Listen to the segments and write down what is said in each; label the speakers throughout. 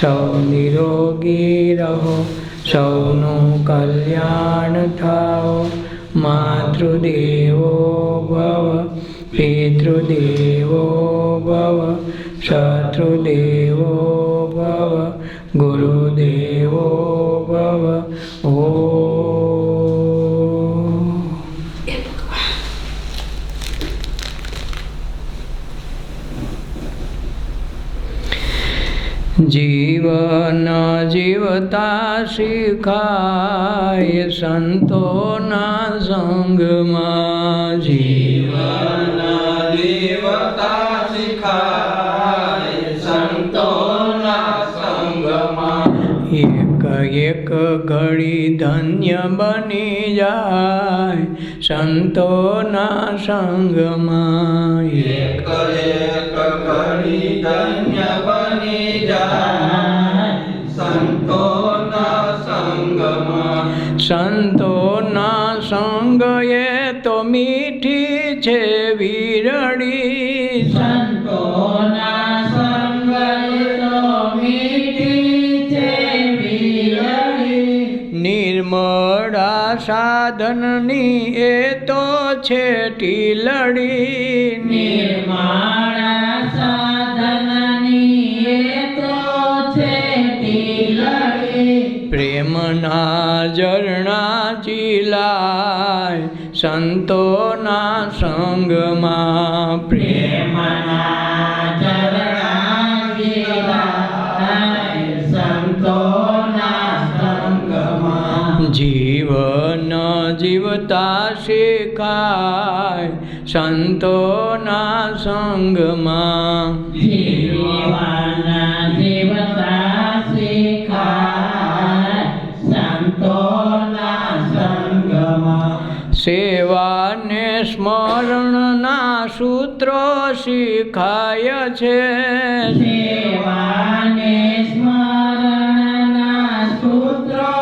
Speaker 1: સૌ નિરોગી રહો, સૌનું કલ્યાણ થાઓ. માતૃદેવો ભવ, પિતૃદેવો ભવ, શત્રુદેવો ભવ, ગુરુદેવો ભવ. જીવન જીવતા શીખાય સંતોના સંગમાં.
Speaker 2: જીવન જીવતા શીખાય સંતોના સંગમાં.
Speaker 1: એક એક ઘડી ધન્ય બની જાય સંતોના સંગમાં.
Speaker 2: એક એક ઘડી ધન્ય બની જાય સંતોના સંગમાં.
Speaker 1: સંતોના સંગ એ તો મીઠી છે વીરડી.
Speaker 2: સંતોના સંગ એ તો મીઠી છે વીરડી.
Speaker 1: નિર્મળા સાધનની એ તો છે ટીલડી.
Speaker 2: નિર્મળા સાધનની એ તો છે ટીલડી.
Speaker 1: પ્રેમના ઝરણા ચીલાય સંતોના સંગમાં.
Speaker 2: પ્રેમના ઝરણા ચીલાય સંતોના સંગમાં.
Speaker 1: જીવન જીવતા શીખાય સંતોના સંગમાં.
Speaker 2: જીવન જીવતા શીખાય સંતોના સંગમાં.
Speaker 1: સેવા ને સ્મરણના સૂત્રો શીખાય છે.
Speaker 2: સેવાને સ્મરણના સૂત્રો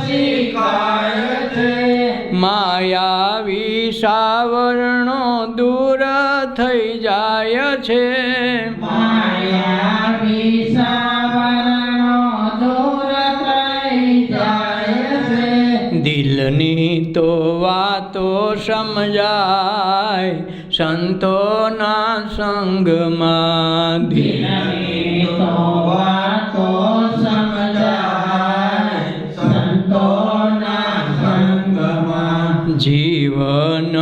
Speaker 2: શીખાય છે.
Speaker 1: માયાવી સાવરણો દૂર થઈ જાય છે.
Speaker 2: માયાવી સાવરણો દૂર થઈ જાય છે.
Speaker 1: દિલની તો વાતો સમજાય સંતોના સંગમાં.
Speaker 2: દિલની તો વાતો સમજાય સંતોના સંગમાં.
Speaker 1: જીવન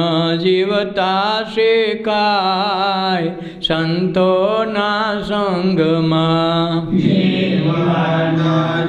Speaker 1: જીવતા શીખાય સંતોના સંગમાં.
Speaker 2: જીવન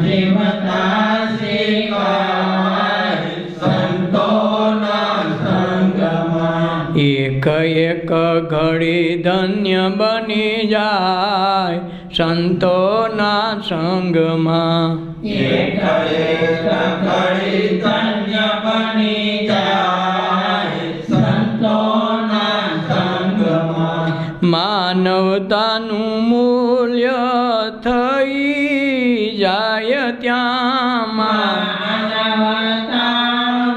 Speaker 2: જીવતા શીખાય સંતોના સંગમાં.
Speaker 1: એક એક ઘડી ધન્ય બની જાય સંતોના સંગમાં.
Speaker 2: એક એક ઘડી ધન્ય બની જાય સંતોના સંગમાં.
Speaker 1: માનવતાનું મૂલ્ય થઈ જાય ત્યાં.
Speaker 2: માનવતાનું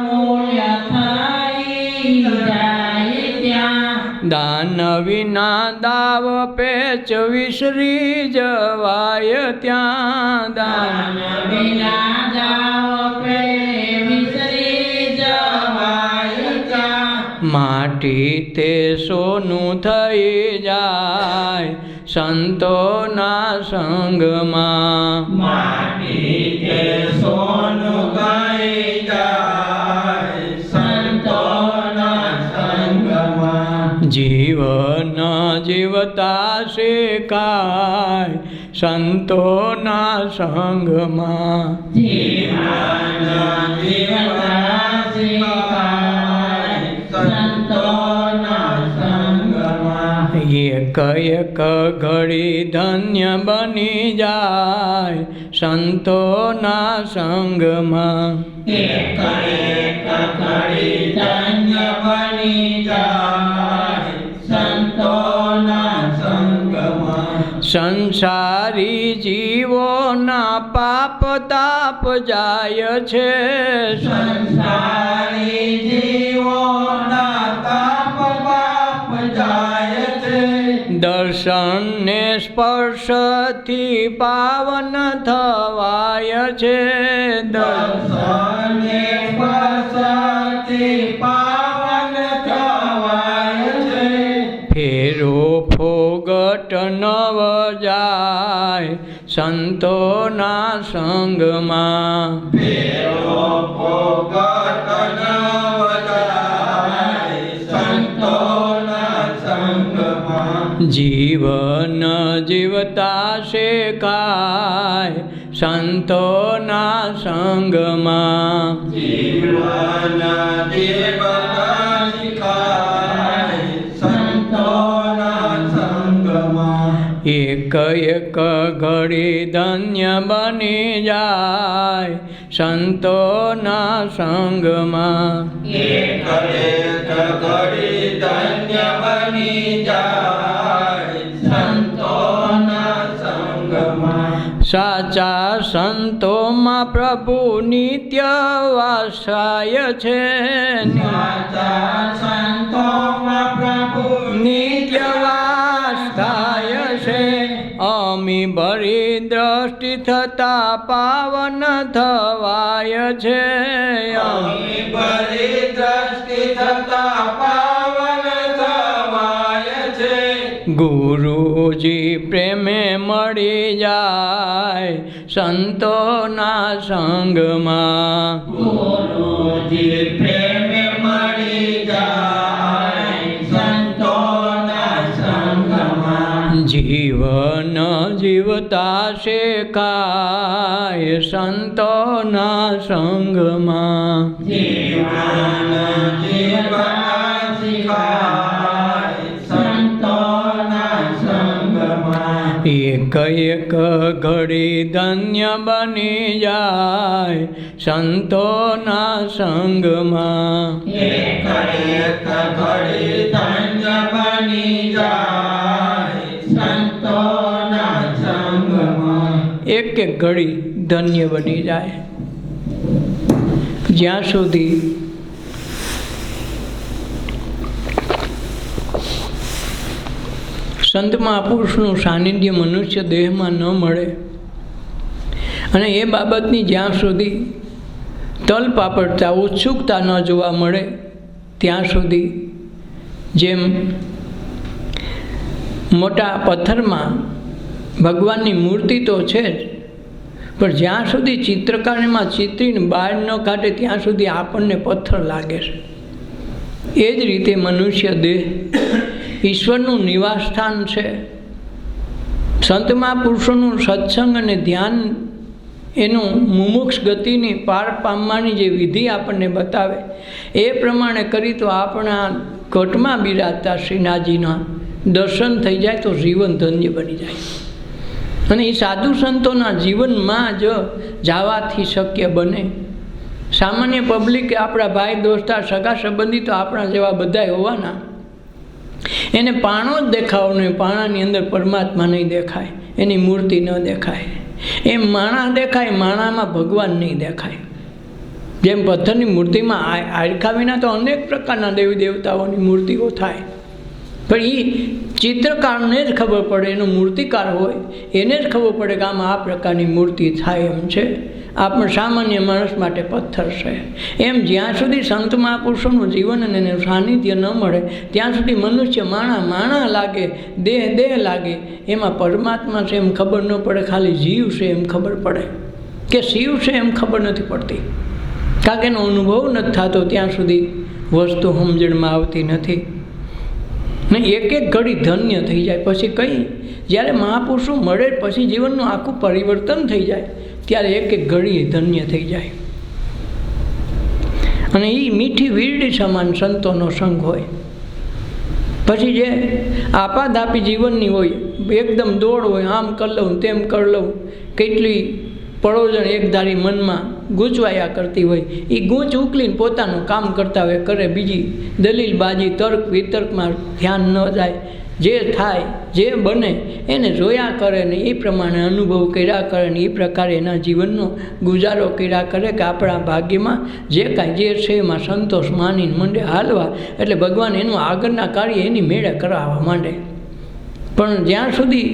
Speaker 2: મૂલ્ય થઈ જાય ત્યાં.
Speaker 1: દાન વિના દાવ પેચ વિસરી જવાય ત્યાં.
Speaker 2: દાન વિના દાવ પેચ વિસરી જવાય ત્યાં.
Speaker 1: માટી તે સોનું થઈ જાય સંતોના સંગમાં.
Speaker 2: માટી તે સોનું થઈ જાય સંતોના સંગમાં.
Speaker 1: જીવન જીવતા શીખાય સંતોના સંગમાં.
Speaker 2: જીવન જીવતા શીખાય સંતોના સંગમાં.
Speaker 1: એક એક ઘડી ધન્ય બની જાય સંતોના સંગમાં.
Speaker 2: એક એક ઘડી ધન્ય બની જાય સંતોના સંગમાં.
Speaker 1: સંસારી જીવોના પાપ તાપ જાય છે.
Speaker 2: સંસારી જીવોના તાપ પાપ જાય છે.
Speaker 1: દર્શન દર્શનને સ્પર્શથી પાવન થવાય છે.
Speaker 2: દર્શને સ્પર્શથી પાવન થવાય છે.
Speaker 1: ફેરો ફોગટ નવ જાય સંતોના સંગમાં.
Speaker 2: ફેરો ફોગટ નવ જાય સંતોના સંગમાં.
Speaker 1: જીવન જીવતા શેખાય સંતોના સંગમાં.
Speaker 2: જીવન જીવતા શીખાય સંતોના સંગમાં.
Speaker 1: એક એક ઘડી ધન્ય બની જાય સંતોના સંગમાં.
Speaker 2: એક એક ઘડી ધન્ય બની જાય સંતોના સંગમાં.
Speaker 1: સાચા સંતોમાં પ્રભુ નિત્ય વાસાય છે.
Speaker 2: સાચા સંતોમાં પ્રભુ
Speaker 1: નિત્ય વાસ થાય છે. અમી ભરી દ્રષ્ટિ થતા પાવન થવાય છે.
Speaker 2: અમી ભરી દ્રષ્ટિ થતા પાવન થવાય છે.
Speaker 1: ગુરુજી પ્રેમે મળી જાય સંતોના સંગમાં.
Speaker 2: ગુરુજી પ્રેમે મળી જાય સંતોના સંગમાં.
Speaker 1: જીવન જીવતા શેખાય સંતોના સંગમાં.
Speaker 2: જીવન જીવતા શીખાય સંતોના સંગમાં.
Speaker 1: એક એક ઘડી ધન્ય બની જાય સંતોના સંગમાં.
Speaker 2: એક એક ઘડી ધન્ય બની જાય સંતોના સંગમાં.
Speaker 1: એક એક ઘડી ધન્ય બની જાય. જ્યાં સુધી સંત મહાપુરુષનું સાનિધ્ય મનુષ્ય દેહમાં ન મળે અને એ બાબતની જ્યાં સુધી તલપાપડતા ઉત્સુકતા ન જોવા મળે ત્યાં સુધી જેમ મોટા પથ્થરમાં ભગવાનની મૂર્તિ તો છે જ, પણ જ્યાં સુધી ચિત્રકારમાં ચિત્રીને બહાર ન કાઢે ત્યાં સુધી આપણને પથ્થર લાગે છે. એ જ રીતે મનુષ્ય દેહ ઈશ્વરનું નિવાસ સ્થાન છે. સંત મહાપુરુષોનું સત્સંગ અને ધ્યાન એનું મુમુક્ષ ગતિની પાર પામવાની જે વિધિ આપણને બતાવે એ પ્રમાણે કરી તો આપણા ઘટમાં બિરાજતા શ્રીનાથજીના દર્શન થઈ જાય તો જીવન ધન્ય બની જાય. અને એ સાધુ સંતોના જીવનમાં જ જવાથી શક્ય બને. સામાન્ય પબ્લિક આપણા ભાઈ દોસ્તાર સગા સંબંધી તો આપણા જેવા બધાય હોવાના, એને પાણો જ દેખાવો નહીં, પાણાની અંદર પરમાત્મા નહીં દેખાય, એની મૂર્તિ ન દેખાય. એમ માણા દેખાય, માણામાં ભગવાન નહીં દેખાય. જેમ પથ્થરની મૂર્તિમાં આરખા વિના તો અનેક પ્રકારના દેવી દેવતાઓની મૂર્તિઓ થાય, પણ એ ચિત્રકારને જ ખબર પડે, એનો મૂર્તિકાર હોય એને જ ખબર પડે કે આમાં આ પ્રકારની મૂર્તિ થાય એમ છે. આ પણ સામાન્ય માણસ માટે પથ્થર છે. એમ જ્યાં સુધી સંત મહાપુરુષોનું જીવન અને એનું સાનિધ્ય ન મળે ત્યાં સુધી મનુષ્ય માણા લાગે, દેહ લાગે. એમાં પરમાત્મા છે એમ ખબર ન પડે, ખાલી જીવ છે એમ ખબર પડે, કે શિવ છે એમ ખબર નથી પડતી. કારણ કે એનો અનુભવ નથી થતો ત્યાં સુધી વસ્તુ સમજણમાં આવતી નથી. ને એક એક ઘડી ધન્ય થઈ જાય. પછી કંઈ જ્યારે મહાપુરુષો મળે પછી જીવનનું આખું પરિવર્તન થઈ જાય, ત્યારે એક એક ઘડી ધન્ય થઈ જાય. અને એ મીઠી વીરડી સમાન સંતોનો સંગ હોય. પછી જે આપાધાપી જીવનની હોય, એકદમ દોડ હોય, આમ કરી લઉં તેમ કરી લઉં, કેટલી પડોજણ એકધારી મનમાં ગૂંચવાયા કરતી હોય, એ ગૂંચ ઉકલીને પોતાનું કામ કરતા હોય, કરે બીજી દલીલબાજી તર્ક વિતર્કમાં ધ્યાન ન જાય. જે થાય જે બને એને જોયા કરે ને એ પ્રમાણે અનુભવ કર્યા કરે ને એ પ્રકારે એના જીવનનો ગુજારો કર્યા કરે કે આપણા ભાગ્યમાં જે કાંઈ જે છે એમાં સંતોષ માનીને મંડે હાલવા. એટલે ભગવાન એનું આગળના કાર્ય એની મેળે કરાવવા માંડે. પણ પણ જ્યાં સુધી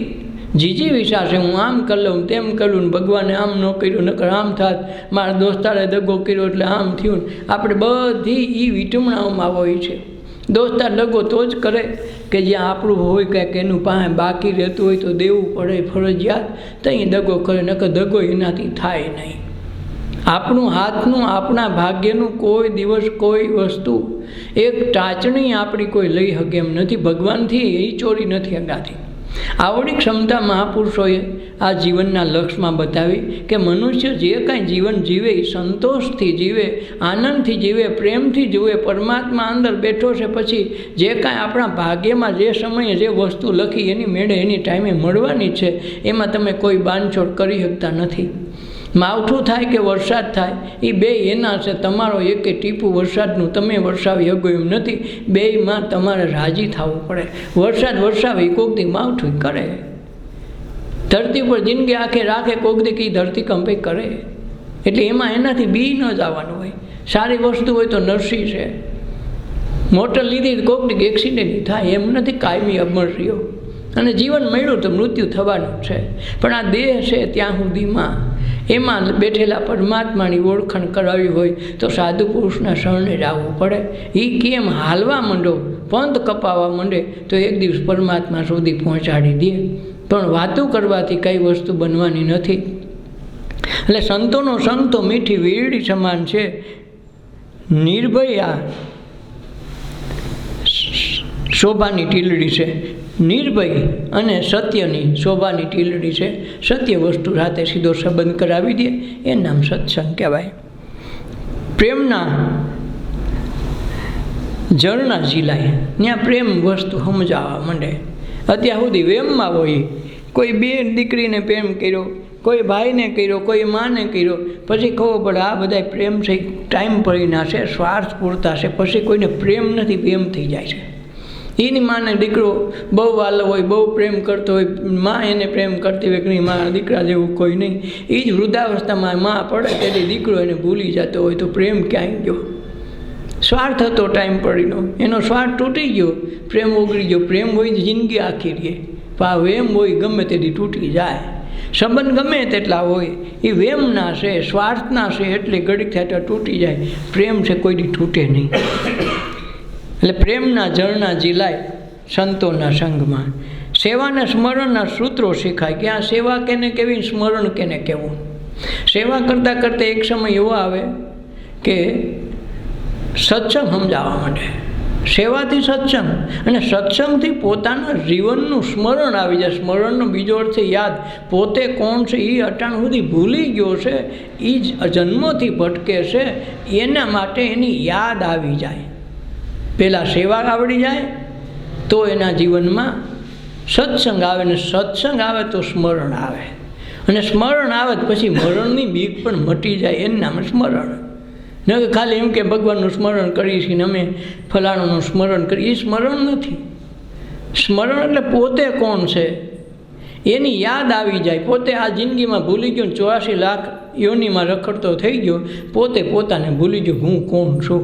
Speaker 1: જીજી વિચારશે હું આમ કરી લઉં તેમ કરું ને ભગવાને આમ ન કર્યું નકર આમ થાત, મારા દોસ્તારે દગો કર્યો એટલે આમ થયું, આપણે બધી એ વિટમણાઓમાં હોય છે. દોસ્તાર દગો તો જ કરે કે જ્યાં આપણું હોય કંઈક એનું પાસે બાકી રહેતું હોય તો દેવું પડે ફરજિયાત, તો અહીં દગો કરે, નકર દગો એનાથી થાય નહીં. આપણું હાથનું આપણા ભાગ્યનું કોઈ દિવસ કોઈ વસ્તુ એક ટાચણી આપણી કોઈ લઈ શકે એમ નથી. ભગવાનથી એ ચોરી નથી હગાતી. આવડી ક્ષમતા મહાપુરુષોએ આ જીવનના લક્ષ્યમાં બતાવી કે મનુષ્ય જે કાંઈ જીવન જીવે એ સંતોષથી જીવે, આનંદથી જીવે, પ્રેમથી જીવે. પરમાત્મા અંદર બેઠો છે, પછી જે કાંઈ આપણા ભાગ્યમાં જે સમયે જે વસ્તુ લખી એની મેળે એની ટાઈમે મળવાની છે, એમાં તમે કોઈ બાંધછોડ કરી શકતા નથી. માવઠું થાય કે વરસાદ થાય એ બે એના છે, તમારો એકે ટીપું વરસાદનું તમે વરસાવી શકો એમ નથી. બેયમાં તમારે રાજી થવું પડે. વરસાદ વરસાવે કોક દી માવઠું કરે, ધરતી પર જિંદગી આખે રાખે કોક દી કઈ ધરતી કંપે કરે, એટલે એમાં એનાથી બી ન જવાનું હોય. સારી વસ્તુ હોય તો નરસી છે, મોટર લીધી કોક દી એક્સિડન્ટ થાય એમ નથી, કાયમી અમર રહ્યો. અને જીવન મળ્યું તો મૃત્યુ થવાનું છે, પણ આ દેહ છે ત્યાં સુધીમાં એમાં બેઠેલા પરમાત્માની ઓળખાણ કરાવી હોય તો સાધુ પુરુષના શરણે જ આવવું પડે. એ કેમ હાલવા માંડો, પંથ કપાવવા માંડે તો એક દિવસ પરમાત્મા સુધી પહોંચાડી દે. પણ વાતો કરવાથી કઈ વસ્તુ બનવાની નથી. એટલે સંતોનો સંગ તો મીઠી વીરડી સમાન છે. નિર્ભયા શોભાની ટીલડી છે, નિર્ભય અને સત્યની શોભાની ટીલડી છે. સત્ય વસ્તુ સાથે સીધો સંબંધ કરાવી દે એ નામ સત્સંગ કહેવાય. પ્રેમના ઝરણા ઝીલાય, ત્યાં પ્રેમ વસ્તુ સમજાવવા માંડે. અત્યાર સુધી વેમમાં હોય, કોઈ બેન દીકરીને પ્રેમ કર્યો, કોઈ ભાઈને કર્યો, કોઈ માને કર્યો, પછી ખબર પડે આ બધા પ્રેમ છે ટાઈમ પડીના છે, સ્વાર્થ પૂરતા છે, પછી કોઈને પ્રેમ નથી, પ્રેમ થઈ જાય છે. એની માને દીકરો બહુ વાલો હોય, બહુ પ્રેમ કરતો હોય, માં એને પ્રેમ કરતી હોય કે નહીં, મારા દીકરા જેવું કોઈ નહીં. એ જ વૃદ્ધાવસ્થામાં માં પડે તેથી દીકરો એને ભૂલી જતો હોય તો પ્રેમ ક્યાંય ગયો? સ્વાર્થ હતો ટાઈમ પડીનો, એનો સ્વાર્થ તૂટી ગયો, પ્રેમ ઓગળી ગયો. પ્રેમ હોય તો જિંદગી આખી રહે, પણ વેમ હોય ગમે તેથી તૂટી જાય. સંબંધ ગમે તેટલા હોય એ વેમના છે, સ્વાર્થના છે, એટલે ઘડીક થાય તો તૂટી જાય. પ્રેમ છે કોઈ દી તૂટે નહીં. એટલે પ્રેમના ઝરણા ઝીલાય સંતોના સંગમાં. સેવાના સ્મરણના સૂત્રો શીખાય કે આ સેવા કેને કેવી, સ્મરણ કેને કહેવું. સેવા કરતાં કરતાં એક સમય એવો આવે કે સત્સંગ સમજાવવા માટે. સેવાથી સત્સંગ, અને સત્સંગથી પોતાના જીવનનું સ્મરણ આવી જાય. સ્મરણનો બીજો અર્થ છે યાદ. પોતે કોણ છે એ અટાણ સુધી ભૂલી ગયો છે, એ જ જન્મોથી ભટકે છે, એના માટે એની યાદ આવી જાય. પહેલાં સેવા આવડી જાય તો એના જીવનમાં સત્સંગ આવે, ને સત્સંગ આવે તો સ્મરણ આવે, અને સ્મરણ આવે પછી મરણની બીક પણ મટી જાય. એનું નામ સ્મરણ. ન કે ખાલી એમ કે ભગવાનનું સ્મરણ કરીએ છીએ ને અમે ફલાણાનું સ્મરણ કરીએ, એ સ્મરણ નથી. સ્મરણ એટલે પોતે કોણ છે એની યાદ આવી જાય. પોતે આ જિંદગીમાં ભૂલી ગયો, 84 લાખ યોનિમાં રખડતો થઈ ગયો, પોતે પોતાને ભૂલી ગયો હું કોણ છું.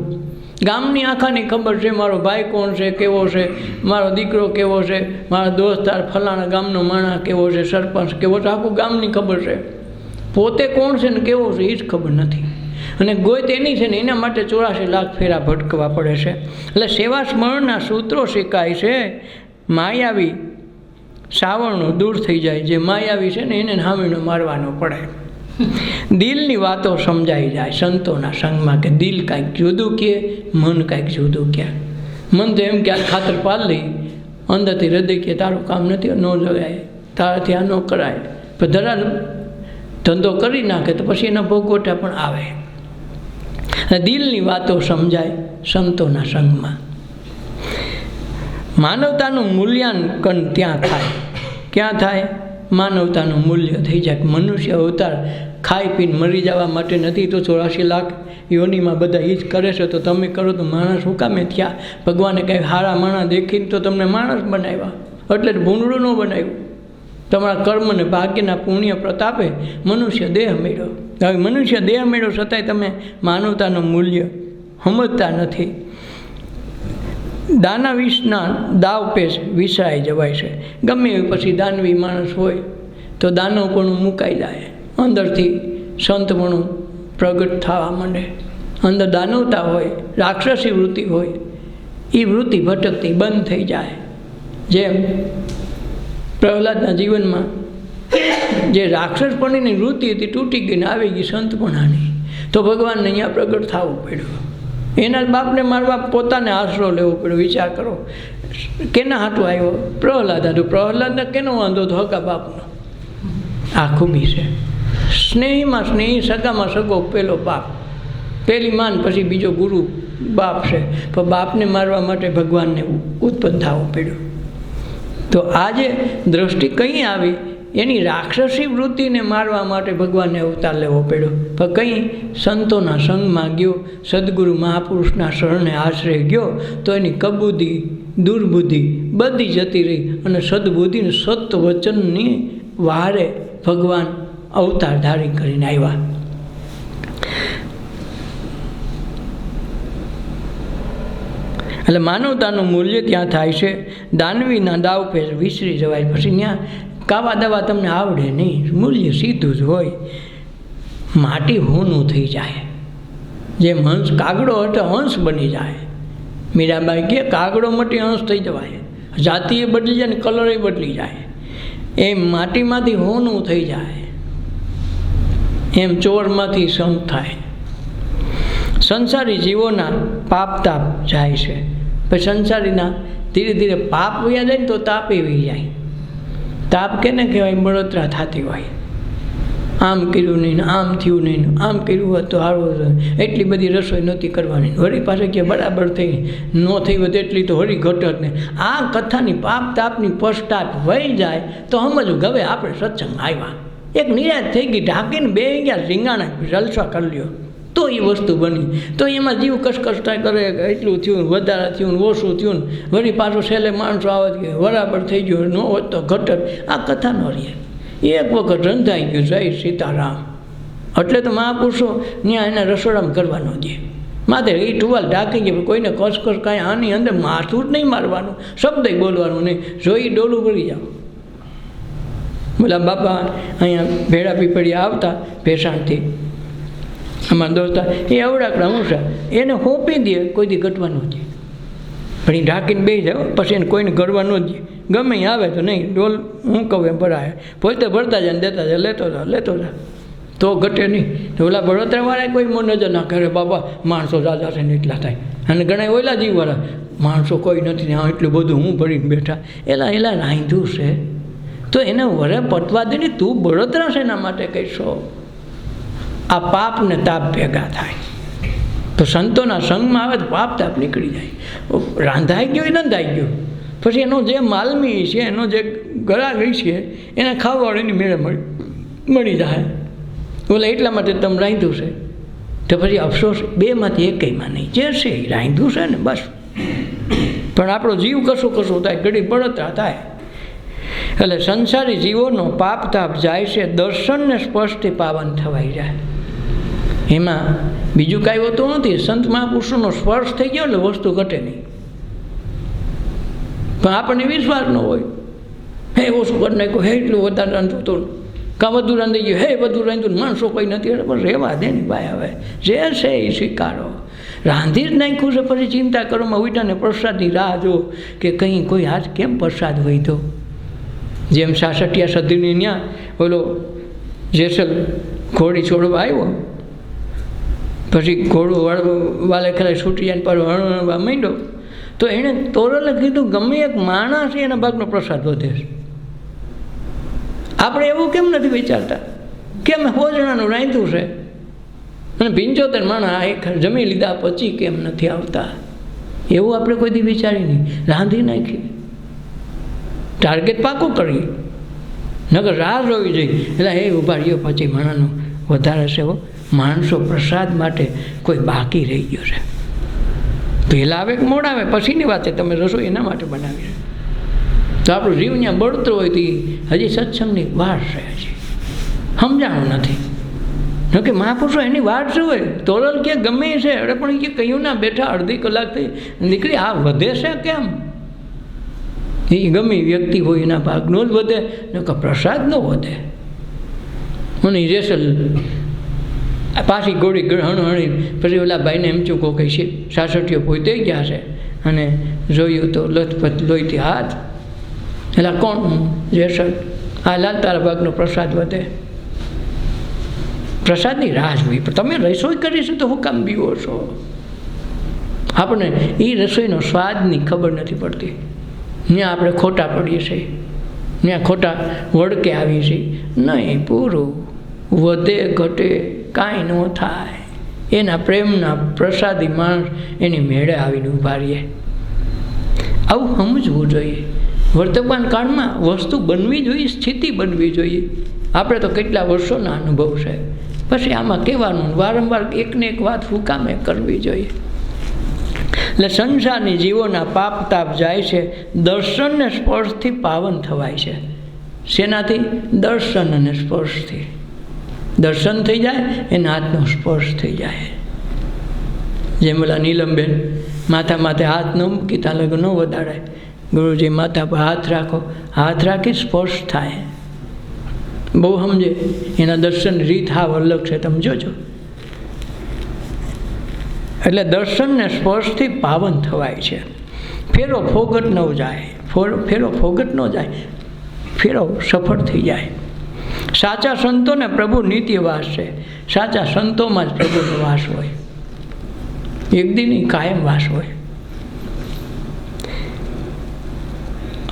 Speaker 1: ગામની આખાની ખબર છે મારો ભાઈ કોણ છે, કેવો છે, મારો દીકરો કેવો છે, મારા દોસ્તાર ફલાણા ગામનો માણસ કેવો છે, સરપંચ કેવો છે, આખું ગામની ખબર છે. પોતે કોણ છે ને કેવો છે એ જ ખબર નથી. અને ગોય તેની છે ને એના માટે 84 લાખ ફેરા ભટકવા પડે છે. એટલે સેવા સ્મરણના સૂત્રો શીખાય છે. માયાવી સાવરણો દૂર થઈ જાય. જે માયાવી છે ને એને હામીનો મારવાનો પડે. દિલની વાતો સમજાઈ જાય સંતોના સંગમાં કે દિલ કાંઈક જુદું કહે, મન કાંઈક જુદું કહે. મન તો એમ કે આ ખાતર પાલ લઈ, અંદરથી હૃદય કે તારું કામ નથી, ન જોવાય, તારાથી આ ન કરાય. પણ ધરા ધંધો કરી નાખે તો પછી એના ભોગવટા પણ આવે. દિલની વાતો સમજાય સંતોના સંગમાં. માનવતાનું મૂલ્યાંકન ત્યાં થાય. ક્યાં થાય? માનવતાનું મૂલ્ય થઈ જાય. મનુષ્ય અવતાર ખાઈ પીને મરી જવા માટે નથી તો 84 લાખ યોનિમાં બધા એ જ કરે છે. તો તમે કરો તો માણસ શું કામે થયા? ભગવાને કંઈ સારા માણસ દેખીને તો તમને માણસ બનાવ્યા, એટલે જ ભૂંડળું ન બનાવ્યું. તમારા કર્મ અને ભાગ્યના પુણ્ય પ્રતાપે મનુષ્ય દેહ મેળ્યો. હવે મનુષ્ય દેહ મેળ્યો છતાંય તમે માનવતાનું મૂલ્ય સમજતા નથી. દાના વિષના દાવ પેશ વિસરાઈ જવાય છે. ગમે એ પછી દાનવી માણસ હોય તો દાનવપણું મુકાઈ જાય, અંદરથી સંતપણું પ્રગટ થવા માંડે. અંદર દાનવતા હોય, રાક્ષસી વૃત્તિ હોય, એ વૃત્તિ ભટકતી બંધ થઈ જાય. જેમ પ્રહલાદના જીવનમાં જે રાક્ષસપણીની વૃત્તિ હતી તૂટી ગઈને આવી ગઈ સંતપણાની, તો ભગવાનને અહીંયા પ્રગટ થવું પડ્યું. એના બાપને મારવા પોતાને આશરો લેવો પડ્યો. વિચાર કરો, કેના હાટું આવ્યો? પ્રહલાદ હતું. પ્રહલાદને કેનો વાંધો તો હકા બાપનો? આ ખૂબી છે. સ્નેહીમાં સ્નેહી, સગામાં સગો પેલો બાપ, પહેલી માન પછી બીજો ગુરુ બાપ છે. પણ બાપને મારવા માટે ભગવાનને ઉત્પન્ન થવું પડ્યું. તો આજે દ્રષ્ટિ કંઈ આવી? એની રાક્ષસી વૃત્તિને મારવા માટે ભગવાનને અવતાર લેવો પડ્યો. પણ કંઈ સંતોના સંગમાં ગયો, સદગુરુ મહાપુરુષના શરણે આશરે ગયો, તો એની કબુદ્ધિ, દુર્બુદ્ધિ બધી જતી રહી અને સદબુદ્ધિને સત વચનની વહારે ભગવાન અવતાર ધારી કરીને આવ્યા. એટલે માનવતાનું મૂલ્ય ત્યાં થાય છે. દાનવીના દાવ પેચ વિસરી જવાય. પછી ત્યાં કાવા દવા તમને આવડે નહીં, મૂલ્ય સીધું જ હોય. માટી હોનું થઈ જાય. જેમ હંસ કાગડો હતો હંસ બની જાય. મીરાબાઈ કે કાગડો મટી હંસ થઈ જવાય, જાતિએ બદલી જાય ને કલરે બદલી જાય. એમ માટીમાંથી હોનું થઈ જાય, એમ ચોરમાંથી સંત થાય. સંસારી જીવોના પાપ તાપ જાય છે. પછી સંસારીના ધીરે ધીરે પાપ વયા જાય ને તો તાપ એવી જાય. તાપ કેને કહેવાય? બળતરા થતી હોય. આમ કર્યું નહીં, આમ થયું નહીં, આમ કર્યું હોત તો સારું હતું, એટલી બધી રસોઈ નહોતી કરવાની, વળી પાસે કે બરાબર થઈ ન થઈ હોત એટલી તો વળી ઘટત ને. આ કથાની પાપ તાપની પશ્ચાત વહી જાય તો સમજવું કે હવે આપણે સત્સંગ આવ્યા. એક નિરાશ થઈ ગઈ, ઢાંકીને બે ગયા, રીંગાણા જલસા કરી લ્યો તો એ વસ્તુ બની. તો એમાં જીવ કસકસતા કરે, એટલું થયું, વધારે થયું, ઓછું થયું, વળી પાછું છેલ્લે માણસો આવે કે બરાબર થઈ ગયું, ન હોત તો ઘટત. આ કથા ન રહે. એક વખત રંધાઈ ગયું, જય સીતારામ. એટલે તો મહાપુરુષો ત્યાં એના રસોડામાં કરવા ન દે. માથે એ ટુવાલ ઢાંકી ગયા, કોઈને કસકસ કાંઈ આની અંદર માથું જ નહીં મારવાનું, શબ્દ બોલવાનું નહીં, જોઈ ડોલું ભરી જાઓ. બોલા બાપા અહીંયા ભેડા પીપળિયા આવતા ભેસાણથી, અમારા દોસ્તા એ અવડાકડા ઊંચા, એને હોંપી દે, કોઈ દી ઘટવા ન દે. પણ એ ઢાંકીને બેસી જાય, પછી એને કોઈને ગળવા ન દે. ગમે આવે તો નહીં, ડોલ હું કહું એમ ભરાય, પોતે ભરતા જાય ને દેતા જાય, લેતો જા તો ઘટે નહીં. તો ઓલા બળોતરાવાળા કોઈ નજર ના કરે, બાપા માણસો રાજા છે ને એટલા થાય. અને ઘણા ઓલા જીવવાળા માણસો કોઈ નથી ને એટલું બધું હું ભરીને બેઠા. એલા રાંધ્યું છે તો એને વરે પતવા દે ને, તું બળોતરા છે એના માટે કહીશો. આ પાપ ને તાપ ભેગા થાય. તો સંતોના સંગમાં આવે તો પાપ તાપ નીકળી જાય. રાંધાઈ ગયો એ નંધાઈ ગયો. પછી એનો જે માલમી છે, એનો જે ગળાગી છે, એને ખાવાવાળીની મેળે મળી જાય. બોલે એટલા માટે તમે રાંધ્યું છે. તો પછી અફસોસ બેમાંથી એકમાં નહીં, જે છે એ રાંધ્યું છે ને બસ. પણ આપણો જીવ કશું થાય, ઘડી બળતરા થાય. એટલે સંસારી જીવોનો પાપ તાપ જાય છે, દર્શનને સ્પષ્ટ પાવન થવાઈ જાય. એમાં બીજું કાંઈ હોતું નથી. સંત મહાપુરુષોનો સ્પર્શ થઈ ગયો એટલે વસ્તુ ઘટે નહીં. પણ આપણને વિશ્વાસ ન હોય, હે ઓછું કરી નાખ્યું, હે એટલું વધારે રાંધતું હતું, કાં વધુ રાંધી ગયું, હે વધુ રાંધ્યું, માણસો કોઈ નથી. એટલે પણ રહેવા દે ને ભાઈ, હવે જે છે એ સ્વીકારો. રાંધી જ નાખ્યું છે પછી ચિંતા કરોમાં ઉઠાને પ્રસાદની રાહ જો કે કંઈ કોઈ હાથ કેમ પ્રસાદ વધ્યો. જેમ સાસઠિયા સદીની ત્યાં ઓલો જેસલ ઘોડી છોડવા આવ્યો, પછી ઘોડું વાલે ખેલાય છૂટી જાય પર હળવા માંડ્યો, તો એણે તોરલે કીધું ગમે એક માણસ છે એના ભાગનો પ્રસાદ વધે છે. આપણે એવું કેમ નથી વિચારતા કે અમે ભોજનાનું રાંધ્યું છે અને 75 માણસ એક જમી લીધા પછી કેમ નથી આવતા? એવું આપણે કોઈ દી વિચારી નહીં. રાંધી નાખી, ટાર્ગેટ પાકું કરી, નકર રાહ જોવી જોઈએ. એટલે એ ઊભા રહ્યો પછી માણાનું વધારે છે. માણસો પ્રસાદ માટે કોઈ બાકી રહી ગયો છે. પહેલાં આવે કે મોડા આવે પછીની વાત છે, તમે રસોઈ એના માટે બનાવી છે. તો આપણું જીવ ત્યાં બળતો હોય તો હજી સત્સંગની વાર છે, હજી સમજાણું નથી. કે મહાપુરુષો એની વાત શું હોય? તોરલ કે ગમે છે અરે પણ કે કહ્યું ના બેઠા અડધી કલાક થઈ દીકરી આ વધે છે કેમ? એ ગમે વ્યક્તિ હોય એના ભાગનો જ વધે ને કે પ્રસાદ નો વધે. મને રેસલ પાછી ગોળી હણી પછી ઓલા ભાઈને એમ ચૂકો કહી છે સાસઠીઓ પોતે ગયા છે અને જોયું તો લથપથ લોહીથી હાથ. એટલે કોણ? રેસલ. આ લાલ તારા ભાગનો પ્રસાદ વધે. પ્રસાદની રાહ જોઈ પણ તમે રસોઈ કરીશું તો હું કામ બીવો છો? આપણને એ રસોઈનો સ્વાદની ખબર નથી પડતી. ત્યાં આપણે ખોટા પડીએ છીએ, ત્યાં ખોટા વળકે આવીએ છીએ. નહીં, પૂરું વધે ઘટે કાંઈ ન થાય. એના પ્રેમના પ્રસાદી માણસ એની મેળે આવીને ઊભા રહીએ. આવું સમજવું જોઈએ. વર્તમાન કાળમાં વસ્તુ બનવી જોઈએ, સ્થિતિ બનવી જોઈએ. આપણે તો કેટલા વર્ષોના અનુભવ છે. પછી આમાં કહેવાનું વારંવાર એકને એક વાત હુકામે કરવી જોઈએ. એટલે સંસારની જીવોના પાપ તાપ જાય છે, દર્શન ને સ્પર્શથી પાવન થવાય છે. શેનાથી? દર્શન અને સ્પર્શથી. દર્શન થઈ જાય એના હાથનો સ્પર્શ થઈ જાય. જેમ ઓલા નીલમબેન માથા માથે હાથ ન મૂકી ત્યાં લગન ન વધારાય. ગુરુજી માથા પર હાથ રાખો, હાથ રાખી સ્પર્શ થાય. બહુ સમજે એના દર્શન રીત હાવ અલગ છે, તમે જોજો. એટલે દર્શન ને સ્પર્શથી પાવન થવાય છે. ફેરો ફોગટ ન જાય, ફેરો ફોગટ ન જાય, ફેરો સફળ થઈ જાય. સાચા સંતોને પ્રભુ નિત્ય વાસ છે. સાચા સંતોમાં જ પ્રભુનો વાસ હોય, એક દિન કાયમ વાસ હોય.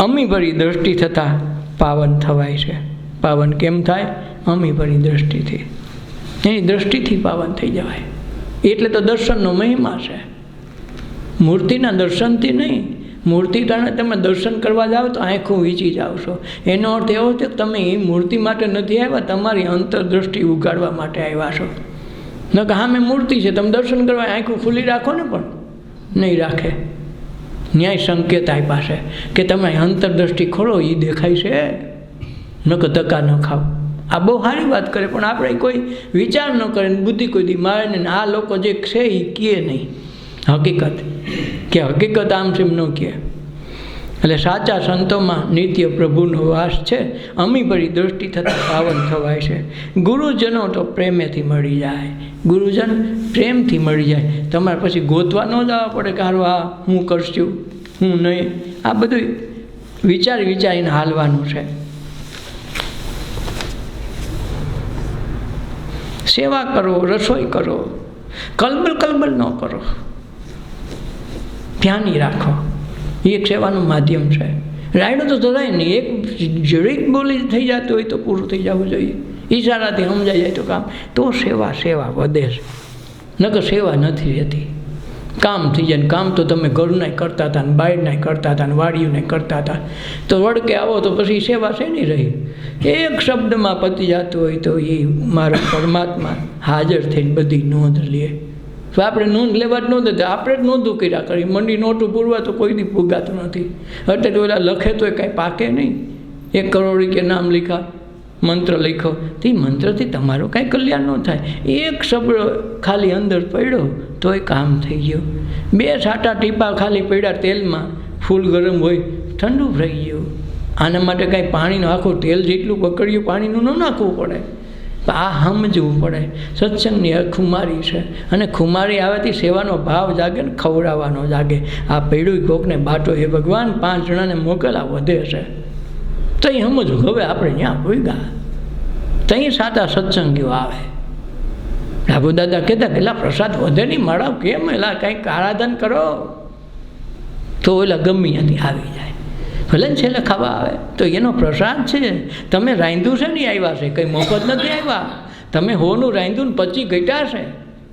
Speaker 1: અમી ભરી દ્રષ્ટિ થતાં પાવન થવાય છે. પાવન કેમ થાય? અમી ભરી દ્રષ્ટિથી. એની દ્રષ્ટિથી પાવન થઈ જવાય. એટલે તો દર્શનનો મહિમા છે. મૂર્તિના દર્શનથી નહીં. મૂર્તિ ટાણે તમે દર્શન કરવા જાઓ તો આંખો વીંચી જાઓ છો. એનો અર્થ એવો છે કે તમે એ મૂર્તિ માટે નથી આવ્યા, તમારી અંતરદ્રષ્ટિ ઉગાડવા માટે આવ્યા છો. ન કે હા મેં મૂર્તિ છે, તમે દર્શન કરવા આંખો ખુલ્લી રાખો ને પણ નહીં રાખે. ન્યાય સંકેત આપ્યા છે કે તમે અંતરદ્રષ્ટિ ખોલો, એ દેખાય છે, ન કે ધક્કા ન ખાવ. આ બહુ સારી વાત કરે પણ આપણે કોઈ વિચાર ન કરે, બુદ્ધિ કોઈ દી મારે ને આ લોકો જે છે એ કહે નહીં હકીકત, કે હકીકત આમ છે એમ ન કહે. એટલે સાચા સંતોમાં નિત્ય પ્રભુનો વાસ છે. અમી ભરી દ્રષ્ટિ થતાં પાવન થવાય છે. ગુરુજનો તો પ્રેમેથી મળી જાય. ગુરુજન પ્રેમથી મળી જાય. તમારે પછી ગોતવા ન જવા પડે કે હારું આ હું કરશું હું નહીં. આ બધું વિચારી વિચારીને હાલવાનું છે. સેવા કરો, રસોઈ કરો, કલબલ કલબલ ન કરો, ધ્યાની રાખો. એક સેવાનું માધ્યમ છે. રાયડો તો જરાય નહીં, એક જરીક બોલી થઈ જતું હોય તો પૂરું થઈ જવું જોઈએ. ઈશારાથી સમજાઈ જાય તો કામ, તો સેવા વધે છે. નકર સેવા નથી રહેતી. કામ થઈ જાય. કામ તો તમે ઘરનાય કરતા હતા ને બહારનાય કરતા હતા ને વાડીઓને કરતા હતા, તો વળકે આવો તો પછી સેવા છે નહીં રહી. એક શબ્દમાં પતી જતું હોય તો એ મારો પરમાત્મા હાજર થઈને બધી નોંધ લે. તો આપણે નોંધ લેવા જ ન દેતા, આપણે જ નોંધું કર્યા કરી. મંડી નોટું પૂરવા તો કોઈ દી ભૂગાતું નથી. અત્યારે ઓલા લખે તો એ કાંઈ પાકે નહીં. 1 કરોડ કે નામ લખ્યા, મંત્ર લખ્યો, તો એ મંત્રથી તમારું કાંઈ કલ્યાણ ન થાય. એક શબ્દ ખાલી અંદર પડ્યો તો એ કામ થઈ ગયું. 2 છાંટા ટીપા ખાલી પડ્યા તેલમાં, ફૂલ ગરમ હોય ઠંડુ થઈ ગયું. આના માટે કાંઈ પાણીનું આખું તેલ જેટલું પકડ્યું પાણીનું ન નાખવું પડે. આ સમજવું પડે. સત્સંગની ખુમારી છે, અને ખુમારી આવેથી સેવાનો ભાવ જાગે ને ખવડાવવાનો જાગે. આ પડ્યું કોકને બાટો, એ ભગવાન 5 જણાને મોકલા વધે છે. તઈ સમજવું. હવે આપણે ત્યાં ભૂગ્યા, તઈ સાચા સત્સંગીઓ આવે. ડાબુ દાદા કહેતા પેલા પ્રસાદ વધે નહીં મળાવ કેમ, એલા કંઈક આરાધન કરો તો ઓલા ગમે ત્યાંથી આવી જાય. ભલે ને છેલ્લે ખાવા આવે તો એનો પ્રસાદ છે. તમે રાંધ્યું છે નહીં આવ્યા છે, કંઈ મફત નથી આવ્યા. તમે હોનું રાંધ્યું ને 25 ઘટ્યા છે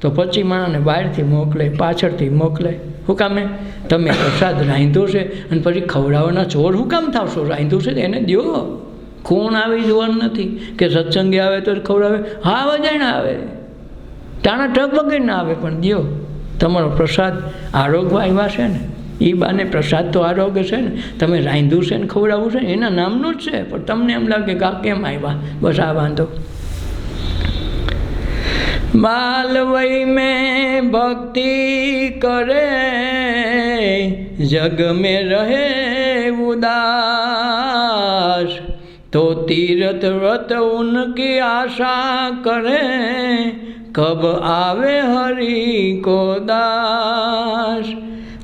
Speaker 1: તો 25 માણસને બહારથી મોકલે, પાછળથી મોકલે. શું કામે? તમે પ્રસાદ રાંધ્યો છે અને પછી ખવડાવવાના ચોર શું કામ થાવશો? રાંધ્યું છે એને દો. કોણ આવી જોવાનું નથી કે સત્સંગી આવે તો ખવડાવે. હા વજાણ આવે, ટાણા ટક વગર ના આવે, પણ દો. તમારો પ્રસાદ આરોગવા આવ્યા છે ને, એ બાને પ્રસાદ તો આરોગ્ય છે ને. તમે રાંધ્યું છે ને ખવડાવવું છે એના નામનું જ છે, પણ તમને એમ લાગે કે આ કેમ આવ્યા, બસ આ વાંધો. बाल वय में भक्ति करे जग में रहे उदास तो तीर्थ व्रत उनकी आशा करे कब आवे हरि को दास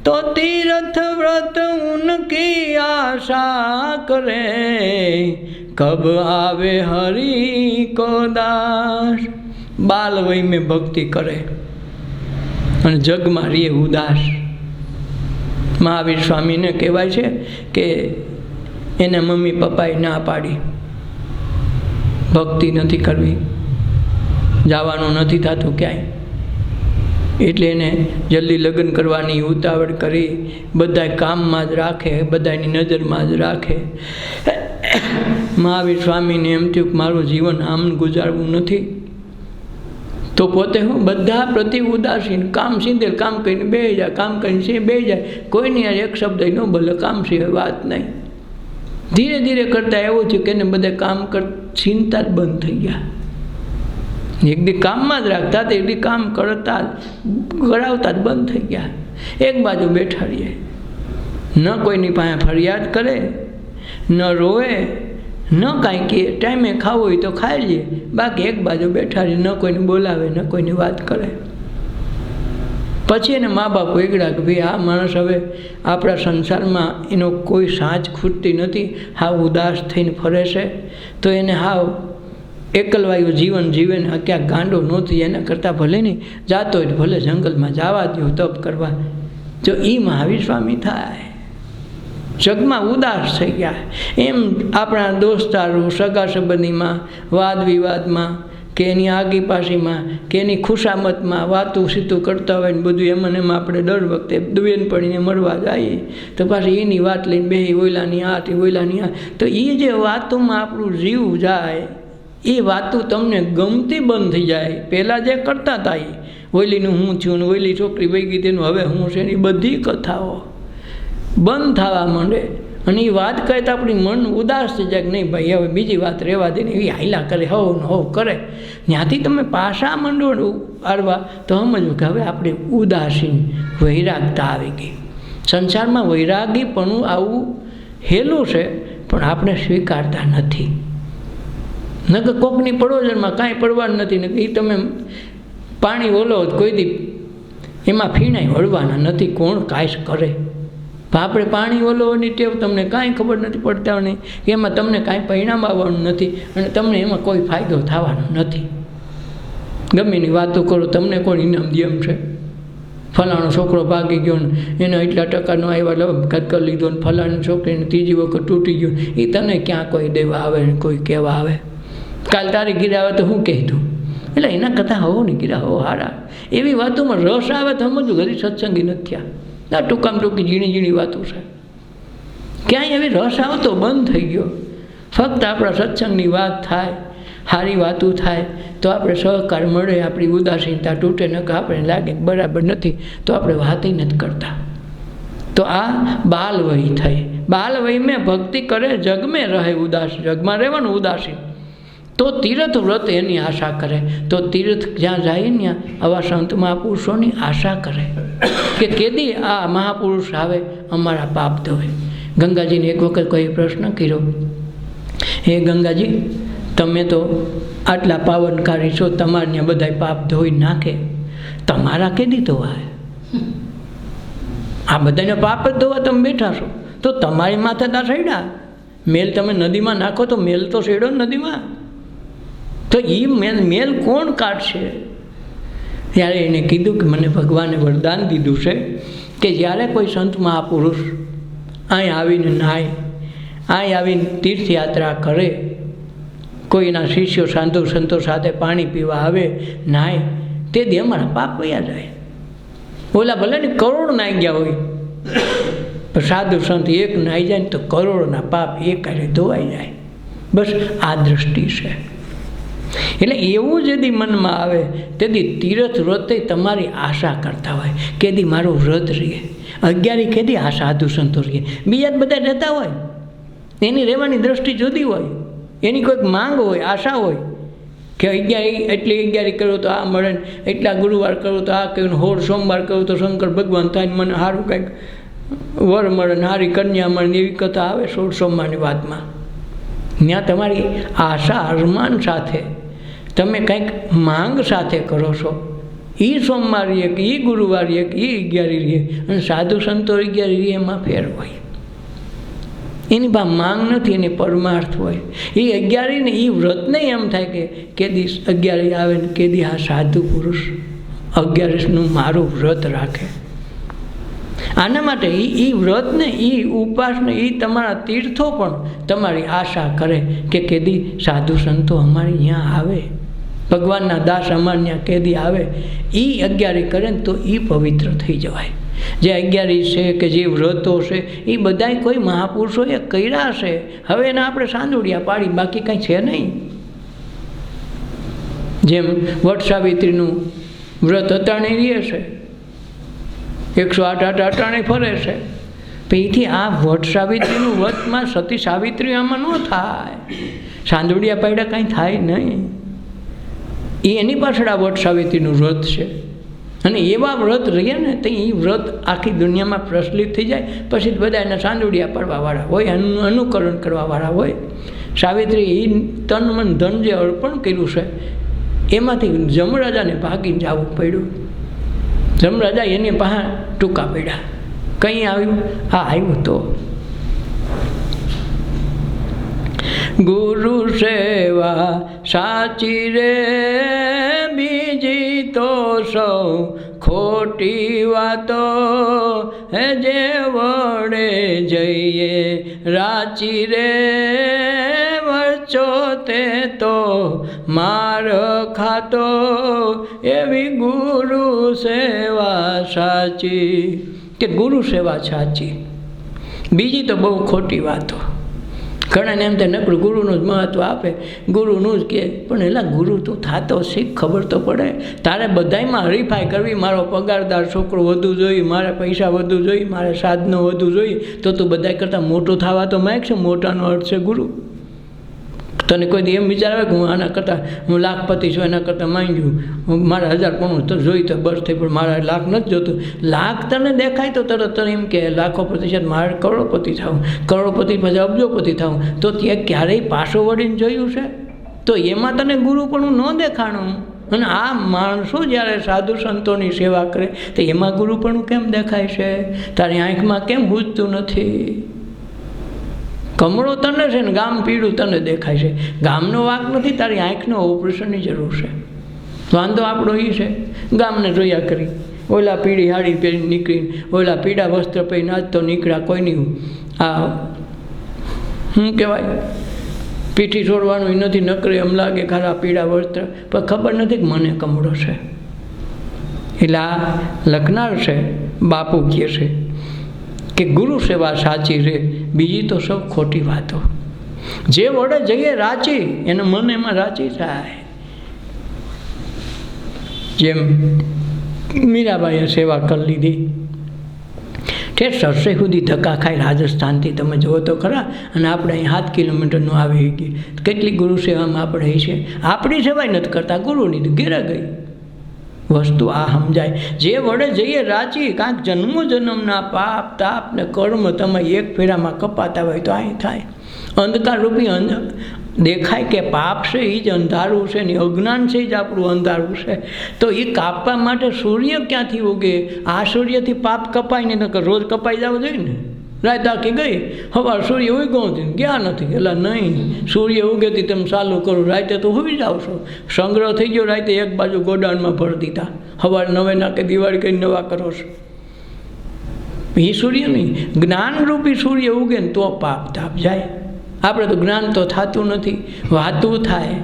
Speaker 1: तो तीर्थ व्रत उनकी आशा करे कब आवे हरि को दास बाल वय में भक्ति करे અને જગમાં રે ઉદાસ મહાવીર સ્વામીને કહેવાય છે કે એને મમ્મી પપ્પાએ ના પાડી ભક્તિ નથી કરવી જવાનું નથી થતું ક્યાંય એટલે એને જલ્દી લગ્ન કરવાની ઉતાવળ કરી બધા કામમાં જ રાખે બધાની નજરમાં જ રાખે મહાવીર સ્વામીને એમ થયું કે મારું જીવન આમ ગુજારવું નથી તો પોતે હું બધા પ્રતિ ઉદાસીન કામ સીધે કામ કરીને બેસી જાય કામ કરીને બેસી જાય કોઈની યાર એક શબ્દ ન બોલે કામ સિવાય વાત નહીં ધીરે ધીરે કરતાં એવું થયું કે એને બધે કામ ચિંતા જ બંધ થઈ ગયા એક દી કામમાં જ રાખતા તો એક દી કામ કરતા કરાવતા જ બંધ થઈ ગયા એક બાજુ બેઠા રહીએ ન કોઈની પાસે ફરિયાદ કરે ન રોવે ન કાંઈ કહે ટાઈમે ખાવું હોય તો ખાઈ લઈએ બાકી એક બાજુ બેઠા રહીએ ન કોઈને બોલાવે ન કોઈની વાત કરે પછી એને મા બાપ વેગળા કે ભાઈ આ માણસ હવે આપણા સંસારમાં એનો કોઈ સાંચ ખૂટતી નથી હાવ ઉદાસ થઈને ફરે છે તો એને હાવ એકલવાયું જીવન જીવે ને ક્યાંક ગાંડો નહોતી એના કરતાં ભલે નહીં જાતો હોય ભલે જંગલમાં જવા દો તપ કરવા જો એ મહાવીર સ્વામી થાય જગમાં ઉદાસ થઈ ગયા એમ આપણા દોસ્તારો સગા સંબંધીમાં વાદ વિવાદમાં કે એની આગી પાસીમાં કે એની ખુશામતમાં વાતું સીતું કરતા હોય ને બધું એમાં એમાં આપણે દર વખતે બેન પડીને મળવા જઈએ તો પાછી એની વાત લઈને બે ઓયલાની આ તે ઓયલાની આ તો એ જે વાતોમાં આપણું જીવ જાય એ વાતો તમને ગમતી બંધ થઈ જાય પહેલાં જે કરતા હતા એ ઓયલીનું હું થયું ને ઓયલી છોકરી વહી ગઈ તેનું હવે હું છે એની બધી કથાઓ બંધ થવા માંડે અને એ વાત કહે તો આપણી મન ઉદાસ થઈ જાય કે નહીં ભાઈ હવે બીજી વાત રહેવા દે ને એવી હાઈલા કરે હવ ને હવ કરે ત્યાંથી તમે પાછા મંડળ આરવા તો સમજવું કે હવે આપણે ઉદાસીન વૈરાગતા આવી ગઈ સંસારમાં વૈરાગીપણું આવું હેલું છે પણ આપણે સ્વીકારતા નથી ન કે કોકની પડોજનમાં કાંઈ પડવાનું નથી ને એ તમે પાણી ઓલો કોઈ દી એમાં ફીણાઈ વળવાના નથી કોણ કાંઈ કરે આપણે પાણી ઓલોવાની ટેવ તમને કાંઈ ખબર નથી પડતા નહીં એમાં તમને કાંઈ પરિણામ આવવાનું નથી અને તમને એમાં કોઈ ફાયદો થવાનો નથી ગમેની વાતો કરો તમને કોણ ઇનામ દે એમ છે ફલાણો છોકરો ભાગી ગયો ને એને એટલા ટકાનો આવ્યા લવઘાત કરી લીધો ને ફલાણી છોકરીને ત્રીજી વખત તૂટી ગયો એ તને ક્યાં કોઈ દેવા આવે ને કોઈ કહેવા આવે કાલ તારી ગીરા આવે તો હું કહેતું એટલે એના કરતાં હવો ને ગીરા હવો હારા એવી વાતોમાં રસ આવે તો સમજવું ઘરી સત્સંગી નથી થયા આ ટૂંકામાં ટૂંકી ઝીણી ઝીણી વાતો છે ક્યાંય એવી રસ આવતો બંધ થઈ ગયો ફક્ત આપણા સત્સંગની વાત થાય સારી વાતો થાય તો આપણે સહકાર મળે આપણી ઉદાસીનતા તૂટે ન કે આપણે લાગે બરાબર નથી તો આપણે વાતય નથી કરતા તો આ બાલ વય થઈ બાલ વય મેં ભક્તિ કરે જગ મેં રહે ઉદાસ જગમાં રહેવાનું ઉદાસીન તો તીર્થ વ્રત એની આશા કરે તો તીર્થ જ્યાં જાય ને આવા સંત મહાપુરુષોની આશા કરે કે કેદી આ મહાપુરુષ આવે અમારા પાપ ધોવે ગંગાજીને એક વખત કોઈ પ્રશ્ન કર્યો હે ગંગાજી તમે તો આટલા પાવનકારી છો તમારને બધા પાપ ધોઈ નાખે તમારા કેદી ધોવાય આ બધાને પાપ જ ધોવા તમે બેઠા છો તો તમારી માથે તા સડ્યા મેલ તમે નદીમાં નાખો તો મેલ તો સેડો નદીમાં તો એ મેલ કોણ કાઢશે ત્યારે એને કીધું કે મને ભગવાને વરદાન દીધું છે કે જ્યારે કોઈ સંત મહાપુરુષ અહીં આવીને નાય અહીં આવીને તીર્થયાત્રા કરે કોઈના શિષ્યો સાધુ સંતો સાથે પાણી પીવા આવે નાય તે દી અમારા પાપ વયા જાય ઓલા ભલે ને કરોડ નાઈ ગયા હોય પણ સાધુ સંત એક નાઈ જાય ને તો કરોડના પાપ એક હારે ધોવાઈ જાય બસ આ દૃષ્ટિ છે એટલે એવું જેથી મનમાં આવે તેથી તીર્થ વ્રતે તમારી આશા કરતા હોય કેદી મારું વ્રત રહીએ 11 કેદી આ સાધુ સંતો રહીએ બીજા બધા રહેતા હોય એની રહેવાની દૃષ્ટિ જુદી હોય એની કોઈક માંગ હોય આશા હોય કે 11 એટલી 11 કરો તો આ મળે ને એટલા ગુરુવાર કરો તો આ કહ્યું, 16 સોમવાર કરો તો શંકર ભગવાન થાય ને મને સારું કંઈક વર મળે ને સારી કન્યા મળે ને એવી કથા આવે 16 સોમવારની વાતમાં. ત્યાં તમારી આશા અરમાન સાથે તમે કંઈક માંગ સાથે કરો છો. એ સોમવાર રહીએ કે એ ગુરુવાર રહીએ કે એ 11 રહીએ અને સાધુ સંતો 11 રહીએ એમાં ફેર હોય. એની બા માંગ નથી, એની પરમાર્થ હોય. એ 11 ને એ વ્રતને એમ થાય કે કેદી 11 આવે ને કેદી આ સાધુ પુરુષ 11નું મારું વ્રત રાખે. આના માટે એ વ્રતને એ ઉપવાસને એ તમારા તીર્થો પણ તમારી આશા કરે કે કેદી સાધુ સંતો અમારે અહીંયા આવે, ભગવાનના દાસ અમારે ત્યાં કેદી આવે. એ 11 કરે ને તો એ પવિત્ર થઈ જવાય. જે 11 છે કે જે વ્રતો છે એ બધાય કોઈ મહાપુરુષોએ કર્યા છે. હવે એને આપણે સાંદુડિયા પાડી, બાકી કંઈ છે નહીં. જેમ વટ સાવિત્રીનું વ્રત અટાણે રહે છે, 108 અટાણે ફરે છે. પછી આ વટ સાવિત્રીનું વ્રતમાં સતી સાવિત્રી આમાં ન થાય, સાંદુડિયા પાડ્યા કાંઈ થાય નહીં. એની પાછળ આ વટ સાવિત્રીનું વ્રત છે. અને એવા વ્રત રહ્યા ને તો એ વ્રત આખી દુનિયામાં પ્રચલિત થઈ જાય. પછી બધા એના સાંદુડિયા પાડવાવાળા હોય, અનુકરણ કરવાવાળા હોય. સાવિત્રી એ તન મન ધન જે અર્પણ કર્યું છે એમાંથી જમરાજાને ભાગીને જવું પડ્યું. જમરાજા એની પાસે ટૂંકા પડ્યા. કંઈ આવ્યું? આ આવ્યું તો ગુરુ સેવા સાચી રે બીજી તો સૌ ખોટી વાતો. હે જે વડે જઈએ રાચી રે વરચો તે તો માર ખાતો. એવી ગુરુ સેવા સાચી, કે ગુરુ સેવા સાચી, બીજી તો બહુ ખોટી વાતો. ઘણાને એમ થાય નકરું ગુરુનું જ મહત્ત્વ આપે, ગુરુનું જ કહે. પણ એલા ગુરુ તું થાતો શીખ, ખબર તો પડે. તારે બધાયમાં હરીફાઈ કરવી, મારો પગારદાર છોકરો વધુ જોઈએ, મારે પૈસા વધુ જોઈએ, મારે સાધનો વધુ જોઈએ, તો તું બધાય કરતાં મોટો થવા તો માંગ છે. મોટાનો અર્થ છે ગુરુ. તને કોઈ એમ વિચાર આવે કે હું આના કરતાં હું લાખપતિ છું, એના કરતાં માંગ્યું મારે 1000 પણ તો જોઈ તો બસ થઈ, પણ મારે લાખ નથી જોતું. લાખ તને દેખાય તો તરત તને એમ કે લાખોપતિ છે, મારે કરોડપતિ થાવું, કરોડપતિ પછી અબજોપતિ થાવું. તો ત્યાં ક્યારેય પાછો વળીને જોયું છે? તો એમાં તને ગુરુ પણ ન દેખાણું. અને આ માણસો જ્યારે સાધુ સંતોની સેવા કરે તો એમાં ગુરુ પણ કેમ દેખાય છે? તારી આંખમાં કેમ હૂજતું નથી? કમળો તને છે ને ગામ પીળું તને દેખાય છે. ગામનો વાંક નથી, તારી આંખનો ઓપરેશનની જરૂર છે. વાંધો આપણો એ છે, ગામને જોયા કરી, ઓલા પીળી હાડી પહેરીને નીકળીને, ઓલા પીળા વસ્ત્ર પહેરીને આજ તો નીકળ્યા. કોઈની આ શું કહેવાય, પીઠી છોડવાનું નથી, નકરે એમ લાગે ખારા પીળા વસ્ત્ર, પણ ખબર નથી કે મને કમળો છે. એટલે આ લખનાર છે બાપુ કહે છે કે ગુરુ સેવા સાચી રે બીજી તો સૌ ખોટી વાતો. જે વડે જઈએ રાચી, એને મન એમાં રાચી થાય. જેમ મીરાબાઈએ સેવા કરી લીધી, તે સરસે સુધી ધક્કા ખાઈ રાજસ્થાનથી તમે જુઓ તો ખરા. અને આપણે અહીં 7 કિલોમીટરનું આવી ગઈ. કેટલી ગુરુ સેવામાં આપણે છે. આપણી સેવાય નથી કરતા, ગુરુની ઘેરે ગઈ. વસ્તુ આ સમજાય. જે વડે જઈએ રાચી, કાંઈક જન્મો જન્મના પાપ તાપ ને કર્મ તમે એક ફેરામાં કપાતા હોય તો અહીં થાય. અંધકાર રૂપી દેખાય કે પાપ છે એ જ અંધારું છે ને અજ્ઞાન છે જ આપણું અંધારું છે. તો એ કાપવા માટે સૂર્ય ક્યાંથી ઉગે? આ સૂર્યથી પાપ કપાય ને, નકર રોજ કપાઈ જવું જોઈએ ને. રાત આખી ગઈ, સવાર સૂર્ય ઉગ્યો ગયા નથી. એટલે નહીં, સૂર્ય ઉગેથી તમે ચાલુ કરો, રાતે તો હોઈ જાવ છો. સંગ્રહ થઈ ગયો, રાતે એક બાજુ ગોડાઉનમાં ભરી દીધા, સવારે 9 નાકે દિવાળી કરીને નવા કરો છો. એ સૂર્ય નહીં, જ્ઞાનરૂપી સૂર્ય ઉગે ને તો પાપ તાપ જાય. આપણે તો જ્ઞાન તો થતું નથી, વાતું થાય,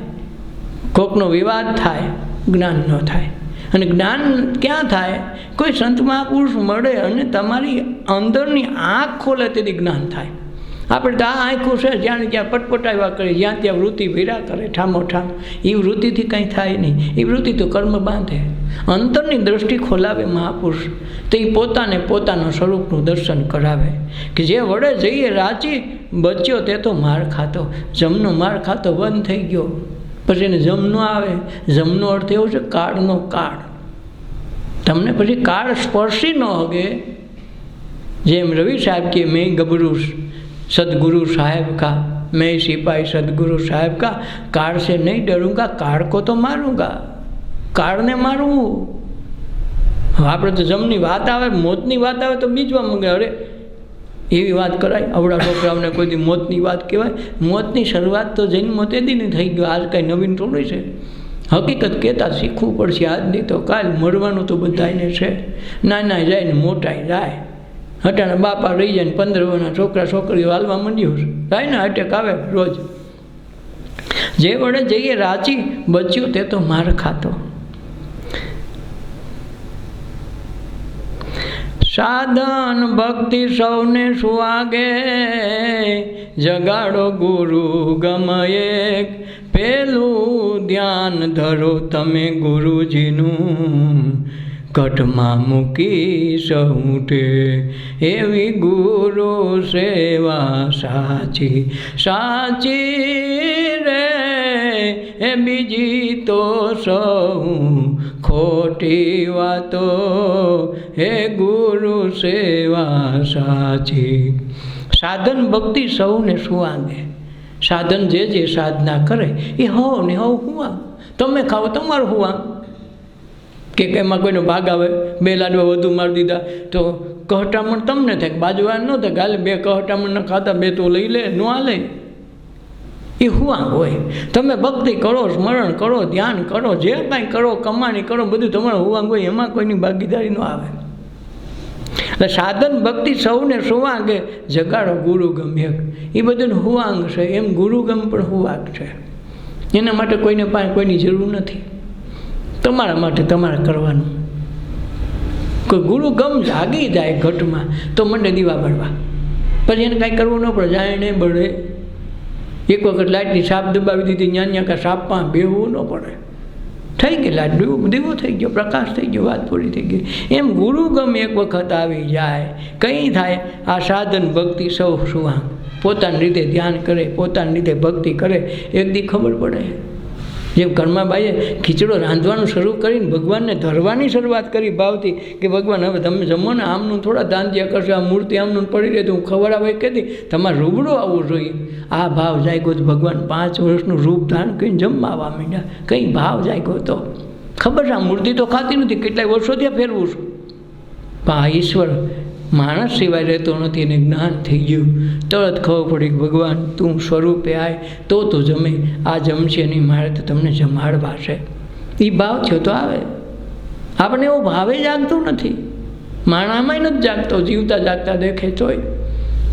Speaker 1: કોકનો વિવાદ થાય, જ્ઞાન ન થાય. અને જ્ઞાન ક્યાં થાય? કોઈ સંત મહાપુરુષ મળે અને તમારી અંદરની આંખ ખોલે તેથી જ્ઞાન થાય. આપણે તો આ આંખો છે જ્યાં ત્યાં પટપટાવ્યા કરે, જ્યાં ત્યાં વૃત્તિ ભીરા કરે ઠામોઠામ. એ વૃત્તિથી કંઈ થાય નહીં. એ વૃત્તિ તો કર્મ બાંધે. અંતરની દ્રષ્ટિ ખોલાવે મહાપુરુષ, તો એ પોતાને પોતાના સ્વરૂપનું દર્શન કરાવે. કે જે વડે જઈએ રાચી, બચ્યો તે તો માર ખાતો. જમનો માર ખાતો બંધ થઈ ગયો, પછી એને જમ ન આવે. જમનો અર્થ એવો છે કાળનો કાળ. તમને પછી કાળ સ્પર્શી ન હગે. જેમ રવિ સાહેબ કે મેં ગબरू સદગુરુ સાહેબ કા, मैं सिपाही सदगुरु साहब का, काળ से नहीं डरूंगा, काળ को तो मारूंगा. કાળને મારવું. આપણે તો જમની વાત આવે, મોતની વાત આવે તો બીજવા મંગે. અરે એવી વાત કરાય? આવડા છોકરાઓને કોઈ દી મોતની વાત કહેવાય? મોતની શરૂઆત તો જન્મ તેદીની થઈ ગયો. આજ કાંઈ નવીન થોડી છે. હકીકત કહેતા શીખવું પડશે. આજની તો કાલ મરવાનું તો બધાને છે. નાના જાય ને મોટાઈ જાય. હટાણા બાપા રહી જાય ને 15 વર્ષના છોકરા છોકરીઓ હાલવા માંડ્યું છે. થાય ને અટેક આવે રોજ. જે વડે જઈએ રાચી, બચ્યું તે તો માર ખાતો. સાધન ભક્તિ સૌને સુવાગે, જગાડો ગુરુ ગમ એક. પેલું ધ્યાન ધરો તમે ગુરુજીનું, કટમાં મૂકી સૌટે એવી ગુરુ સેવા સાચી. સાચી રે એ બીજી તો સૌ ખોટી વાતો, હે ગુરુ સેવા સાચી. સાધન ભક્તિ સૌને સુવાગે. સાધન જે સાધના કરે એ હો ને હો હુવા. તમે ખાઓ તમારું હુવા. કે એમાં કોઈનો ભાગ આવે, 2 લાડવા વધુ મારી દીધા તો કહટામણ તમને થાય, બાજુવાળા ન થાય. કાલે 2 કહટામણ ન ખાતા 2 તો લઈ લે, ન હાલે. એ હુવા હોય. તમે ભક્તિ કરો, સ્મરણ કરો, ધ્યાન કરો, જે કાંઈ કરો, કમાણી કરો, બધું તમારું હુવાંગ હોય. એમાં કોઈની ભાગીદારી ન આવે. એટલે સાધન ભક્તિ સૌને સુવાંગે, જગાડો ગુરુ ગમ એક. એ બધું હુવાંગ છે. એમ ગુરુગમ પણ હુવાંગ છે. એના માટે કોઈને પાસે કોઈની જરૂર નથી. તમારા માટે તમારે કરવાનું. કોઈ ગુરુ ગમ જાગી જાય ઘટમાં તો મંડે દીવા બળવા. પછી એને કાંઈ કરવું ન પડે. જાય ને બળે. એક વખત લાઇટની સાપ દબાવી દીધી, ન્યા કાં સાપમાં બેહવું ન પડે. થઈ ગઈ લાઇટ, દીવો થઈ ગયો, પ્રકાશ થઈ ગયો, વાત પૂરી થઈ ગઈ. એમ ગુરુ ગમ એક વખત આવી જાય, કંઈ થાય. આ સાધન ભક્તિ સૌ સુવાંગ. પોતાની રીતે ધ્યાન કરે, પોતાની રીતે ભક્તિ કરે, એક દી ખબર પડે. જેમ કર્માબાઈએ ખીચડો રાંધવાનું શરૂ કરીને ભગવાનને ધરવાની શરૂઆત કરી ભાવથી, કે ભગવાન હવે તમે જમો ને, આમનું થોડા દાંતિયા કરશો, આ મૂર્તિ આમનું પડી રહે તો હું ખવડાવે કહેતી, તમારે રૂબડો આવવું જોઈએ. આ ભાવ જાગ્યો તો ભગવાન 5 વર્ષનું રૂપ ધારણ કરીને જમવા માંડ્યા. કંઈ ભાવ જાગ્યો તો ખબર છે. આ મૂર્તિ તો ખાતી નથી, કેટલાય વર્ષો ત્યાં ફેરવું છું. પણ આ ઈશ્વર માણસ સિવાય રહેતો નથી. એને જ્ઞાન થઈ ગયું. તરત ખબર પડી કે ભગવાન તું સ્વરૂપે આય તો જમે. આ જમશે નહીં, મારે તો તમને જમાડવા છે. એ ભાવ થયો તો આવે. આપણે એવો ભાવે જાગતું નથી. માણામાંય નથી જાગતો. જીવતા જાગતા દેખે તોય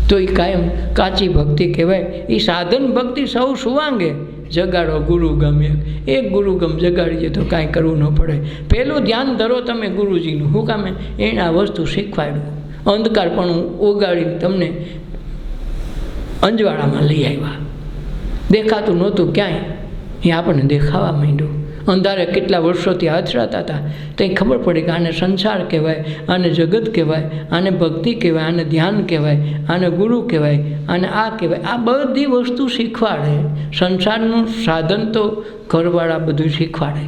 Speaker 1: તો એ કાયમ કાચી ભક્તિ કહેવાય. એ સાધન ભક્તિ સૌ સુવાંગે, જગાડો ગુરુ ગમ એક. એક ગુરુ ગમ જગાડીએ તો કાંઈ કરવું ન પડે. પહેલું ધ્યાન ધરો તમે ગુરુજીનું. શું કામે? એણે આ વસ્તુ શીખવાડ્યું. અંધકાર પણ ઓગાડીને તમને અંજવાળામાં લઈ આવ્યા. દેખાતું નહોતું ક્યાંય, એ આપણને દેખાવા માંડ્યું. અંધારે કેટલા વર્ષોથી હાથરાતા હતા. તો એ ખબર પડી કે આને સંસાર કહેવાય, આને જગત કહેવાય, આને ભક્તિ કહેવાય, આને ધ્યાન કહેવાય, આને ગુરુ કહેવાય, આને આ કહેવાય. આ બધી વસ્તુ શીખવાડે. સંસારનું સાધન તો ઘરવાળા બધું શીખવાડે.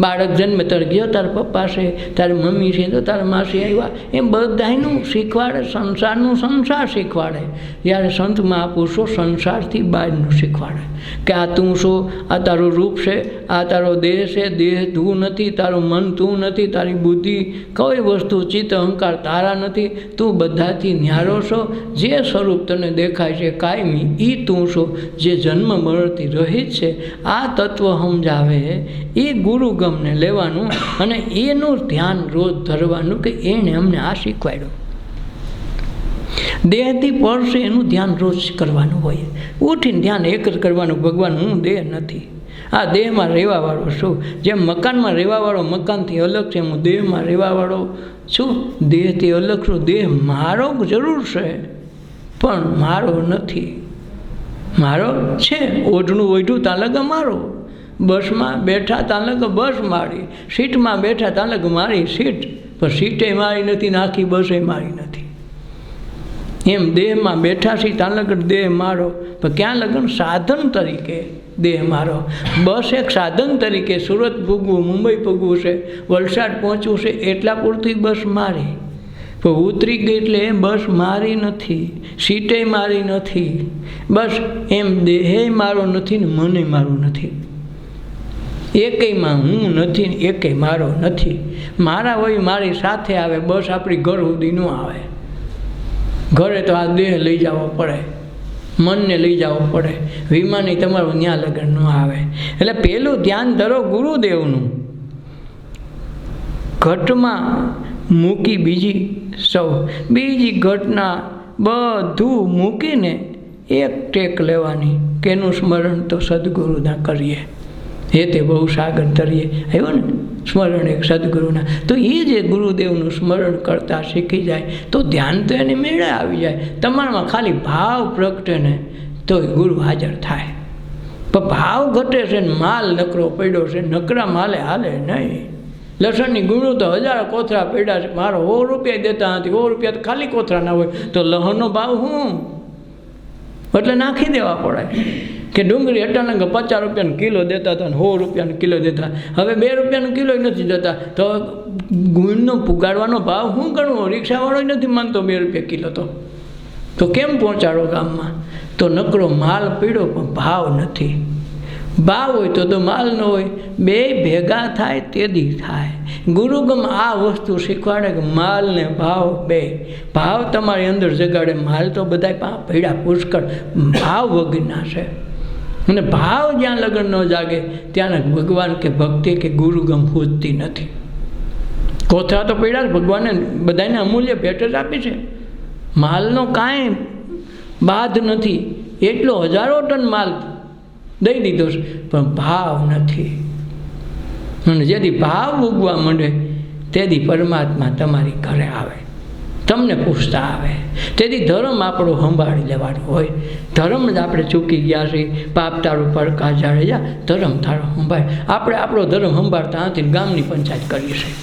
Speaker 1: બાળક જન્મે તારે ગયો તારા પપ્પા છે, તારી મમ્મી છે, તો તારા માસી આવ્યા, એમ બધાનું શીખવાડે. સંસારનું સંસાર શીખવાડે. જ્યારે સંત મહાપુરુષો સંસારથી બહારનું શીખવાડે કે આ તું શું, આ તારું રૂપ છે, આ તારો દેહ છે, દેહ તું નથી, તારું મન તું નથી, તારી બુદ્ધિ કોઈ વસ્તુ ચિત્ત અહંકાર તારા નથી, તું બધાથી ન્યારો છો. જે સ્વરૂપ તને દેખાય છે કાયમી એ તું છો, જે જન્મ મરણથી રહિત છે. આ તત્વ સમજાવે એ ગુરુ ને લેવાનું અને એનું ધ્યાન રોજ ધરવાનું કે એણે અમને આ શીખવાડ્યું. દેહથી પડશે એનું ધ્યાન રોજ કરવાનું હોય. ઉઠીને ધ્યાન એક જ કરવાનું, ભગવાન હું દેહ નથી. આ દેહમાં રહેવાવાળો છું. જેમ મકાનમાં રહેવાવાળો મકાનથી અલગ છે, હું દેહમાં રહેવાવાળો છું, દેહથી અલગ છું. દેહ મારો જરૂર છે પણ મારો નથી. મારો છે, ઓઢણું ઓઢું ત્યાં લગ મારો. બસમાં બેઠા ત્યાં લગ બસ મારી, સીટમાં બેઠા ત્યાં લગ મારી સીટ, પણ સીટે મારી નથી ને આખી બસે મારી નથી. એમ દેહમાં બેઠા છીએ ત્યાં લગ દેહ મારો, પણ ક્યાં લગન સાધન તરીકે દેહ મારો. બસ એક સાધન તરીકે સુરત પૂગવું, મુંબઈ પૂગવું છે, વલસાડ પહોંચવું છે, એટલા પૂરતી બસ મારી. પણ ઉતરી ગઈ એટલે બસ મારી નથી, સીટે મારી નથી. બસ એમ દેહે મારો નથી ને મને મારું નથી. એકેયમાં હું નથી ને એકેય મારો નથી. મારા હોય મારી સાથે આવે, બસ આપણી ઘર સુધી ન આવે. ઘરે તો આ દેહ લઈ જવો પડે, મનને લઈ જવું પડે. વિમાની તમારું ન્યા લગન ન આવે. એટલે પેલું ધ્યાન ધરો ગુરુદેવનું. ઘટમાં મૂકી બીજી સૌ, બીજી ઘટના બધું મૂકીને એક ટેક લેવાની કે એનું સ્મરણ તો સદગુરુના કરીએ. એ તે બહુ સાગર તરીએ આવ્યો ને સ્મરણ એક સદગુરુના. તો એ જે ગુરુદેવનું સ્મરણ કરતા શીખી જાય તો ધ્યાન તો એની મેળે આવી જાય. તમારામાં ખાલી ભાવ પ્રગટે ને તો ગુરુ હાજર થાય. પણ ભાવ ઘટે છે ને માલ નકરો પડ્યો છે, નકરા માલે હાલે નહીં. લસણની ગુણો તો 1000 કોથળા પડ્યા છે, મારો 100 રૂપિયા દેતા નથી, 100 રૂપિયા તો ખાલી કોથળા ના હોય તો લહણનો ભાવ શું? એટલે નાખી દેવા પડે. કે ડુંગળી અટાણા 50 રૂપિયાનો કિલો દેતા હતા ને 100 રૂપિયાનો કિલો દેતા, હવે 2 રૂપિયાનો કિલો નથી દેતા, તો ગુણનો પુગાડવાનો ભાવ શું ગણવો? રિક્ષાવાળો નથી માનતો 2 રૂપિયા કિલો તો કેમ પહોંચાડો ગામમાં? તો નકરો માલ પીડ્યો પણ ભાવ નથી. ભાવ હોય તો માલ ન હોય, બે ભેગા થાય તેદી થાય. ગુરુગમ આ વસ્તુ શીખવાડે કે માલ ને ભાવ બે. ભાવ તમારી અંદર જગાડે, માલ તો બધા ભેડા પુષ્કળ ભાવ વગરના છે. અને ભાવ જ્યાં લગન ન જાગે ત્યાં ભગવાન કે ભક્તિ કે ગુરુગમ પૂજતી નથી. કોથળા તો પડ્યા ભગવાને બધાને અમૂલ્ય ભેટ જ આપી છે. માલનો કાંઈ બાદ નથી. એટલો 1000 ટન માલ દઈ દીધો છે પણ ભાવ નથી. અને જેથી ભાવ ઉગવા માંડે તેથી પરમાત્મા તમારી ઘરે આવે, તમને પૂછતા આવે. તેથી ધર્મ આપણો સંભાળી લેવાનો હોય. ધર્મ જ આપણે ચૂકી ગયા છીએ. પાપ તારું પડકા જાળે જા, ધર્મ તારો સંભાળ. આપણે આપણો ધર્મ સંભાળતા નથી, ગામની પંચાયત કરીએ છીએ.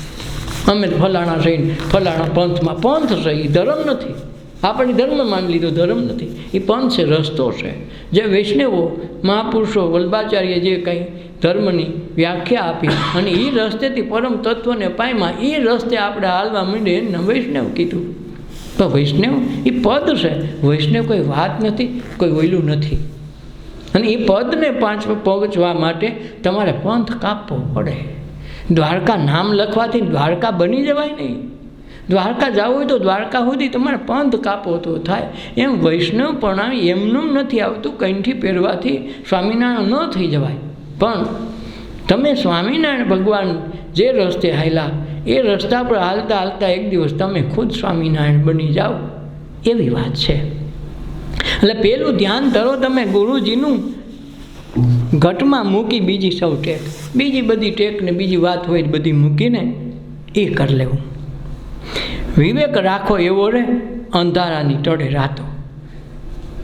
Speaker 1: અમે ફલાણા છે, ફલાણા પંથમાં. પંથ છે એ ધર્મ નથી. આપણે ધર્મ માની લીધો, ધર્મ નથી. એ પંથ છે, રસ્તો છે. જે વૈષ્ણવો મહાપુરુષો વલ્ભાચાર્ય જે કંઈ ધર્મની વ્યાખ્યા આપી અને એ રસ્તેથી પરમ તત્વને પામ્યા, એ રસ્તે આપણે હાલવા માંડીએ એને વૈષ્ણવ કીધું. તો વૈષ્ણવ એ પદ છે. વૈષ્ણવ કોઈ વાત નથી, કોઈ ઓયલું નથી. અને એ પદને પહોંચવા માટે તમારે પંથ કાપવો પડે. દ્વારકા નામ લખવાથી દ્વારકા બની જવાય નહીં. દ્વારકા જવું હોય તો દ્વારકા સુધી તમારે પંથ કાપો તો થાય. એમ વૈષ્ણવ પણ એમનું નથી આવતું. કંઠી પહેરવાથી સ્વામિનારાયણ ન થઈ જવાય. પણ તમે સ્વામિનારાયણ ભગવાન જે રસ્તે હાલ્યા એ રસ્તા પર હાલતા હાલતા એક દિવસ તમે ખુદ સ્વામિનારાયણ બની જાઓ એવી વાત છે. એટલે પેલું ધ્યાન ધરો તમે ગુરુજીનું. ઘટમાં મૂકી બીજી સૌ ટેક. બીજી બધી ટેક ને બીજી વાત હોય બધી મૂકીને એ કરી લેવું. વિવેક રાખો એવો રે અંધારાની ટળે રાતો.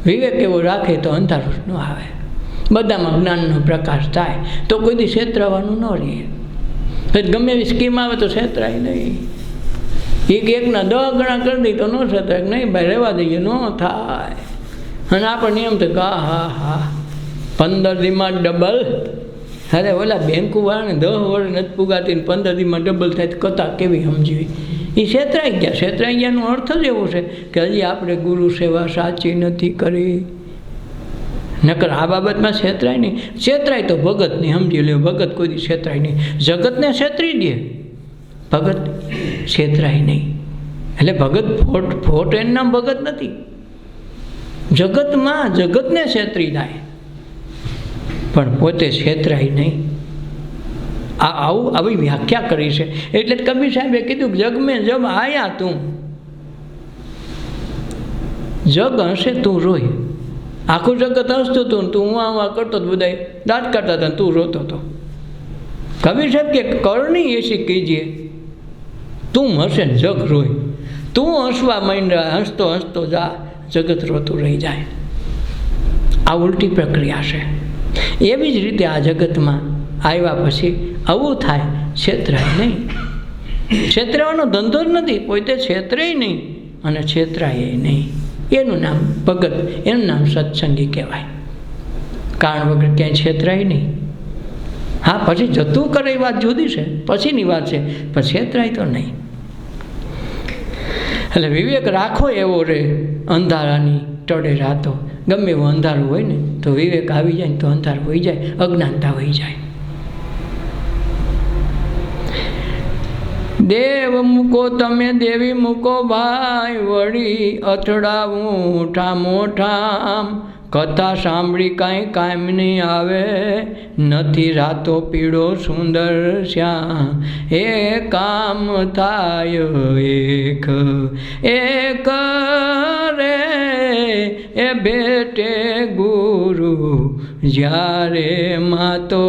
Speaker 1: વિવેક એવો રાખે તો અંધારું ન આવે. બધામાં જ્ઞાનનો પ્રકાશ થાય તો કોઈ દી છેતરાવાનું ન રહે. ગમે એવી સ્કીમ આવે તો છેતરાય નહીં. એકના 10 ગણા કરી દઈ તો ન છેતરાય. નહીં ભાઈ રહેવા દઈએ, ન થાય. અને આપણને એમ તો હા 15 દીમાં ડબલ. અરે ઓલા બેંકવાળાને 10 વર્ષ નથી પુગાતી 15 દીમાં ડબલ થાય તો કથા કેવી સમજવી? એ છેતરાઈ ગયા. છેતરાઈ ગયાનો અર્થ જ એવો છે કે હજી આપણે ગુરુ સેવા સાચી નથી કરી. નકર આ બાબતમાં છેતરાય નહીં. છેતરાય તો ભગતને સમજી લે. ભગત કોઈ દી છેતરાય નહીં. જગતને છેતરી દે, ભગત છેતરાય નહીં. એટલે ભગત ફોટ એનું નામ ભગત નથી. જગતમાં જગતને છેતરી જાય પણ પોતે છેતરાય નહીં. આવી વ્યાખ્યા કરી છે. એટલે કબીર સાહેબે કીધું જગ મેં જબ આયા તું, જગ હશે તું રોય. આખું જગત હસતું હતું તું હું કરતો બધા દાંત કાઢતા હતા તું રોતો હતો. કબીર સાહેબ કે કરણી એસી કીજીએ તું હશે ને જગ રોય. તું હસવા માંડ્યા, હસતો હસતો જા, જગત રોતું રહી જાય. આ ઉલટી પ્રક્રિયા છે. એવી જ રીતે આ જગતમાં આવ્યા પછી આવું થાય. છેતરાય નહીં. છેતરાવાનો ધંધો જ નથી. પોતે છેતરાય નહીં અને છેતરાય નહીં. એનું નામ ભગત, એનું નામ સત્સંગી કહેવાય. કારણ વગર ક્યાંય છેતરાય નહીં. હા, પછી જતું કરે એ વાત જુદી છે, પછીની વાત છે, પણ છેતરાય તો નહીં. એટલે વિવેક રાખો એવો રે અંધારાની ટળે રાતો. ગમે એવું અંધારું હોય ને તો વિવેક આવી જાય ને તો અંધારું હોઈ જાય, અજ્ઞાનતા હોઈ જાય. દેવ મૂકો તમે દેવી મૂકો ભાઈ, વળી અથડાવું ઠામો ઠામ. કથા સાંભળી કાંઈ કામ નહીં આવે, નથી રાતો પીળો સુંદર શ્યામ. એ કામ થાય એક એક રે એ ભેટે ગુરુ જ્યારે માતો,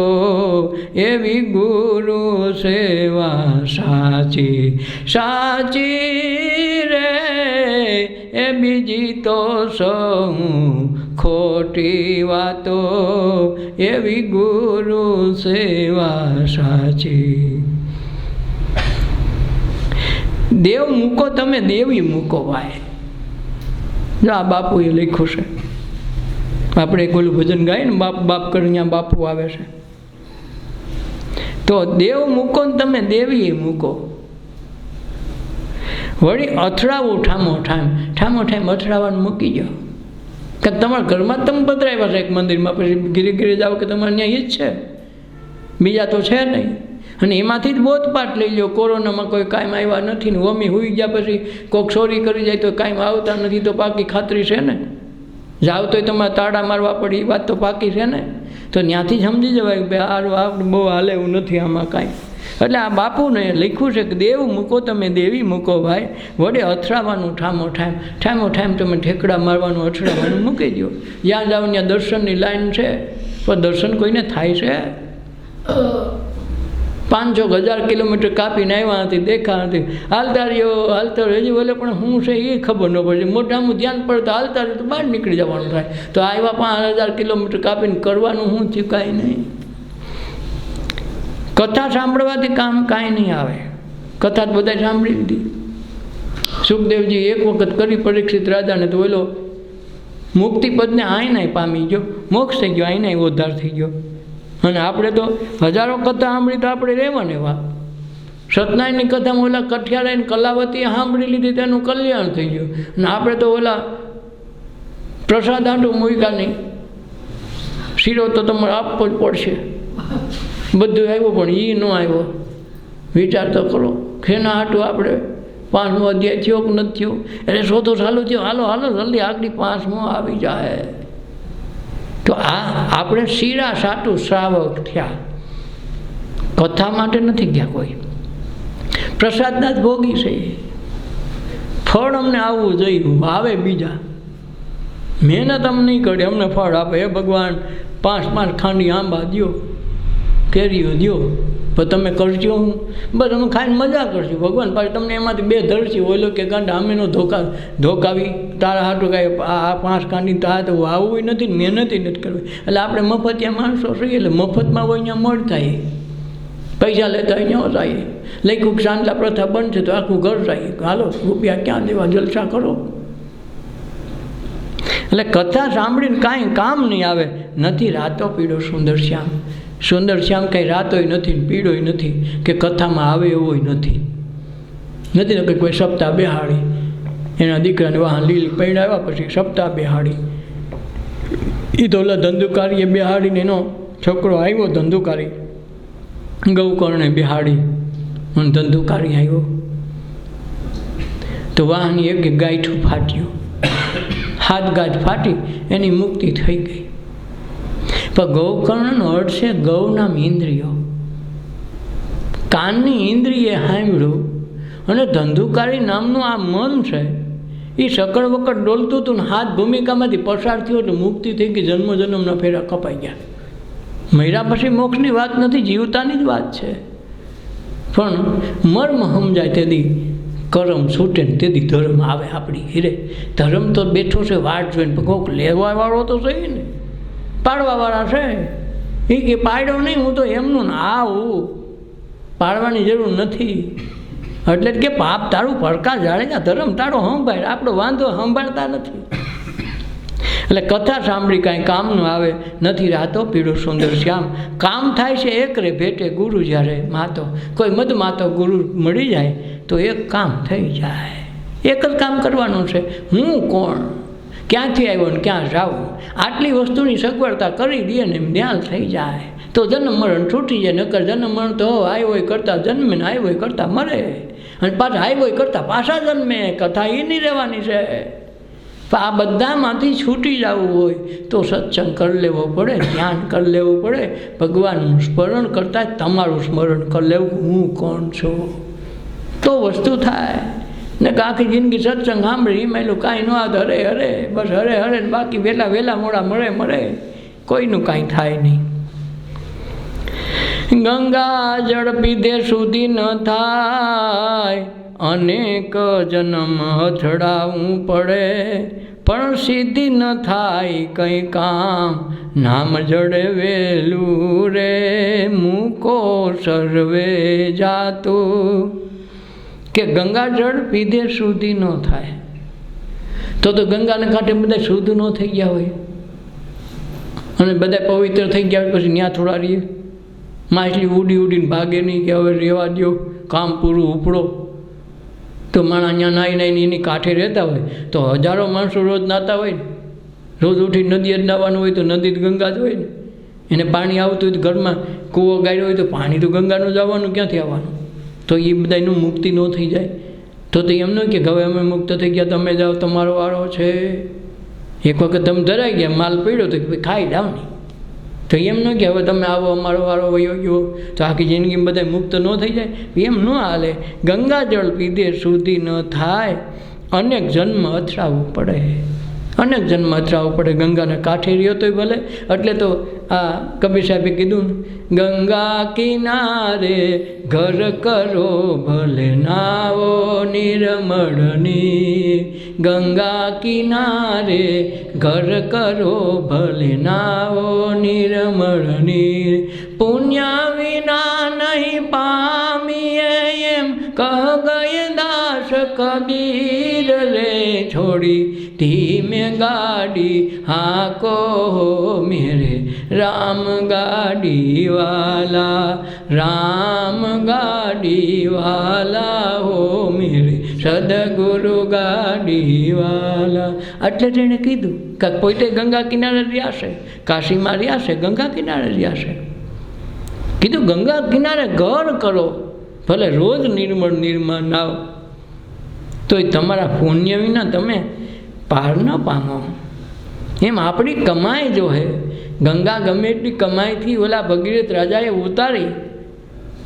Speaker 1: એવી ગુરુ સેવા સાચી સાચી રે એ બીજી તો સૌ ખોટી વાતો, એવી ગુરુ સેવા સાચી. દેવ મૂકો તમે દેવી મૂકો ભાઈ. જો આ બાપુએ લખ્યું છે, આપણે ઓલું ભજન ગાય ને બાપ બાપ કરીને ત્યાં બાપુ આવે છે. તો દેવ મૂકો ને તમે દેવી મૂકો, વળી અથડાવું ઠામો ઠામ. ઠામો ઠામ અથડાવાનું મૂકી જાઓ. કે તમારા ઘરમાં જ તમે પધરાવ્યા છે એક મંદિરમાં, પછી ઘીરે ઘીરે જાઓ કે તમારે ત્યાં એ જ છે, બીજા તો છે નહીં. અને એમાંથી જ બોધપાઠ લઈ લો. કોરોનામાં કોઈ કાયમ આવ્યા નથી ને વમી હોઈ ગયા પછી કોઈક ચોરી કરી જાય તો કાયમ આવતા નથી, તો પાકી ખાતરી છે ને. જાઓ તોય તમારે તાળા મારવા પડે, એ વાત તો પાકી છે ને. તો ત્યાંથી જ સમજી જવાય કે આ બહુ હાલે એવું નથી આમાં કાંઈ. એટલે આ બાપુને લખ્યું છે કે દેવ મૂકો તમે દેવી મૂકો ભાઈ, વડે અથડાવાનું ઠામો ઠામ. ઠામો ઠામ તમે ઠેકડા મારવાનું અથડાવાનું મૂકી દો. જ્યાં જાઓ ત્યાં દર્શનની લાઈન છે, પણ દર્શન કોઈને થાય છે? 500,000 કિલોમીટર કાપીને આવ્યા નથી, દેખા નથી. હાલતા રહ્યો હાલતા રહ્યો, હજી બોલે પણ શું છે એ ખબર ન પડે. મોઢામાં ધ્યાન પડતા હાલતા રહ્યો તો બહાર નીકળી જવાનું થાય. તો આવ્યા 5,000 કિલોમીટર કાપીને કરવાનું શું થયું? કાંઈ નહીં. કથા સાંભળવાથી કામ કાંઈ નહીં આવે. કથા તો બધા સાંભળી લીધી. સુખદેવજી એક વખત કરી પરીક્ષિત રાજાને, તો ઓલો મુક્તિપદને આઈનાય પામી ગયો, મોક્ષ થઈ ગયો, આઈનાય ઉદ્ધાર થઈ ગયો. અને આપણે તો હજારો કથા સાંભળી તો આપણે રહેવાને વા. સત્યનારાયણની કથામાં ઓલા કઠિયારાયણ કલાવતીએ સાંભળી લીધી, તેનું કલ્યાણ થઈ ગયું. અને આપણે તો ઓલા પ્રસાદ આંટું મૂક્યા નહીં. શીરો તો તમારે આપવો જ પડશે. બધું આવ્યું પણ એ ન આવ્યો. વિચાર તો કરો, શેના હાટું આપણે 5મો અધ્યાય થયો કે નથી થયો, એટલે શોધો ચાલુ થયો, હાલો હાલો જલ્દી આગળ 5મો આવી જાય. તો આ આપણે શીરા સાટું શ્રાવક થયા, કથા માટે નથી ગયા. કોઈ પ્રસાદના જ ભોગી છે. ફળ અમને આવવું જોઈએ, આવે બીજા. મહેનત અમને નહીં કરી, અમને ફળ આપે. હે ભગવાન 5 ખાંડી આંબા દો, કેરીઓ દો, પણ તમે કરજો હું બસ અમે ખાઈને મજા કરશું. ભગવાન પાછી તમને એમાંથી 2 ધરશી ઓલો કે ગાંડા અમેનો ધોકાવી તારા હાટું કાંઈ આ 5 કાંડી તો આ તો આવવું નથી ને મહેનત નથી કરવી. એટલે આપણે મફતિયા માણસો છીએ, એટલે મફતમાં હોય અહીંયા મળતા પૈસા લેતા અહીંયા જાય. લખ્યું શાંતલા પ્રથા બંધ છે તો આખું ઘર જાય, હાલો રૂપિયા ક્યાં દેવા, જલસા કરો. એટલે કથા સાંભળીને કાંઈ કામ નહીં આવે. નથી રાતો પીળો સુંદર શ્યામ. સુંદર શ્યામ કાંઈ રાતોય નથી ને પીળોય નથી, કે કથામાં આવે એવોય નથી. નથી તો કે કોઈ સપ્તાહ બેહાડી, એના દીકરાને વાહન લીલ પૈણાવ્યા પછી સપ્તાહ બેહાડી. એ તો ઓલા ધંધુકારીએ બેહાડીને એનો છોકરો આવ્યો, ધંધુકારી ગૌકર્ણે બેહાડી અને ધંધુકારી આવ્યો તો વાહની એક ગાંઠું ફાટ્યું, હાથ ગાંઠ ફાટી એની મુક્તિ થઈ ગઈ. પણ ગૌકર્ણનો અર્થ છે ગૌનામ ઇન્દ્રિયો. કાનની ઇન્દ્રિયે સાંભળ્યું, અને ધંધુકારી નામનું આ મન છે એ સકળ વકડ ડોલતું હતું ને હાથ ભૂમિકામાંથી પસાર થયો એટલે મુક્તિ થઈ ગઈ. જન્મ જન્મના ફેરા કપાઈ ગયા. મર્યા પછી મોક્ષની વાત નથી, જીવતાની જ વાત છે. પણ મર્મ સમજાય તેથી કરમ છૂટે ને તેથી ધર્મ આવે આપણી હીરે. ધર્મ તો બેઠો છે વાટ જોઈને, કોઈક લેવાવાળો તો છે ને, પાડવાવાળા છે. એ કે પાડ્યો નહીં, હું તો એમનું ને આવું પાડવાની જરૂર નથી. એટલે કે પાપ તારું પડકા જાળે, ધર્મ તારો સંભાળ. આપણો વાંધો સંભાળતા નથી. એટલે કથા સાંભળી કાંઈ કામનું આવે નથી રાતો પીળો સુંદર શ્યામ. કામ થાય છે એક રે ભેટે ગુરુ જ્યારે માતો. કોઈ મદ માતો ગુરુ મળી જાય તો એક કામ થઈ જાય. એક જ કામ કરવાનું છે, હું કોણ, ક્યાંથી આવ્યો ને ક્યાં જાઉં, આટલી વસ્તુની સગવડતા કરી દઈએ ને ધ્યાન થઈ જાય તો જન્મ મરણ છૂટી જાય. નકર જન્મ મરણ તો આવ્યો કરતાં જન્મે ને આવ્યો કરતાં મરે, અને પાછા આવ્યો કરતાં પાછા જન્મે. કથા એની રહેવાની છે. પણ આ બધામાંથી છૂટી જવું હોય તો સત્સંગ કરી લેવો પડે, ધ્યાન કરી લેવું પડે, ભગવાનનું સ્મરણ કરતાં જ તમારું સ્મરણ કરી લેવું, હું કોણ છું, તો વસ્તુ થાય. ને આખી જિંદગી સત્સંગ સાંભળી એમાં કાંઈ ન આવે, હરે હરે બસ હરે હરે ને બાકી વહેલા મોડા મળે કોઈનું કાંઈ થાય નહીં. ગંગા જળ પીધે સુધી ન થાય, અનેક જન્મ અથડાવવું પડે, પણ સિદ્ધિ ન થાય કંઈ કામ, નામ જડે વેલું રે મૂકો સર્વે જાતું. કે ગંગાજળ પીધે સુધી ન થાય તો ગંગાને કાંઠે બધા શુદ્ધ ન થઈ ગયા હોય અને બધા પવિત્ર થઈ ગયા હોય, પછી ત્યાં થોડા રહીએ. માછલી ઉડીને ભાગે નહીં કે હવે રહેવા દો, કામ પૂરું ઉપડો. તો માણસ ત્યાં નાઈ એની કાંઠે રહેતા હોય તો હજારો માણસો રોજ નાતા હોય ને, રોજ ઉઠી નદીએ જ નાવાનું હોય તો નદી ગંગા જ હોય ને. એને પાણી આવતું હોય તો ઘરમાં કૂવો ગાળ્યો હોય તો પાણી તો ગંગાનું જ આવવાનું, ક્યાંથી આવવાનું? તો એ બધાનું મુક્તિ ન થઈ જાય તો એમ ન કે હવે અમે મુક્ત થઈ ગયા, તમે જાઓ તમારો વારો છે. એક વખત તમે ધરાઈ ગયા, માલ પડ્યો તો ખાઈ જાવ નહીં, તો એમ ન કે હવે તમે આવો અમારો વારો વયો ગયો તો આખી જિંદગી બધા મુક્ત ન થઈ જાય. એમ ન હાલે. ગંગાજળ પીધે સુધી ન થાય, અનેક જન્મ અથડાવવું પડે, અનેક જન્મ અથડાવવું પડે. ગંગાને કાંઠે રહ્યો તોય ભલે. એટલે તો આ કબીર સાહેબે કીધું ને, ગંગા કિનારે ઘર કરો ભલે નાવો નિર્મળની, ગંગા કિનારે ઘર કરો ભલે નાવો નિર્મળની, પુણ્ય વિના નહીં પામીએ એમ કહ ગયે દાસ કબીર રે, છોડી ધીમે ગાડી હાકો મેરે રામ ગાડી વાલા, રામ ગાડી વાલા હો મેરે સદગુરુ ગાડી વાલા. એટલે તેણે કીધું કે પોતે ગંગા કિનારે રહ્યા છે, કાશીમાં રહ્યા છે, ગંગા કિનારે રહ્યા છે. કીધું ગંગા કિનારે ઘર કરો, ભલે રોજ નિર્મળ નાવ, તોય તમારા પુણ્ય વિના તમે પાર ન પામો. એમ આપણી કમાઈ જો હે, ગંગા ગમે એટલી કમાઈથી ઓલા ભગીરથ રાજાએ ઉતારી,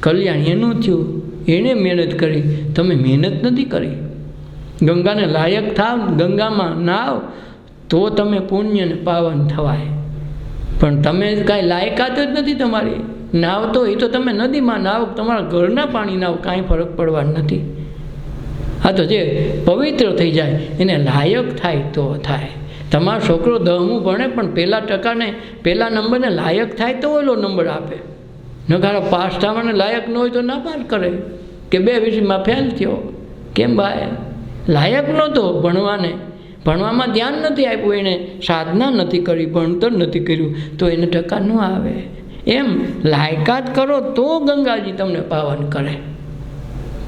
Speaker 1: કલ્યાણ એનું થયું, એણે મહેનત કરી, તમે મહેનત નથી કરી. ગંગાને લાયક થાવ, ગંગામાં નાવ તો તમે પુણ્યને પાવન થવાય. પણ તમે કાંઈ લાયકાત જ નથી તમારી. નાવ તો એ તો તમે નદીમાં નાવ, તમારા ઘરના પાણી નાવ, કાંઈ ફરક પડવા નથી. આ તો જે પવિત્ર થઈ જાય એને લાયક થાય તો થાય. તમારો છોકરો 10મું ભણે પણ પહેલા નંબરને લાયક થાય તો ઓલો નંબર આપે. નકારો પાસ થવાને લાયક ન હોય તો ના પાસ કરે કે 2 વિષયમાં ફેલ થયો. કેમ ભાઈ? લાયક નહોતો ભણવાને, ભણવામાં ધ્યાન નથી આપ્યું, એને સાધના નથી કરી, ભણતર નથી કર્યું તો એને ટકા ન આવે. એમ લાયકાત કરો તો ગંગાજી તમને પાવન કરે.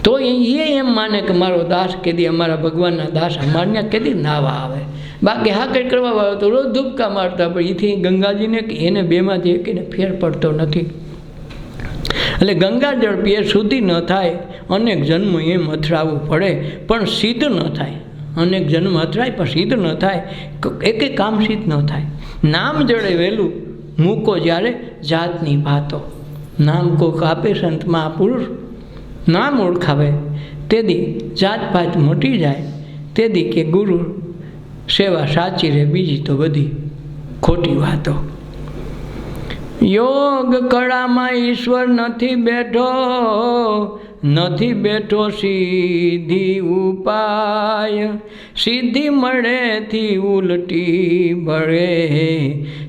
Speaker 1: તો એ એમ માને કે મારો દાસ કેદી, અમારા ભગવાનના દાસ અમારને કેદી નાવા આવે. બાકી હા કંઈ કરવા વાળો તો રોજ ધૂપકા મારતા, પણ એથી ગંગાજીને એને બેમાંથી એકને ફેર પડતો નથી. એટલે ગંગાજળ પીએ સુધી ન થાય, અનેક જન્મ એમ અથડાવવું પડે પણ સિદ્ધ ન થાય. અનેક જન્મ અથડાય પણ સિદ્ધ ન થાય, એકે કામ સિદ્ધ ન થાય. નામ જડે વહેલું મૂકો જ્યારે જાતની ભાતો, નામ કોક આપે સંત મહાપુરુષ, નામ ઓળખાવે તેદી જાત પાત મોટી જાય, તેદી કે ગુરુ સેવા સાચી રે, બીજી તો બધી ખોટી વાતો. યોગ કળામાં ઈશ્વર નથી બેઠો સીધી ઉપાય, સિદ્ધિ મળેથી ઉલટી બળે,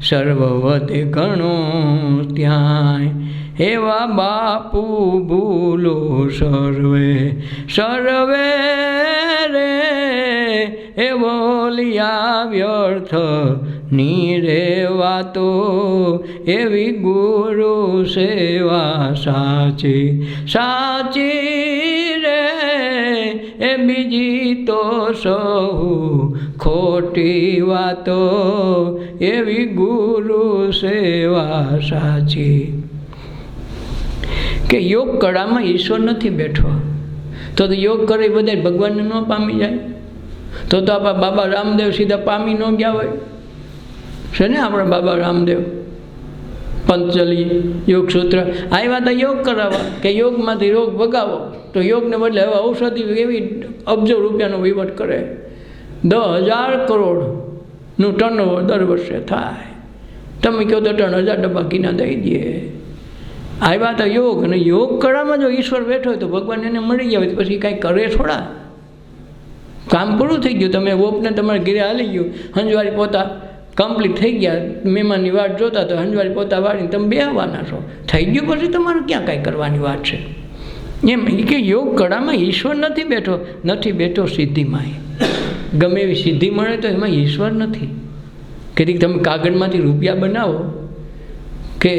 Speaker 1: સર્વ વધે ઘણો ત્યાંય. એવા બાપુ ભૂલો સર્વે સર્વે રે એ બોલિયા વ્યર્થ નિરેવાતો એવી ગુરુ સેવા સાચી સાચી રે એ બીજી તો સહુ ખોટી વાતો એવી ગુરુ સેવા સાચી. કે યોગ કળામાં ઈશ્વર નથી બેઠો તો યોગ કરી બધા ભગવાનને ન પામી જાય તો આપણા બાબા રામદેવ સીધા પામી ન ગયા હોય છે ને. આપણા બાબા રામદેવ પંચલી યોગ સૂત્ર આવ્યા હતા યોગ કરાવવા કે યોગમાંથી રોગ ભગાવો તો યોગને બદલે હવે ઔષધિ એવી અબજો રૂપિયાનો વહીવટ કરે. 10,000 કરોડનું ટર્નઓવર દર વર્ષે થાય. તમે કહો તો 3,000 ડબ્બા ઘીના દઈ દઈએ. આવ્યા તો યોગ અને યોગ કળામાં જો ઈશ્વર બેઠો હોય તો ભગવાન એને મળી ગયા હોય તો પછી કાંઈ કરે થોડા. કામ પૂરું થઈ ગયું. તમે ઓપને તમારે ઘરે હાલી ગયું, હંજવારી પોતા કમ્પ્લીટ થઈ ગયા, મહેમાનની વાટ જોતા તો હંજવારી પોતા વાળીને તમે બેહવાના છો. થઈ ગયું પછી તમારે ક્યાં કાંઈ કરવાની વાત છે. એમ કે યોગ કળામાં ઈશ્વર નથી બેઠો સિદ્ધિમાં. ગમે એવી સિદ્ધિ મળે તો એમાં ઈશ્વર નથી. કે તમે કાગળમાંથી રૂપિયા બનાવો કે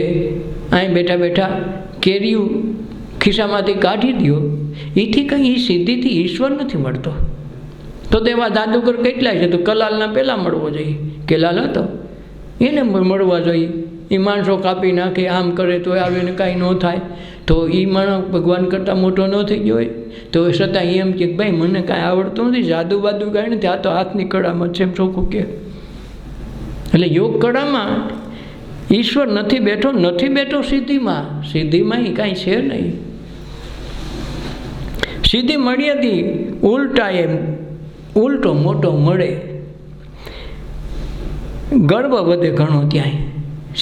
Speaker 1: અહીં બેઠા બેઠા કેરીયું ખિસ્સામાંથી કાઢી દો, એથી કંઈ એ સિદ્ધિથી ઈશ્વર નથી મળતો. તો એવા જાદુગર કેટલાય છે. તો કલાલના પહેલાં મળવો જોઈએ. કેલાલ હતો એને મળવા જોઈએ. એ માણસો કાપી નાખે, આમ કરે તો આવીને કાંઈ ન થાય. તો એ માણસ ભગવાન કરતાં મોટો ન થઈ ગયો હોય તો છતાં એમ કે ભાઈ મને કાંઈ આવડતું નથી, જાદુ બાદુ કાંઈ નથી, આ તો હાથની કળામાં છે એમ ચોખ્ખું કે. એટલે યોગ કળામાં ઈશ્વર નથી બેઠો સિદ્ધિમાં એ કાંઈ છે નહીં. સિદ્ધિ મળી હતી ઉલટો મોટો મળે. ગર્વ વધે ઘણો ત્યાંય.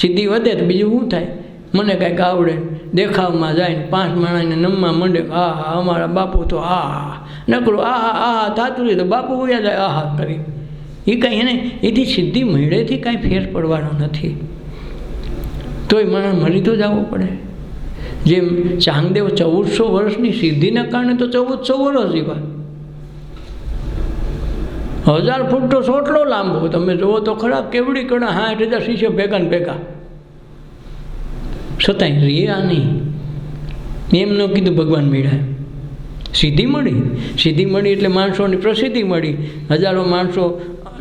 Speaker 1: સિદ્ધિ વધે તો બીજું શું થાય? મને કાંઈક આવડે, દેખાવમાં જાય ને 5 માણસને નમવા માંડે. હા અમારા બાપુ તો નકરું થતું રહે તો બાપુ ઉયા જાય આહા કરી. એ કાંઈ એને એથી સિદ્ધિ મળેથી કાંઈ ફેર પડવાનો નથી. તોય માણસ મરી તો જવું પડે. જેમ ચાંગદેવ 1400 વર્ષની સિદ્ધિના કારણે તો 1400 વર્ષ જીવા. 1000 ફૂટ તો સોટલો લાંબો. તમે જુઓ તો ખરા કેવડી કણા 60,000 શિષ્ય ભેગા ને ભેગા. છતાંય રહ્યા નહીં. એમ ન કીધું ભગવાન મળ્યા. સિદ્ધિ મળી એટલે માણસોની પ્રસિદ્ધિ મળી. હજારો માણસો,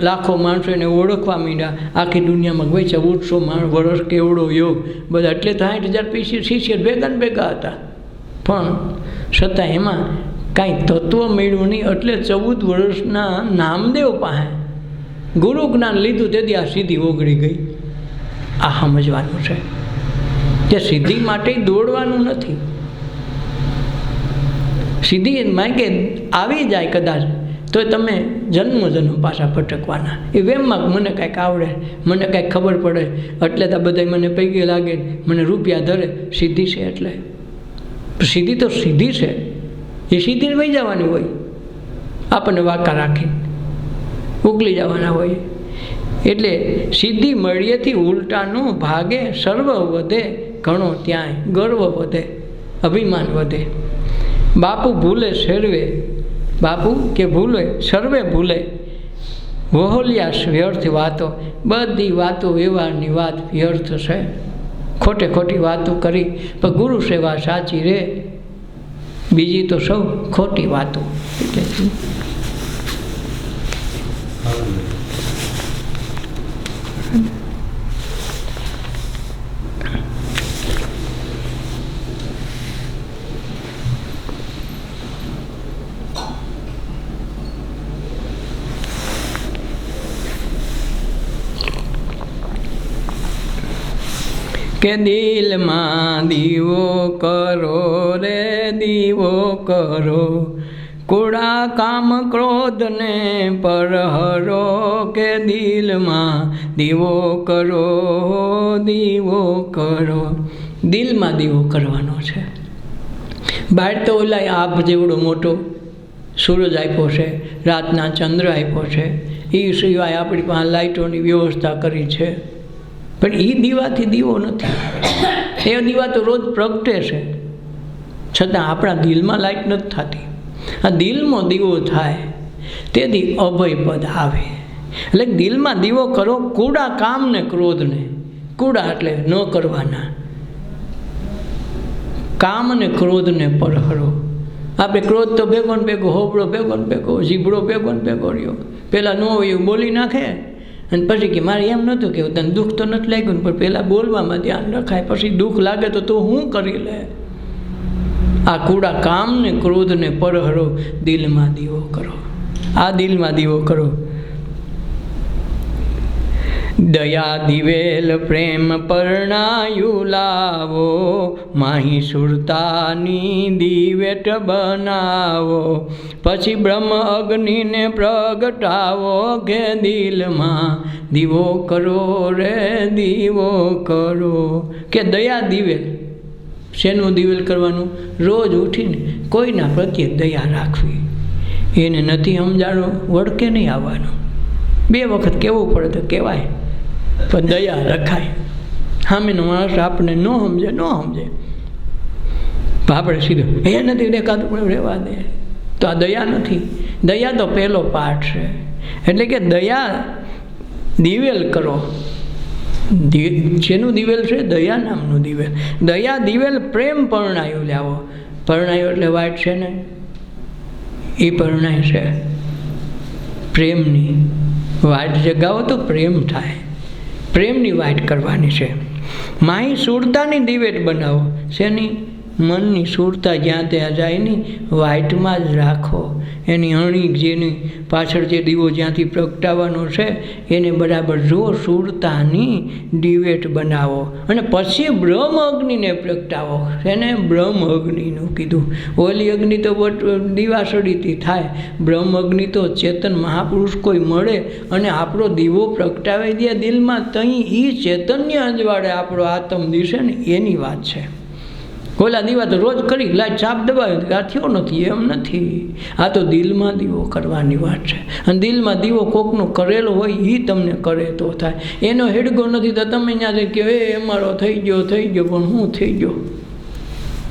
Speaker 1: લાખો માણસો એને ઓળખવા માંડ્યા. આખી દુનિયામાં ભાઈ 1400 વર્ષ કેવડો યોગ બધા. એટલે તો 60,000 શિષ્ય ભેગા ને ભેગા હતા. પણ છતાં એમાં કાંઈ તત્વ મળ્યું નહીં. એટલે 14 વર્ષના નામદેવ પાસે ગુરુ જ્ઞાન લીધું તેથી આ સિદ્ધિ ઓગળી ગઈ. આ સમજવાનું છે કે સિદ્ધિ માટે દોડવાનું નથી. સિદ્ધિ માગે આવી જાય કદાચ તો તમે જન્મ પાછા ભટકવાના. એ વેમમાં મને કાંઈક આવડે, મને કાંઈક ખબર પડે એટલે તો બધા મને પૈકી લાગે, મને રૂપિયા ધરે. સિદ્ધિ છે એટલે સિદ્ધિ તો સિદ્ધિ છે. એ સિદ્ધિ વહી જવાની હોય. આપણને વાંકા રાખીને ઉકલી જવાના હોય. એટલે સિદ્ધિ મળીએથી ઉલટાનું ભાગે સર્વ વધે ઘણો. ત્યાંય ગર્વ વધે, અભિમાન વધે. બાપુ ભૂલે સર્વે, બાપુ કે ભૂલે સર્વે ભૂલે. વહોલ્યાસ વ્યર્થ વાતો. બધી વાતો વ્યવહારની વાત વ્યર્થ છે. ખોટી વાતો કરી પણ ગુરુ સેવા સાચી રે. બીજી તો સૌ ખોટી વાતો. કે દિલમાં દીવો કરો રે દીવો કરો, કુડા કામ ક્રોધને પરહરો. કે દિલમાં દીવો કરો દીવો કરો. દિલમાં દીવો કરવાનો છે. બહાર તો ઓલા આભ જેવડો મોટો સૂરજ આપ્યો છે, રાતના ચંદ્ર આપ્યો છે. એ સિવાય આપણી પાસે લાઇટોની વ્યવસ્થા કરી છે. પણ એ દીવાથી દીવો નથી. એ દીવા તો રોજ પ્રગટે છે, છતાં આપણા દિલમાં લાઈટ નથી થતી. આ દિલમાં દીવો થાય તેથી અભય પદ આવે. એટલે દિલમાં દીવો કરો. કૂડા કામ ને ક્રોધને, કૂડા એટલે ન કરવાના, કામ અને ક્રોધને પરહરો. આપણે ક્રોધ તો ભેગો ને ભેગો, હોબળો ભેગો ને ભેગો, જીભડો ભેગો ને ભેગો રહ્યો. પહેલાં ન હોય એવું બોલી નાખે અને પછી કે મારે એમ નહોતું કેવું, તને દુઃખ તો નથી લાગ્યું, પણ પહેલાં બોલવામાં ધ્યાન રખાય, પછી દુઃખ લાગે તો તું શું કરી લે. આ કૂડા કામ ને ક્રોધને પરહરો, દિલમાં દીવો કરો. આ દિલમાં દીવો કરો. દયા દિવેલ પ્રેમ પરણાયું લાવો, માહી સુરતાની દિવેટ બનાવો. પછી બ્રહ્મ અગ્નિને પ્રગટાવો, કે દિલમાં દીવો કરો રે દીવો કરો. કે દયા દિવેલ, શેનું દિવેલ કરવાનું? રોજ ઉઠીને કોઈના પ્રત્યે દયા રાખવી. એને નથી સમજાણો, વળકે નહીં આવવાનું. 2 વખત કહેવું પડે તો કહેવાય, પણ દયા રખાય. સામેનો માણસ આપણે ન સમજે આપણે સીધું એ નથી દેખાતું પણ રહેવા દે, તો આ દયા નથી. દયા તો પહેલો પાઠ છે. એટલે કે દયા દિવેલ કરો. જેનું દિવેલ છે? દયા નામનું દિવેલ. દયા દિવેલ પ્રેમ પરણાયું લાવો. પરણાયું એટલે વાઈટ છે ને, એ પરણાય છે પ્રેમની વાઈટ જગાવો તો પ્રેમ થાય. પ્રેમની વાઈટ કરવાની છે. માહી સુરતાની દિવેટ બનાવો. શેની? મનની સુરતા જ્યાં ત્યાં જાય નહીં, વાઈટમાં જ રાખો. એની અણી જેની પાછળ જે દીવો જ્યાંથી પ્રગટાવવાનો છે એને બરાબર જો સુરતાની દિવેટ બનાવો. અને પછી બ્રહ્મ અગ્નિને પ્રગટાવો. એને બ્રહ્મ અગ્નિનું કીધું. ઓલી અગ્નિ તો દીવાસળીથી થાય, બ્રહ્મ અગ્નિ તો ચેતન મહાપુરુષ કોઈ મળે અને આપણો દીવો પ્રગટાવી દે દિલમાં, તહીં એ ચેતન્ય અજવાળે આપણો આત્મ દિશે ને એની વાત છે. ઓલા દીવા તો રોજ કરી લાઈટ ચાપ દબાવી આ થયો નથી, એમ નથી. આ તો દિલમાં દીવો કરવાની વાત છે. અને દિલમાં દીવો કોકનો કરેલો હોય એ તમને કરે તો થાય. એનો હેડગો નથી તો તમે ત્યાં કહો એ અમારો થઈ ગયો, પણ હું થઈ ગયો,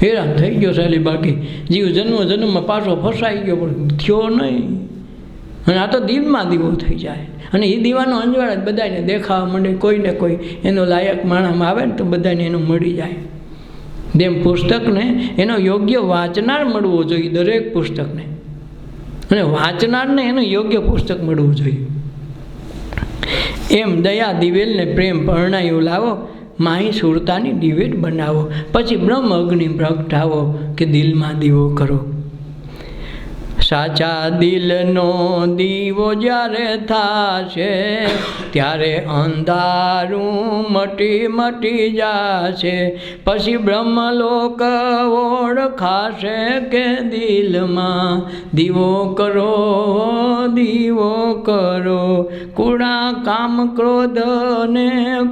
Speaker 1: હેરાન થઈ ગયો સાલી. બાકી જીવ જન્મમાં પાછો ફસાઈ ગયો પણ થયો નહીં. અને આ તો દિલમાં દીવો થઈ જાય. અને એ દીવાનો અંજવાળ જ બધાને દેખાવા માંડે. કોઈને કોઈ એનો લાયક માણસમાં આવે ને તો બધાને એનું મળી જાય. જેમ પુસ્તકને એનો યોગ્ય વાંચનાર મળવો જોઈએ, દરેક પુસ્તકને, અને વાંચનારને એનું યોગ્ય પુસ્તક મળવું જોઈએ. એમ દયા દિવેલને પ્રેમ પરણાયું લાવો, માહી સુરતાની દિવેટ બનાવો. પછી બ્રહ્મ અગ્નિ પ્રગટાવો, કે દિલમાં દીવો કરો. સાચા દિલનો દીવો જ્યારે થાશે, ત્યારે અંધારું મટી જાશે. પછી બ્રહ્મલોક ઓળખાશે, કે દિલમાં દીવો કરો દીવો કરો. કુણા કામ ક્રોધ ને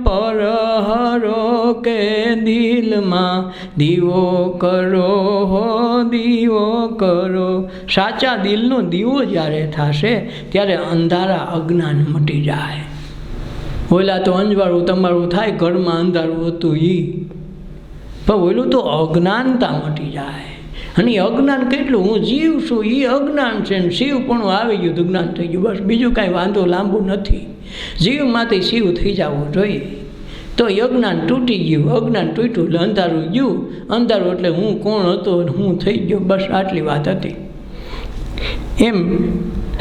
Speaker 1: પરહરો, કે દિલમાં દીવો કરો દીવો કરો. સાચા દિલનો દીવો જ્યારે થશે ત્યારે અંધારા અજ્ઞાન મટી જાય. ઓલા તો અંજવાળું તમારું થાય, ઘરમાં અંધારું હતું પણ ઓલું તો અજ્ઞાનતા મટી જાય. અને એ અજ્ઞાન કેટલું, હું જીવ છું એ અજ્ઞાન છે, ને શિવ પણ આવી ગયું તો જ્ઞાન થઈ ગયું. બસ બીજું કાંઈ વાંધો લાંબુ નથી. જીવમાંથી શિવ થઈ જવું જોઈએ તો અજ્ઞાન તૂટી ગયું. અજ્ઞાન તૂટ્યું એટલે અંધારું ગયું. અંધારું એટલે હું કોણ હતો હું થઈ ગયો. બસ આટલી વાત હતી. એમ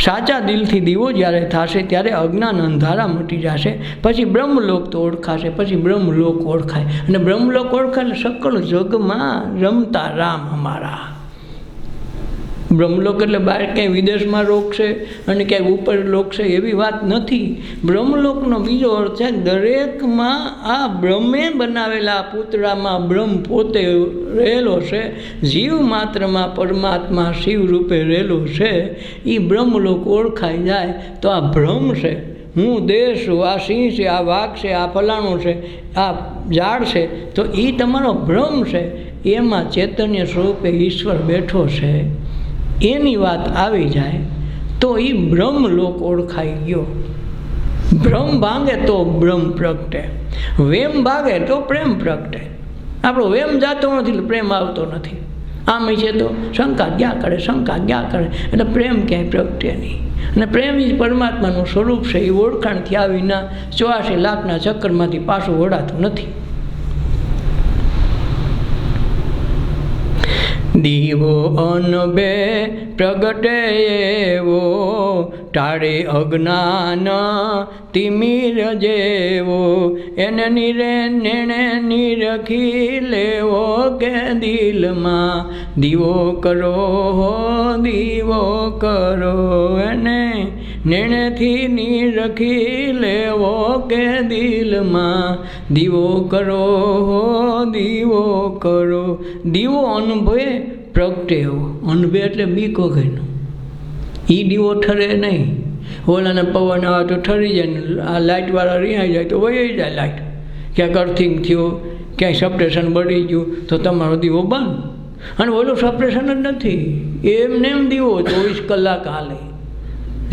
Speaker 1: સાચા દિલથી દીવો જ્યારે થશે ત્યારે અજ્ઞાન અંધારા મટી જશે. પછી બ્રહ્મલોક તો ઓળખાશે. પછી બ્રહ્મલોક ઓળખાય. અને બ્રહ્મલોક ઓળખાય એટલે સકળ જગમાં રમતા રામ અમારા. બ્રહ્મલોક એટલે બહાર ક્યાંય વિદેશમાં રોકશે અને ક્યાંય ઉપર લોકશે એવી વાત નથી. બ્રહ્મલોકનો બીજો અર્થ છે દરેકમાં આ બ્રહ્મે બનાવેલા પૂતળામાં બ્રહ્મ પોતે રહેલો છે. જીવ માત્રમાં પરમાત્મા શિવ રૂપે રહેલો છે. એ બ્રહ્મલોક ઓળખાઈ જાય તો આ ભ્રમ છે. હું દેહ છું, આ સિંહ છે, આ વાઘ છે, આ ફલાણું છે, આ ઝાડ છે, તો એ તમારો ભ્રમ છે. એમાં ચૈતન્ય સ્વરૂપે ઈશ્વર બેઠો છે. એની વાત આવી જાય તો એ બ્રહ્મલોક ઓળખાઈ ગયો. ભ્રમ ભાંગે તો બ્રહ્મ પ્રગટે. વેમ ભાગે તો પ્રેમ પ્રગટે. આપણો વેમ જાતો નથી એટલે પ્રેમ આવતો નથી. આમ છે તો શંકા ગયા કરે, શંકા ગયા કરે એટલે પ્રેમ ક્યાંય પ્રગટે નહીં. અને પ્રેમ જ પરમાત્માનું સ્વરૂપ છે. એ ઓળખાણ થયા વિના 84 લાખના ચક્કરમાંથી પાછું ઓળાતું નથી. દીવો અનબે પ્રગટે એવો, ટાળે અજ્ઞાન તિમિર જેવો, એને નિરે નેણે નિરખી લેવો કે દિલમાં દીવો કરો, દીવો કરો, એને નેણેથી નિરખી લેવો કે દિલમાં દીવો કરો, દીવો કરો. દીવો અનુભવે પ્રગટે એવો. અનુભવે એટલે બીક વગરનો. એ દીવો ઠરે નહીં. ઓલાને પવન આવે તો ઠરી જાય ને આ લાઇટવાળા રિહાઈ જાય તો વહી જાય લાઇટ. ક્યાંક અર્થિંગ થયું, ક્યાંય સપ્રેશન બળી ગયું તો તમારો દીવો બંધ. અને ઓલું સપ્રેશન જ નથી. એમને એમ દીવો 24 કલાક હાલે.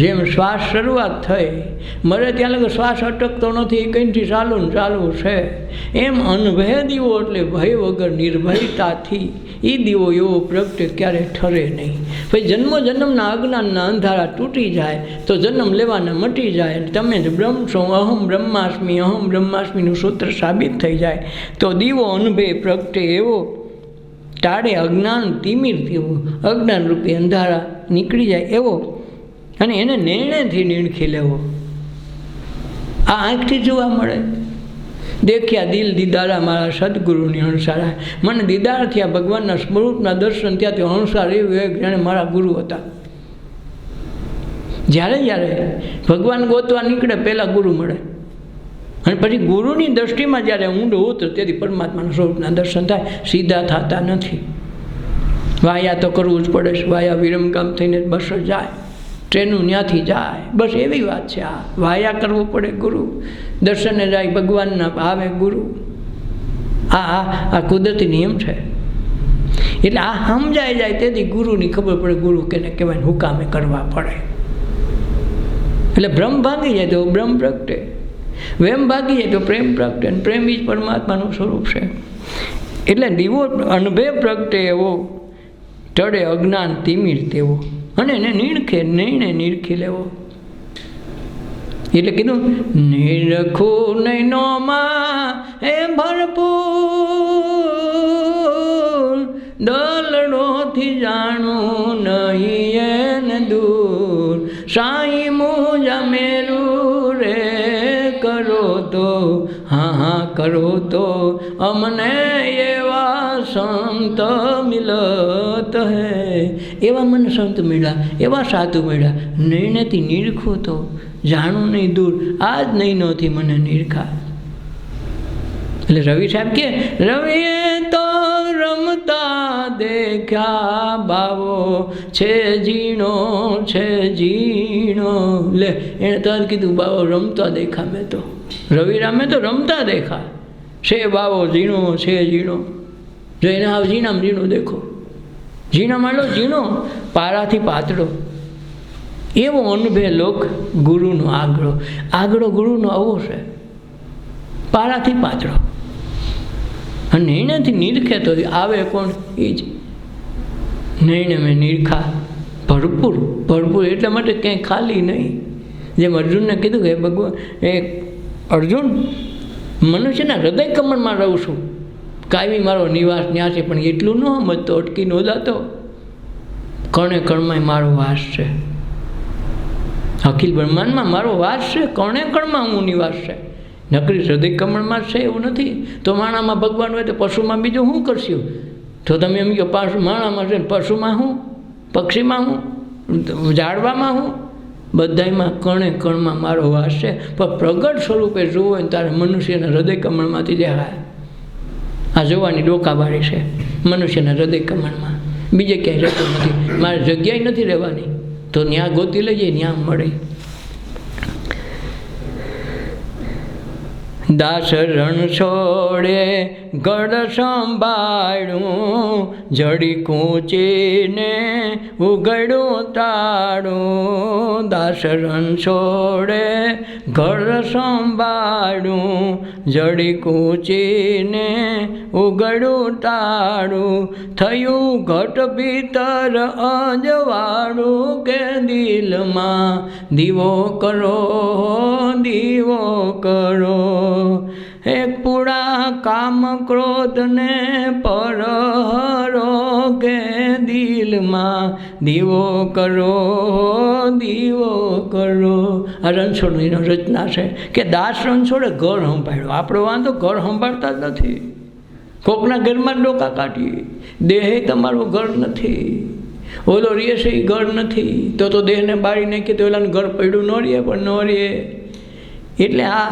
Speaker 1: જેમ શ્વાસ શરૂઆત થઈ મરે ત્યાં લગે શ્વાસ અટકતો નથી, કંઈથી ચાલુ ને ચાલુ છે. એમ અનભય દીવો એટલે ભય વગર નિર્ભયતાથી એ દીવો એવો પ્રગટે ક્યારે ઠરે નહીં. પછી જન્મો જન્મના અજ્ઞાનના અંધારા તૂટી જાય તો જન્મ લેવાના મટી જાય. તમે જ બ્રહ્મ છો, અહમ બ્રહ્માસ્મીનું સૂત્ર સાબિત થઈ જાય. તો દીવો અનભય પ્રગટે એવો, ટાળે અજ્ઞાન તિમિર તેવો, અજ્ઞાન રૂપી અંધારા નીકળી જાય એવો, અને એને નિર્ણયથી નીણખી લેવો. આ આંખથી જોવા મળે. દેખ્યા દિલ દીદારા મારા સદગુરુની અણસારા. મને દીદાર થયા ભગવાનના સ્વરૂપના દર્શન થયા. તે અણસાર એવું એક જાણે મારા ગુરુ હતા. જ્યારે જ્યારે ભગવાન ગોતવા નીકળે પહેલાં ગુરુ મળે, અને પછી ગુરુની દ્રષ્ટિમાં જ્યારે ઊંડો ઉતરે તેથી પરમાત્માના સ્વરૂપના દર્શન થાય. સીધા થતા નથી. વાયા તો કરવું જ પડે છે. વાયા વિરમગામ થઈને બસ જાય, ટ્રેનું ત્યાંથી જાય, બસ એવી વાત છે. આ વાયા કરવું પડે. ગુરુ દર્શને જાય ભગવાનના, આવે ગુરુ. આ કુદરતી નિયમ છે. એટલે આ સમજાઈ જાય તેથી ગુરુની ખબર પડે ગુરુ કેને કહેવાય, હુકામે કરવા પડે. એટલે ભ્રમ ભાગી જાય તો બ્રહ્મ પ્રગટે, વેમ ભાગી જાય તો પ્રેમ પ્રગટે. અને પ્રેમ જ પરમાત્માનું સ્વરૂપ છે. એટલે દીવો અનભે પ્રગટે એવો, ટળે અજ્ઞાન તિમિર તેવો, અને એને નિર્ણય નિરખી લેવો. એટલે કીધું નિરખું નૈનોમાં એ ભરપૂર, દલડોથી જાણું નહીં એને દૂર, સાઈ મુજા મેરું રે કરો તો, હા કરો તો અમને એવા સંત મિલત હૈ. એવા મને સંત મળ્યા, એવા સાધુ મળ્યા. નિર્ણયથી નિરખું તો જાણું નહીં દૂર, આજ નહીં નહોતી મને નિરખા. એટલે રવિ સાહેબ કે રવિએ તો રમતા દેખ્યા ભાવો, છે ઝીણો છે ઝીણો. લે એણે તો કીધું બાવો રમતા દેખા. મેં તો રવિરામે તો રમતા દેખા. છે બાવો ઝીણો છે ઝીણો. જો એને આવ ઝીણામાં ઝીણો દેખો. ઝીણામાં લો ઝીણો, પારાથી પાતળો. એવો અનુભવ લોક ગુરુનો આગળો ગુરુનો આવો છે, પારાથી પાતળો. અને એનાથી નિરખે તો આવે કોણ? એ જ નિર્ણય મેં નિરખા ભરપૂર. એટલા માટે ક્યાંય ખાલી નહીં. જેમ અર્જુનને કીધું કે ભગવાન અર્જુન, મનુષ્યના હૃદય કમળમાં રહું છું, કાયમી મારો નિવાસ ત્યાં છે. પણ એટલું ન સમજતો, અટકી ન જાતો. કણે કણમાં મારો વાસ છે. અખિલ બ્રહ્માંડમાં મારો વાસ છે. કણે કણમાં હું નિવાસ છે. નકરી હૃદય કમળમાં છે એવું નથી. તો માણામાં ભગવાન હોય તો પશુમાં બીજું શું કરશું? તો તમે એમ કહો માણામાં છે, પશુમાં હું, પક્ષીમાં હું, ઝાડવામાં હું, બધામાં કણે કણમાં મારો વાસ છે. પણ પ્રગટ સ્વરૂપે જોવું હોય ને તારે મનુષ્યના હૃદય કમળમાંથી દેખાય. આ જોવાની ડોકાબારી છે મનુષ્યના હૃદય કમળમાં, બીજે ક્યાંય રહેતું નથી. મારે જગ્યાએ નથી રહેવાની, તો ત્યાં ગોતી લઈએ, ત્યાં મળે. દાસ રણ છોડે ગઢ સંભાળ્યું, જડી કૂચીને ઉઘડ્યું તાળું. દાસ રણ છોડે ગઢ સંભાળ્યું, જડી કૂચીને ઉઘડ્યું તાળું. થયું ઘટ ભીતર અજવાળું, કે દિલમાં દીવો કરો, દીવો કરો. એક પૂળા કામ ક્રોધને પરહરો, કે દિલમાં દીવો કરો, દીવો કરો. આ રણછોડની રચના છે કે દાસ રણછોડે ઘર સંભાળ્યું. આપણો વાંધો ઘર સંભાળતા જ નથી. કોકના ઘરમાં જ ડોકા કાઢીએ. દેહ તમારું ઘર નથી. ઓલો રીએ છે એ ઘર નથી. તો દેહને બાળી નાખીએ તો ઓલાનું ઘર પડ્યું ન રહીએ, પણ ન રહીએ. એટલે આ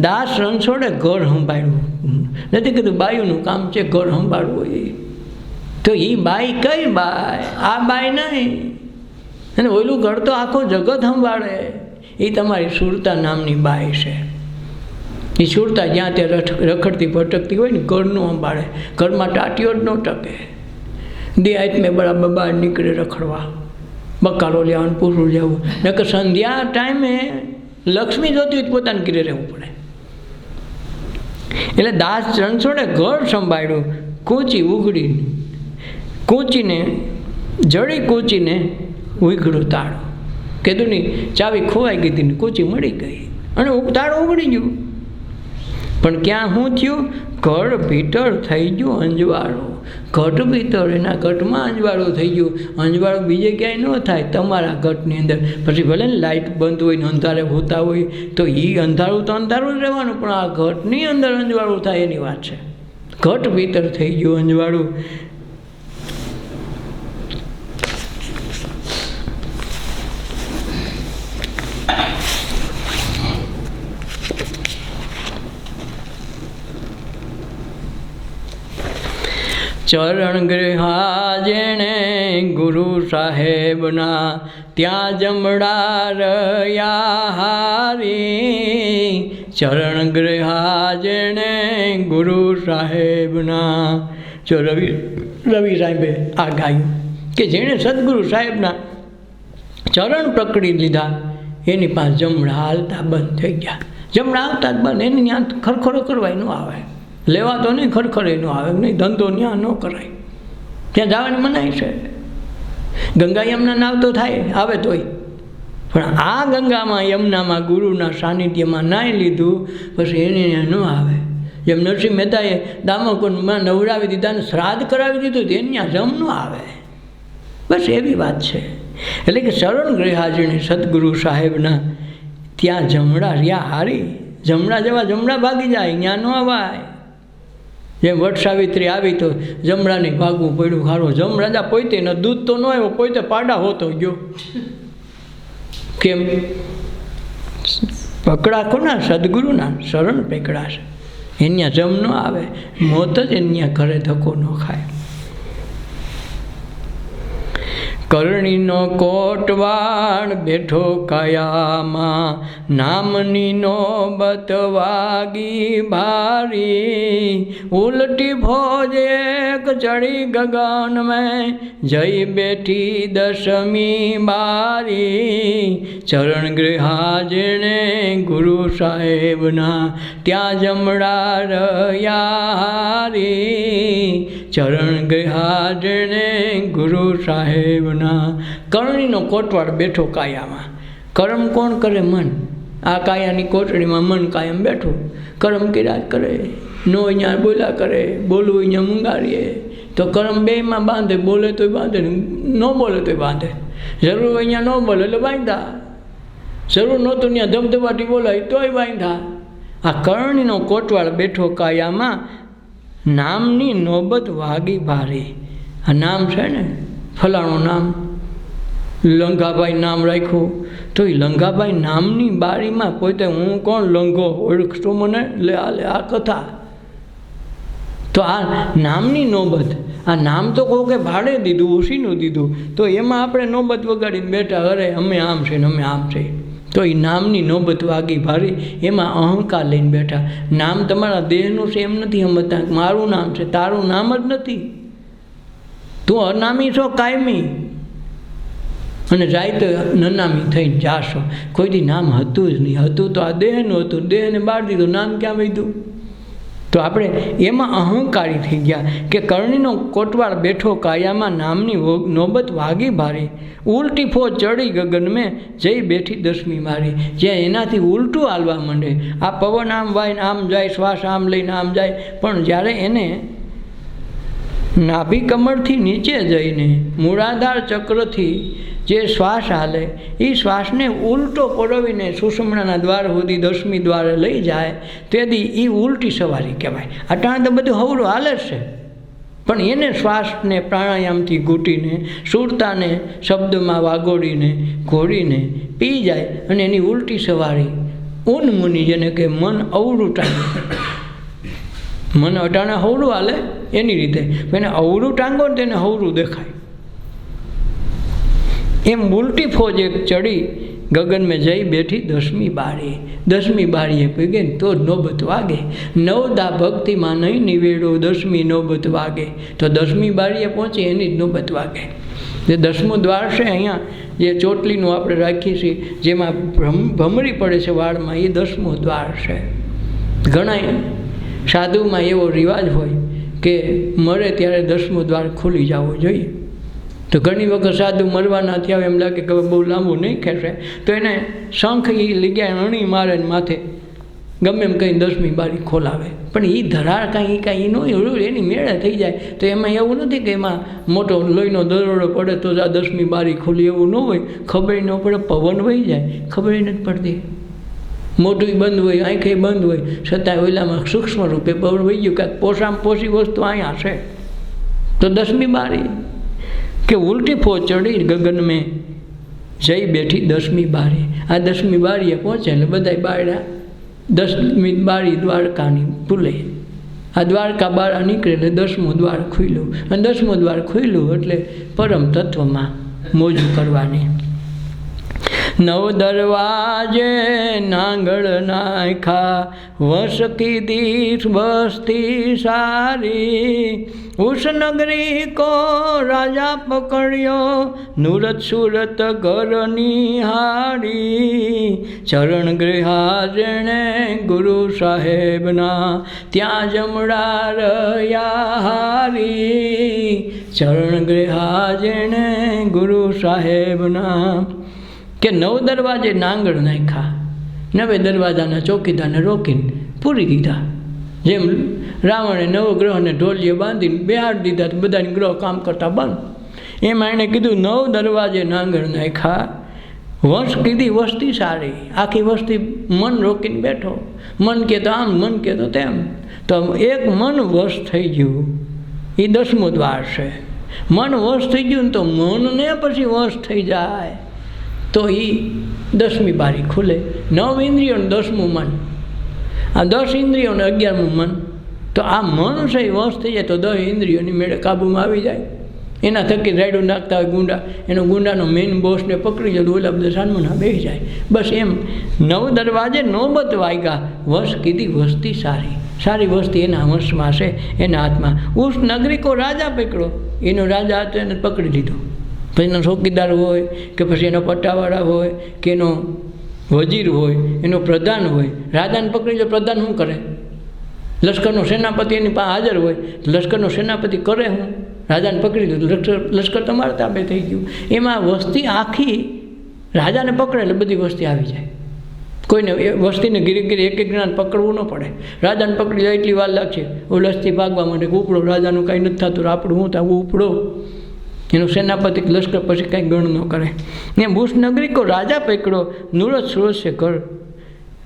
Speaker 1: દાસ રણછોડે ઘર સંભાળ્યું. નથી કીધું બાયુનું કામ છે ઘર સંભાળવું. એ તો એ બાઈ કઈ બાઈ? આ બાઈ નહીં. અને ઓલું ઘર તો આખો જગત સંભાળે. એ તમારી સુરતા નામની બાઈ છે. એ સુરતા જ્યાં ત્યાં રખડતી ભટકતી હોય ને ઘરનું સંભાળે. ઘરમાં ટાટીઓ જ ન ટકે. દેહાત બરાબર બહાર નીકળે રખડવા, બકાલો લેવાનું, પૂરું લેવું. નકર સંધ્યા ટાઈમે લક્ષ્મી જોતી હોય પોતાને ઘરે રહેવું પડે. એટલે દાસ રણછોડે ઘર સંભાળ્યું, કૂચી ઉઘડીને, કૂચીને જડી કૂચીને ઉઘડું તાળું. કીધું નહીં ચાવી ખોવાઈ ગઈ હતી ને કૂચી મળી ગઈ અને તાળું ઉઘડી ગયું. પણ ક્યાં શું થયું? ઘર ભીતર થઈ ગયું અંજવાળું. ઘટ ભીતર, એના ઘટમાં અંજવાળું થઈ ગયું. અંજવાળું બીજે ક્યાંય ન થાય, તમારા ઘટની અંદર. પછી ભલે ને લાઇટ બંધ હોય ને અંધારે હોતા હોય તો એ અંધારું તો અંધારું જ રહેવાનું, પણ આ ઘટની અંદર અંજવાળું થાય એની વાત છે. ઘટ ભીતર થઈ ગયું અંજવાળું. ચરણ ગૃહા જેણે ગુરુ સાહેબના, ત્યાં જમડા રહ્યા હારી. ચરણ ગૃહા જેણે ગુરુ સાહેબના. જો રવિ સાહેબે આ ગાયું કે જેણે સદગુરુ સાહેબના ચરણ પકડી લીધા, એની પાસે જમણા હાલતા બંધ થઈ ગયા. જમણા આવતા જ બંધ. એની ત્યાં ખરખરો કરવાય ન આવે, લેવા તો નહીં, ખરખરે ન આવે નહીં, ધંધો ત્યાં ન કરાય. ત્યાં જવાની મનાઈ છે. ગંગા યમુના નાવ તો થાય, આવે તોય. પણ આ ગંગામાં યમુનામાં ગુરુના સાનિધ્યમાં નાહી લીધું પછી એને ત્યાં ન આવે. જેમ નરસિંહ મહેતાએ દામોકુંડમાં નવડાવી દીધા ને શ્રાદ્ધ કરાવી દીધું તો એને ત્યાં જમ ન આવે. બસ એવી વાત છે. એટલે કે શરણ ગૃહાજીને સદગુરુ સાહેબના ત્યાં જમણા રહ્યા હારી. જમણા જેવા જમણા ભાગી જાય, ત્યાં ન અવાય. જેમ વટ સાવિત્રી આવી તો જમણાને ભાગવું પડ્યું. ખારો જમ રાજા પોતે ને દૂધ તો ન આવ્યો, પોતે પાડા હોતો ગયો. કેમ? પકડા કોના? સદગુરુના શરણ પકડા છે. એન્યા જમ ન આવે, મોત જ એન્યા ઘરે ધક્કો ન ખાય. કરણીનો કોટવાળ બેઠો કાયામાં, નામની નોબત વાગી ભારી. ઉલટી ભોજ એક ચડી ગગન મેં, જઈ બેઠી દશમી બારી. ચરણ ગૃહા જેણે ગુરુ સાહેબના, ત્યાં જમડા રહ્યા હારી. ચરણ ગૃહા જેણે ગુરુ સાહેબના. કરણીનો કોટવાળ બેઠો કાયામાં. કર્મ કોણ કરે? મન. આ કાયાની કોટડીમાં મન કાયમ બેઠું કર્મ કર્યા કરે. નો અહીંયા બોલ્યા કરે, બોલવું અહીંયા મૂંગારીએ તો કર્મ બેમાં બાંધે. બોલે તોય બાંધે, ન બોલે તોય બાંધે. જરૂર અહીંયા ન બોલે એટલે બાંધા. જરૂર નહોતું ત્યાં ધબધબાટી બોલાય તોય બાંધા. આ કરણીનો કોટવાળ બેઠો કાયામાં, નામની નોબત વાગી ભારી. આ નામ છે ને, ફલાણું નામ, લંઘાભાઈ નામ રાખ્યું તો એ લંઘાભાઈ નામની બારીમાં પોતે હું કોણ લંઘો ઓળખતો મને? લે આ કથા. તો આ નામની નોબત, આ નામ તો કોકે ભાડે દીધું, ઓછીનું દીધું, તો એમાં આપણે નોબત વગાડીને બેઠા, અરે અમે આમ છે ને અમે આમ છે. તો એ નામની નોબત વાગી ભારી, એમાં અહંકાર લઈને બેઠા. નામ તમારા દેહનું છે એમ નથી સમજતા, મારું નામ છે, તારું નામ જ નથી. તું અનામી છો કાયમી, અને જાય તો નનામી થઈને જાશો. કોઈથી નામ હતું જ નહીં. હતું તો આ દેહનું હતું, દેહને બાળ દીધું, નામ ક્યાં વધ્યું? તો આપણે એમાં અહંકારી થઈ ગયા કે કરણીનો કોટવાળ બેઠો કાયામાં, નામની નોબત વાગી ભારી. ઉલટી ફોજ ચડી ગગન મેં, જઈ બેઠી દસમી મારી. જ્યાં એનાથી ઉલટું હાલવા માંડે. આ પવન આમ વાઈને આમ જાય, શ્વાસ આમ લઈને આમ જાય, પણ જ્યારે એને નાભી કમળથી નીચે જઈને મૂળાધાર ચક્રથી જે શ્વાસ હાલે, એ શ્વાસને ઉલટો પરોવીને સુષુમ્નાના દ્વાર સુધી દસમી દ્વારે લઈ જાય, તેથી એ ઉલટી સવારી કહેવાય. અટાણે તો બધું હવરું હાલે છે, પણ એને શ્વાસને પ્રાણાયામથી ઘૂંટીને, સુરતાને શબ્દમાં વાગોડીને, ઘોડીને પી જાય, અને એની ઉલટી સવારી ઉન્મુનિ, જેને કે મન અવળું ટાંગે. મન અટાણે હવરું હાલે એની રીતે, એને અવળું ટાંગો ને તેને હવરું દેખાય. એમ ઉલટી ફોજ એક ચડી ગગન મેં જઈ બેઠી દસમી બારી. દસમી બારીએ પગે ને તો જ નોબત વાગે. નવદા ભક્તિમાં નહીં નિવેડો, દસમી નોબત વાગે. તો દસમી બારીએ પહોંચી એની જ નોબત વાગે. જે દસમું દ્વાર છે અહીંયા, જે ચોટલીનું આપણે રાખીએ છીએ, જેમાં ભમરી પડે છે વાળમાં, એ દસમું દ્વાર છે. ઘણા સાધુમાં એવો રિવાજ હોય કે મરે ત્યારે દસમું દ્વાર ખુલી જવું જોઈએ. તો ઘણી વખત સાધુ મરવાના થયા એમ લાગે કે બહુ લાંબુ નહીં ખેંચે, તો એને શંખ એ લીગ્યા અણી મારે ને માથે ગમે એમ કંઈ દસમી બારી ખોલાવે. પણ એ ધરાર કાંઈ ન એની મેળે થઈ જાય. તો એમાં એવું નથી કે એમાં મોટો લોહીનો દરોડો પડે તો જ આ દસમી બારી ખોલી, એવું ન હોય. ખબર ન પડે, પવન વહી જાય, ખબર નથી પડતી. મોઢું બંધ હોય, આંખે બંધ હોય, છતાં ઓલામાં સૂક્ષ્મ રૂપે પવન વહી ગયું. કાંઈક પોષામાં પોષી વસ્તુ અહીંયા છે. તો દસમી બારી કે ઉલટી ફોજ ચડી ગગન મેં જઈ બેઠી દસમી બારી. આ દસમી બારીએ પહોંચે એટલે બધા બાયડા દસમી બારી દ્વારકાની ભૂલે. આ દ્વારકા બારા નીકળે એટલે દસમું દ્વાર ખુલ્યું, અને દસમું દ્વાર ખુલ્યું એટલે પરમ તત્વમાં મોજ કરવાની. નવ દરવાજે નાંગળ નાખ્યા, વસ કીધી બસ્તી સારી. ઉષનગરી કો રાજા પકડ્યો, નુરત સુરત ઘર નિહાળી. ચરણ ગૃહા જેણે ગુરુ સાહેબના, ત્યાં જમડા રહ્યા હારી. ચરણ ગૃહા જેણે ગુરુ સાહેબના, કે નવ દરવાજે નાંગળ નાખ્યા, નવે દરવાજાના ચોકીદારને રોકીને પૂરી દીધા. જેમ રાવણે નવગ્રહને ઢોલીએ બાંધીને બેહાડી દીધા તો બધાને ગ્રહ કામ કરતા બંધ. એમાં એણે કીધું નવ દરવાજે નાંગળ નાખ્યા, વંશ કીધી વસ્તી સારી. આખી વસ્તી મન રોકીને બેઠો. મન કહેતો આમ, મન કહેતો તેમ. તો એક મન વશ થઈ ગયું, એ દસમું દ્વાર છે. મન વશ થઈ ગયું ને તો મનને પછી વશ થઈ જાય તો એ દસમી બારી ખુલે. 9 ઇન્દ્રિયોને 10મું મન, આ 10 ઇન્દ્રિયોને 11મું મન. તો આ મન છે એ વશ થઈ જાય તો 10 ઇન્દ્રિયોની મેળે કાબૂમાં આવી જાય. એના થકી રાયડું નાખતા હોય ગુંડા, એનો ગુંડાનો મેઇન બોસને પકડી જાય, ઓલા બધા સાનમુના બેસી જાય. બસ એમ 9 દરવાજે નોબત વાગ્યા, વશ કીધી વસ્તી સારી. સારી વસ્તી એના વશમાં છે, એના હાથમાં. ઉસ નગરીકો રાજા પકડો, એનો રાજા હતો એને પકડી લીધો. પછી એનો ચોકીદાર હોય કે પછી એનો પટ્ટાવાળા હોય કે એનો વજીર હોય, એનો પ્રધાન હોય. રાજાને પકડી લે, પ્રધાન શું કરે? લશ્કરનો સેનાપતિ એની પાસે હાજર હોય, લશ્કરનો સેનાપતિ કરે હું? રાજાને પકડી લીધું, લશ્કર તમારા તાબે થઈ ગયું. એમાં વસ્તી આખી રાજાને પકડે એટલે બધી વસ્તી આવી જાય. કોઈને વસ્તીને ઘીરે ઘીરે એક જણાને પકડવું ન પડે. રાજાને પકડી જાય એટલી વાર લાગશે, ઓલસથી ભાગવા માટે ઉપડો, રાજાનું કાંઈ નથી થતું, આપણું હું થવું ઉપડો. એનો સેનાપતિ લશ્કર પછી કાંઈ ગણ ન કરે. ને ભૂષ નગરીકો રાજા પકડો, નુરત સુરત છે ઘર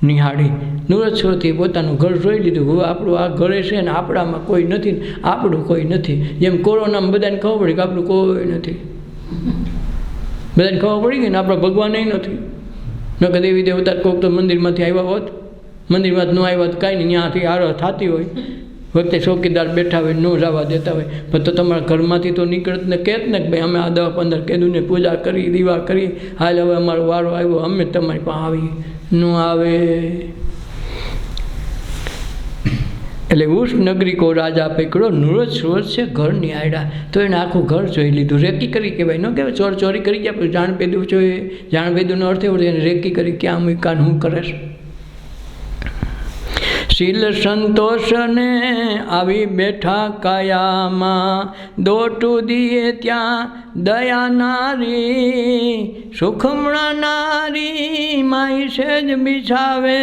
Speaker 1: નિહાળી. નુરત સુરતથી પોતાનું ઘર જોઈ લીધું. હવે આપણું આ ઘરે છે ને આપણામાં કોઈ નથી, ને આપણું કોઈ નથી. જેમ કોરોનામાં બધાને ખબર પડી કે આપણું કોઈ નથી, બધાને ખબર પડી ગઈ ને આપણા ભગવાન નથી. નકર દેવી દેવતા કોઈક તો મંદિરમાંથી આવ્યા હોત, મંદિરમાં ન આવ્યા તો કાંઈ નહીં, ત્યાંથી આરો થતી હોય. વખતે ચોકીદાર બેઠા હોય ન જવા દેતા હોય, પણ તો તમારા ઘરમાંથી તો નીકળત ને કહેત ને કે ભાઈ અમે આ 10-15 કેદુને પૂજા કરી, દીવા કરી, હાલ હવે અમારો વારો આવ્યો, અમે તમારી પાસે આવી ન આવે. એટલે ઉષ નગરી કો રાજા પકડો, નૂરજ સુરજ છે ઘરની આયડા, તો એને આખું ઘર જોઈ લીધું. રેકી કરી કહેવાય, ન કહેવાય ચોર ચોરી કરી ગયા પછી જાણ પેદું જોઈએ. જાણ પેદુંનો અર્થ એવો એને રેકી કરી ક્યાં મૂકાન હું કરે છે. શીલ સંતોષને આવી બેઠા કાયામાં, દોટું દીએ ત્યાં દયા નારી, સુખમણા નારી માઈ સેજ બિછાવે,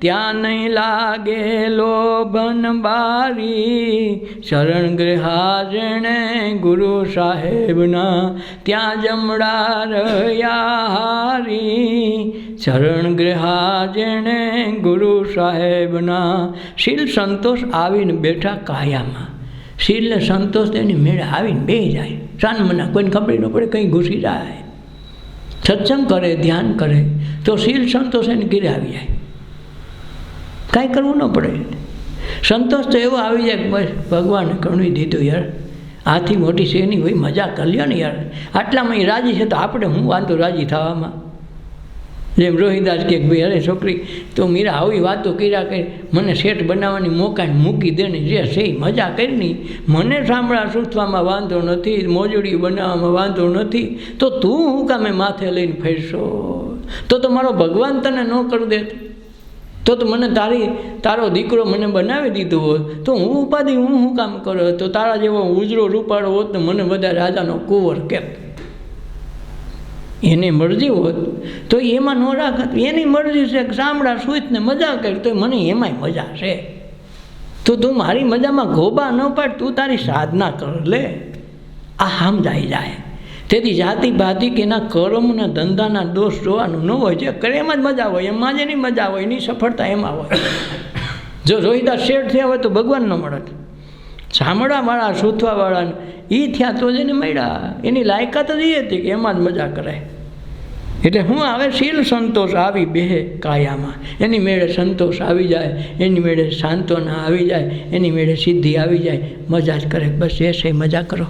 Speaker 1: ત્યાં નહીં લાગે લોભન બારી. શરણ ગૃહા જેણે ગુરુ સાહેબના, ત્યાં જમડા રહ્યા હારી. શરણ ગૃહા જેણે ગુરુ સાહેબના, શીલ સંતોષ આવીને બેઠા કાયામાં. શીલ ને સંતોષ તેની મેળે આવીને બે જાય. સાનમના કોઈને ખબર ન પડે, કંઈ ઘૂસી જાય. સત્સંગ કરે, ધ્યાન કરે તો શીલ સંતોષ એને ઘીરે આવી જાય, કાંઈ કરવું ન પડે. સંતોષ તો એવો આવી જાય કે બસ ભગવાને કણવી દીધું યાર, આથી મોટી શેની હોય મજા કરી લ્યો ને યાર, આટલામાં એ રાજી છે તો આપણે હું વાંધો રાજી થવામાં. જેમ રોહિદાસ કે ભાઈ અરે છોકરી તો મીરા આવી વાતો કર્યા કરી, મને શેઠ બનાવવાની મોકાને મૂકી દે ને, જે છે મજા કરી, મને સાંભળા સૂચવામાં વાંધો નથી, મોજડી બનાવવામાં વાંધો નથી, તો તું હું કામે માથે લઈને ફેરશો? તો મારો ભગવાન તને ન કરી દે, તો મને તારો દીકરો મને બનાવી દીધો હોત, તો હું ઉપાધિ હું કામ કરો? તો તારા જેવો ઉજળો રૂપાળો હોત ને મને બધા રાજાનો કુંવર કેમ? એની મરજી હોત તો એમાં ન રાખત. એની મરજી છે કે સાંભળા સૂચ ને મજા કરી, તો મને એમાંય મજા છે. તો તું મારી મજામાં ગોબા ન પાડ, તું તારી સાધના કર લે. આ સમજાઈ જાય. તેથી જાતિ ભાતિ કે એના કર્મના ધંધાના દોષ જોવાનું ન હોય. જે કરે એમાં જ મજા હોય, એમાં જ એની મજા હોય, એની સફળતા એમાં હોય. જો રોહિદાસ શેઠ થયા હોય તો ભગવાન ન મળત. સાંભળવાવાળા સૂથવાવાળા એ થયા તો જ એને મળ્યા. એની લાયકાત જ એ હતી કે એમાં જ મજા કરાય. એટલે હું આવે શીલ સંતોષ આવી બેહે કાયામાં, એની મેળે સંતોષ આવી જાય, એની મેળે સાંત્વના આવી જાય, એની મેળે સિદ્ધિ આવી જાય, મજા જ કરે. બસ એ છે મજા કરો.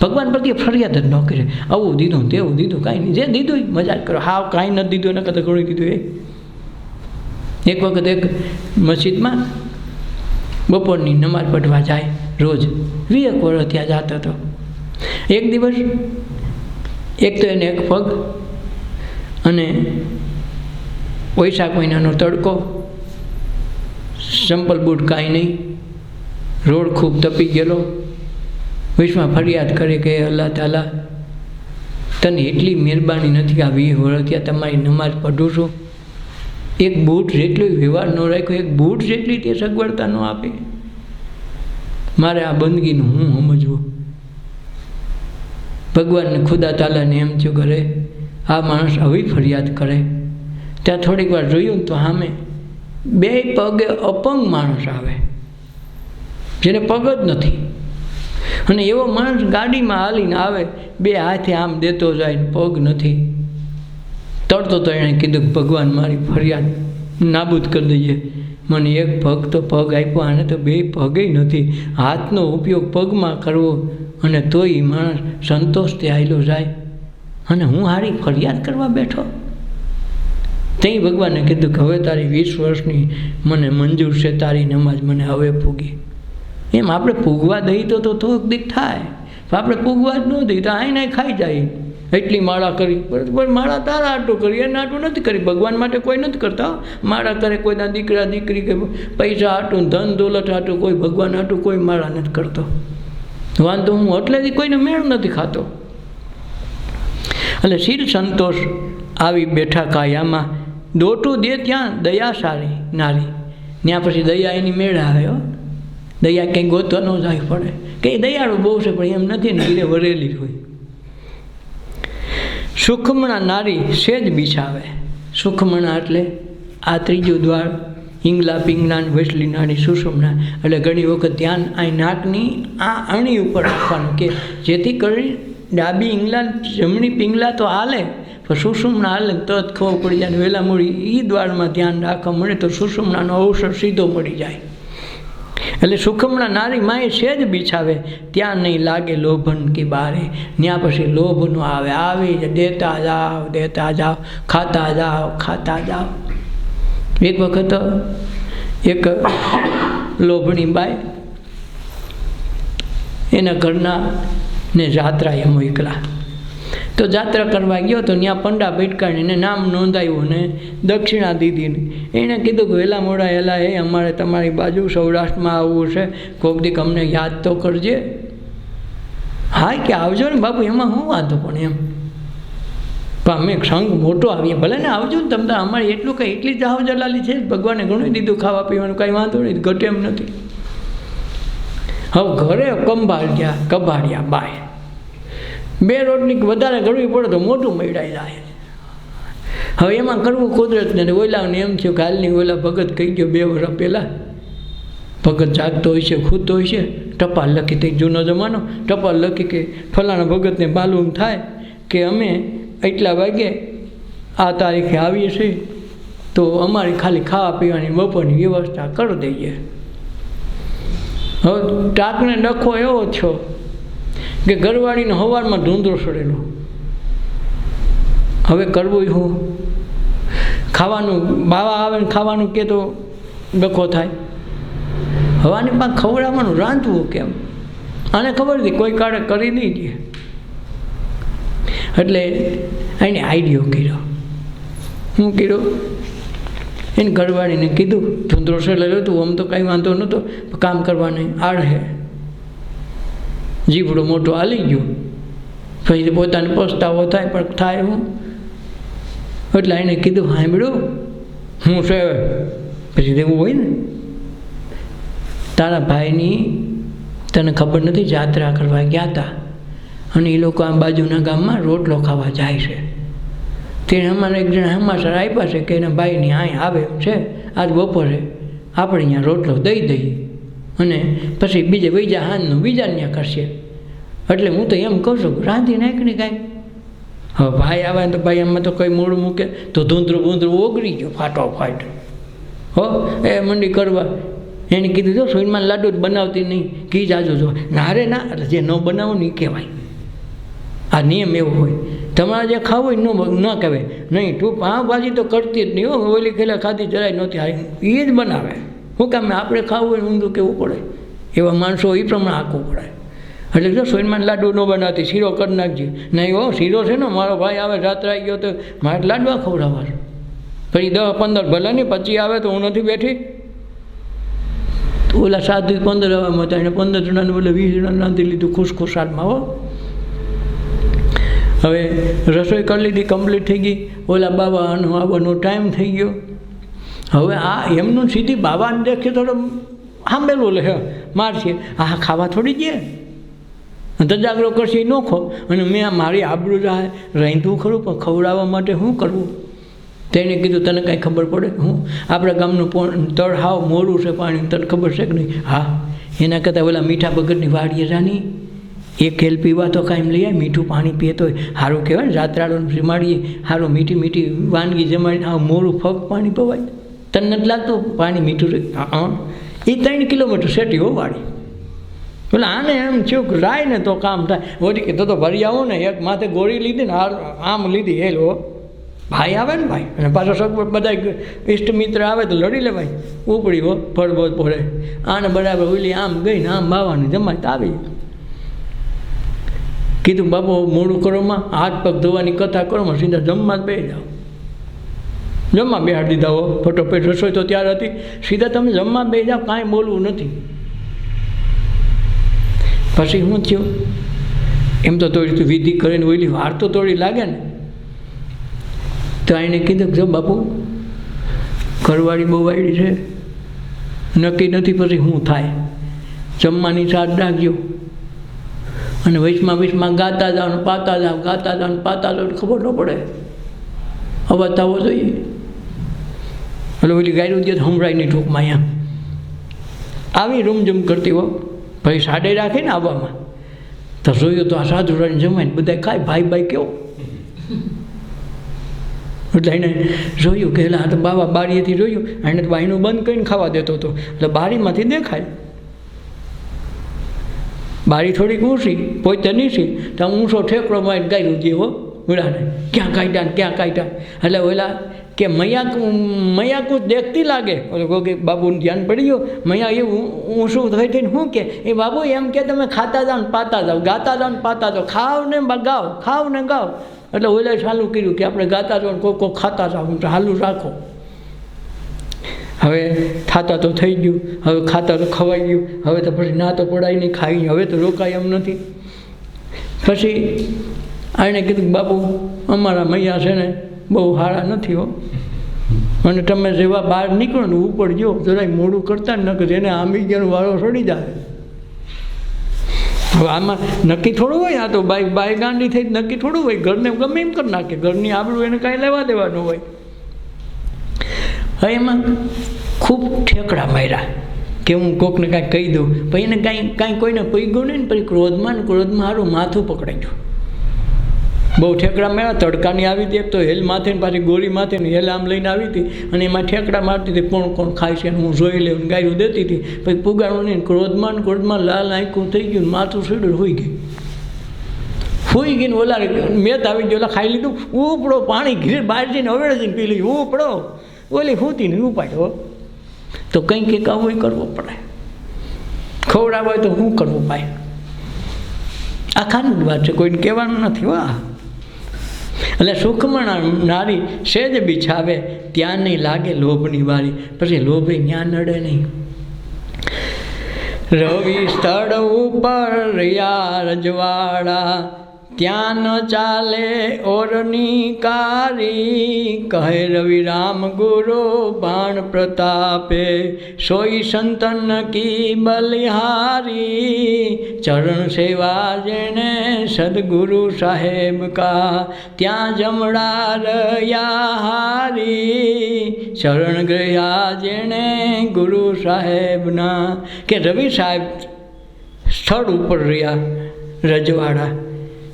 Speaker 1: ભગવાન પ્રત્યે ફરિયાદ જ ન કરે, આવું દીધું તેવું દીધું, કાંઈ નહીં, જે દીધું મજા જ કરો. હાવ કાંઈ નથી દીધું એના કરતાં ઘણું દીધું. એક વખત એક મસ્જિદમાં બપોરની નમાઝ પઢવા જાય, રોજ 20 વર્ષ ત્યાં જતો હતો. એક દિવસ એક તો એને એક પગ અને વૈશાખ મહિનાનો તડકો, ચંપલ બૂટ કાંઈ નહીં, રોડ ખૂબ તપી ગયેલો. વિશ્વમાં ફરિયાદ કરે કે અલ્લાહ તાલા તને એટલી મહેરબાની નથી કે આ 20 વર્ષ ત્યાં તમારી નમાઝ પઢું છું, એક બૂટ જેટલો વ્યવહાર ન રાખ્યો, એક બૂટ જેટલી તે સગવડતા ન આપે, મારે આ બંદગીનું હું સમજવું. ભગવાનને ખુદા તાલાને એમ થયું કરે આ માણસ આવી ફરિયાદ કરે. ત્યાં થોડીક વાર જોયું તો સામે 2 પગે અપંગ માણસ આવે, જેને પગ જ નથી, અને એવો માણસ ગાડીમાં હાલીને આવે, 2 હાથે આમ દેતો જાય, પગ નથી. તરતો તો એણે કીધું ભગવાન મારી ફરિયાદ નાબૂદ કરી દઈએ, મને એક પગ તો પગ આપ્યો, આને તો 2 પગે નથી, હાથનો ઉપયોગ પગમાં કરવો, અને તોય માણસ સંતોષથી આવેલો જાય, અને હું હારી ફરિયાદ કરવા બેઠો. ત્યાં ભગવાને કીધું કે હવે તારી 20 વર્ષની મને મંજૂર છે, તારી નમાજ મને હવે પૂગી. એમ આપણે પૂગવા દઈએ તો થોડુંક દીક થાય, આપણે પૂગવા જ ન દઈએ તો આઈને ખાઈ જાય. એટલી માળા કરી, બરાબર, માળા તારા આટું કરી, એને આટું નથી કરી, ભગવાન માટે કોઈ નથી કરતા. માળા કરે કોઈના દીકરા દીકરી કે પૈસા આટું, ધન દોલત આટું, કોઈ ભગવાન આટું કોઈ માળા નથી કરતો. વાંધો હું એટલેથી કોઈને મેળ નથી ખાતો. એટલે શીલ સંતોષ આવી બેઠા કાયામાં, દોટું દે ત્યાં દયા સારી નારી. ત્યાં પછી દયા એની મેળ આવે. દયા કંઈ ગોતવા ન જાય પડે, કંઈ દયાળું બહુ છે પણ એમ નથી ને, ધીરે વરેલી હોય. સુખમણા નારી સેજ બિછાવે. સુખમણા એટલે આ 3જું દ્વાર, ઈંગલા પિંગલા વસલી નાડી સુષુમ્ના. એટલે ઘણી વખત ધ્યાન આ નાકની આ અણી ઉપર રાખવાનું, કે જેથી કરી ડાબી ઈંગલા જમણી પિંગલા તો હાલે, પણ સુષુમ્ના હાલે તો જ ખબર પડી જાય. વહેલા મોડી એ દ્વારમાં ધ્યાન રાખવા મળે તો સુષુમ્નાનો અવસર સીધો મળી જાય. એટલે સુખમણા નારી માએ સેજ બિછાવે, ત્યાં નહીં લાગે લોભન કી બારે. ત્યાં પછી લોભ ન આવે, આવી જ દેતા જાઓ, ખાતા જાઓ. એક વખત એક લોભણી બાઈ એના ઘરના ને જાત્રાએ મોકલા. તો જાત્રા કરવા ગયો તો ત્યાં પંડા ભટકાણીને નામ નોંધાયું ને દક્ષિણા દીધીને. એણે કીધું કે વહેલા મોડા હેલા અમારે તમારી બાજુ સૌરાષ્ટ્રમાં આવવું છે, કોક દીક અમને યાદ તો કરજે. હા કે આવજો ને બાપુ, એમાં શું વાંધો પણ એમ. પણ અમે સંઘ મોટો આવીએ, ભલે ને આવજો ને તમે. અમારે એટલું કંઈ એટલી જાવ જલાલી છે, ભગવાને ઘણું દીધું ખાવા પીવાનું, કાંઈ વાંધો નહીં, ઘટે એમ નથી. હવે ઘરે કબાડ્યા બાય 2 રોટની વધારે કરવી પડે તો મોટું મળાઈ જાય. હવે એમાં કરવું કુદરત ને. ઓલાને એમ થયું કે હાલની ઓલા ભગત કહી ગયો 2 વર્ષ પહેલાં. ભગત જાગતો હોય છે, ખૂતો હોય છે, ટપાલ લખી તે જૂનો જમાનો, ટપાલ લખી કે ફલાણા ભગતને માલુમ થાય કે અમે એટલા વાગે આ તારીખે આવીએ છીએ, તો અમારી ખાલી ખાવા પીવાની બપોરની વ્યવસ્થા કરી દઈએ. હવે ટાંકને ડખો એવો થયો કે ઘરવાળીને સવારમાં ધૂંધળો સડેલો. હવે કરવું શું? ખાવાનું બાવા આવે ને ખાવાનું કે તો ડખો થાય. હવાની પાસે ખવડાવવાનું રાંધવું કેમ? આને ખબર હતી કોઈ કાળે કરી નહીં દે. એટલે એને આઈડિયો કર્યો. શું કર્યો? એને ઘરવાળીને કીધું, ધૂંધળો સડેલો હતું, આમ તો કાંઈ વાંધો નહોતો, કામ કરવાની આડહે જીવડો મોટો હાલી ગયો. પછી પોતાને પસ્તાવો થાય, પણ થાય હું. એટલે એને કીધું, સાંભળ્યું હું છે? પછી દેવું હોય ને, તારા ભાઈની તને ખબર નથી, જાત્રા કરવા ગયા હતા અને એ લોકો આ બાજુના ગામમાં રોટલો ખાવા જાય છે. તેને અમારે એક જણા સમાચાર આપ્યા છે કે એના ભાઈની અહીં આવે એમ છે, આજ બપોરે આપણે અહીંયા રોટલો દઈ દઈએ અને પછી બીજે બીજા હાથનું બીજા ત્યાં કરશે. એટલે હું તો એમ કહું છું, રાંધી નાખ ને કાંઈ. હવે ભાઈ આવે તો ભાઈ એમાં તો કંઈ મોડું મૂકે તો ધૂંધળું ઓગળી ગયો ફાટોફાટ. હો એ મંડી કરવા. એને કીધું જો સોઈમાં લાડુ જ બનાવતી નહીં, કી જાજો જો. ના રે ના, એટલે જે ન બનાવો ને એ કહેવાય. આ નિયમ એવો હોય, તમારે જે ખાવું હોય ન કહેવાય. નહીં તું પાવભાજી તો કરતી જ નહીં હો, ઓલી ખેલા ખાધી જરાય નહોતી હારી, એ જ બનાવે. શું કામ આપણે ખાવું હોય ઊંધું કહેવું પડે? એવા માણસો એ પ્રમાણે આખવું પડે. એટલે જો સોઈમાં લાડુ ન બનાવતી, શીરો કરી નાખજે. નહીં હો, શીરો છે ને મારો ભાઈ આવે જાત્રા ગયો તો મારે લાડવા ખવડાવવા. પછી 10-15 ભલે નહીં 25 આવે તો હું નથી બેઠી. ઓલા 7-15 આવવામાં હતા, એને 15 જણાને બોલે 20 જણાને રાંધી લીધું ખુશખુશાલમાં. હો હવે રસોઈ કરી લીધી, કમ્પ્લીટ થઈ ગઈ. ઓલા બાવાનો આવવાનો ટાઈમ થઈ ગયો. હવે આ એમનું સીધી બાબાને દેખે થોડો સાંભળેલું લે મારશે, આ ખાવા થોડી દે, ધજાગરો કરશે એ નોખો. અને મેં મારી આબરૂ રાંધવું ખરું, પણ ખવડાવવા માટે શું કરવું? તેને કીધું, તને કાંઈ ખબર પડે? હું આપણા ગામનું તળ હાવ મોડું છે પાણી, તને ખબર છે કે નહીં? હા. એના કરતાં ઓલા મીઠા બગડની વાડીએ જાની એક ખેલ પીવા તો કાંઈ લઈ આવે, મીઠું પાણી પીએ તો સારું કહેવાય ને. જાત્રાળોને જમાડીએ સારું, મીઠી મીઠી વાનગી જમાડીને આવું મોડું ફગ પાણી પવાય. તને નથી લાગતું પાણી મીઠું રહે? હા. એ 3 કિલોમીટર સેટી હો વાડી. એટલે આને એમ થયું કે રાય ને તો કામ થાય. ઓછી કે તો ભરી આવો ને, એક માથે ગોળી લીધી ને આમ લીધી હેલો. ભાઈ આવે ને ભાઈ, અને પાછો સગવડ બધા ઇષ્ટ મિત્ર આવે તો લડી લેવાય. ઉપડી હો ફળબો પડે. આને બરાબર ઓલી આમ ગઈ ને આમ બાવાની જમાય તો આવી. કીધું બાપુ મોડું કરોમાં, હાથ પગ ધોવાની કથા કરોમાં, સીધા જમવા જ બેસી જાઓ. જમવા બેહાડી દીધા હો, ફટોફટ રસોઈ તો ત્યાર હતી. સીધા તમે જમવા બેસી જાઓ, કાંઈ બોલવું નથી. પછી શું થયું? એમ તો થોડી વિધિ કરીને ઓલી વાર તો થોડી લાગે ને. તો એને કીધું કે જો બાપુ ઘરવાળી બહુ વાયડી છે, નક્કી નથી પછી શું થાય. જમવાની સાથ રાખજો અને વચમાં ગાતા જાઓ, પાતા જાઓ, ગાતા જાઓ, પાતા જાઓ, ખબર ન પડે, અવાજ થવો જોઈએ. એટલે ઓલી ગાયરું દે સંભળાય નહીં ટૂંકમાં. એમ આવી રૂમઝૂમ કરતી હો ભાઈ, સાડે રાખે ને આવવામાં. તો જોયું તો આ સાધુ રાણી જમાય ને બધા ખાય, ભાઈ કેવો. એટલે એને જોયું કે આ તો બાવા બારીએથી જોયું, એને તો બારીનું બંધ કરીને ખાવા દેતો હતો. એટલે બારીમાંથી દેખાય બારી થોડીક ઊંચી પોતે નીચી તો ઊંચો ઠેકડો મારી ગાયું જેવો ઓલાને ક્યાં કાઢ્યા ને ક્યાં કાઢ્યા એટલે ઓલા કે મૈયા કુછ દેખતી લાગે ઓલો ગોગી બાબુને ધ્યાન પડી ગયો મૈયા એવું ઊંચું થઈ થઈને શું કે એ બાબુ એમ કે તમે ખાતા જાઓ ને પાતા જાઓ ગાતા જાઓ ને પાતા જાઓ ખાવ ને ગાઓ ખાવ ને ગાઓ એટલે ઓલાએ ચાલુ કર્યું કે આપણે ગાતા જાઓ ને કોઈ ખાતા જાઓ ચાલુ રાખો હવે ખાતા તો થઈ ગયું હવે ખાતા તો ખવાઈ ગયું હવે તો પછી ના તો પડાય નહીં ખાઈ હવે તો રોકાય એમ નથી પછી આણે કીધું બાપુ અમારા મૈયા છે ને બહુ સારા નથી હો અને તમે જેવા બહાર નીકળો ને ઉપર જો જરાય મોડું કરતા ને નકર એને આંબી ગયાનો વાળો છોડી જાય હવે આમાં નક્કી થોડું હોય આ તો બાઈ ગાંડી થઈ નક્કી થોડું હોય ઘરને ગમે એમ કરી નાખે ઘરની આબરૂ એને કાંઈ લેવા દેવાનું હોય હવે એમાં ખૂબ ઠેકડા માર્યા કે હું કોકને કાંઈ કહી દઉં પછી એને કાંઈ કોઈને પૈગું નહીં ને પછી ક્રોધમાં સારું માથું પકડાઈ ગયું બહુ ઠેકડા માર્યા તડકાની આવી હતી એક તો હેલ માથે ને પાછી ગોળી માથે ને હેલ આમ લઈને આવી હતી અને એમાં ઠેકડા મારતી હતી કોણ ખાય છે હું જોઈ લેવું ગાયું દેતી હતી પછી પુગાડું નહીં ક્રોધમાં લાલ આંખું થઈ ગયું માથું સીડું હોઈ ગઈ ને ઓલા મેં આવી ગયો ખાઈ લીધું ઉપડો પાણી ઘીર બહાર જઈને હવેડે જઈને પી લીધું ઉપડો ઓલી ફૂતી ને ઉપાડ્યો તો કંઈક આવું કરવો પડે ખવડાવ હોય તો શું કરવું ભાઈ આખાની વાત છે કોઈને કહેવાનું નથી વાહ એટલે સુખમણ નારી સેજ બિછાવે ત્યાં નહીં લાગે લોભની વારી પછી લોભે ત્યાં નડે નહીં રવિ સ્થળ ઉપર રહ્યા રજવાડા ત્યાં ન ચાલે ઓરની કારી કહે રવિ રામ ગુરુ બાણ પ્રતાપે સોઈ સંતન કી બલિહારી ચરણ સેવા જેણે સદગુરુ સાહેબ કા ત્યાં જમડા રહ્યા હારી શરણ ગયા જેણે ગુરુ સાહેબના કે રવિ સાહેબ સ્થળ ઉપર રહ્યા રજવાડા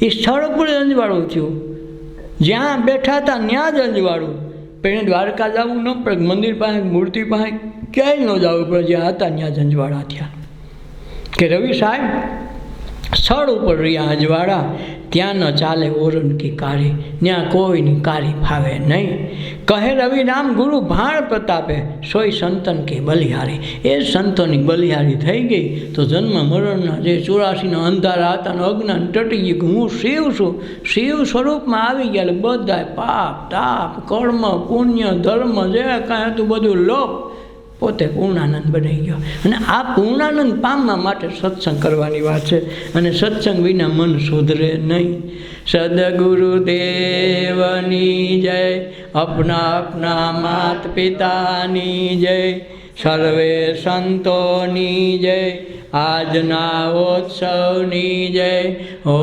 Speaker 1: એ સ્થળ ઉપર અંજવાળું થયું જ્યાં બેઠા હતા ત્યાં જ અંજવાળું પણ દ્વારકા જવું ન પડે મંદિર પાસે મૂર્તિ પાસે ક્યાંય ન જવું પડે જ્યાં હતા ત્યાં જ અંજવાળા થયા કે રવિ સાહેબ સ્થળ ઉપર રહ્યા અજવાળા ત્યાં ન ચાલે ઓરણ કી કારી ત્યાં કોઈની કારી ફાવે નહીં કહે રવિ રામ ગુરુ ભાણ પ્રતાપે સોય સંતન કે બલિહારી એ સંતોની બલિહારી થઈ ગઈ તો જન્મ મરણના જે 84ના અંધારા હતા ને અજ્ઞાન ટટી ગયું હું શિવ છું શિવ સ્વરૂપમાં આવી ગયા એટલે બધા પાપ તાપ કર્મ પુણ્ય ધર્મ જે કાંઈ હતું બધું લોપ પોતે પૂર્ણાનંદ બની ગયો અને આ પૂર્ણાનંદ પામવા માટે સત્સંગ કરવાની વાત છે અને સત્સંગ વિના મન સુધરે નહીં સદગુરુદેવની જય અપના માત પિતાની જય સર્વે સંતોની જય આજના ઉત્સવની જય ઓ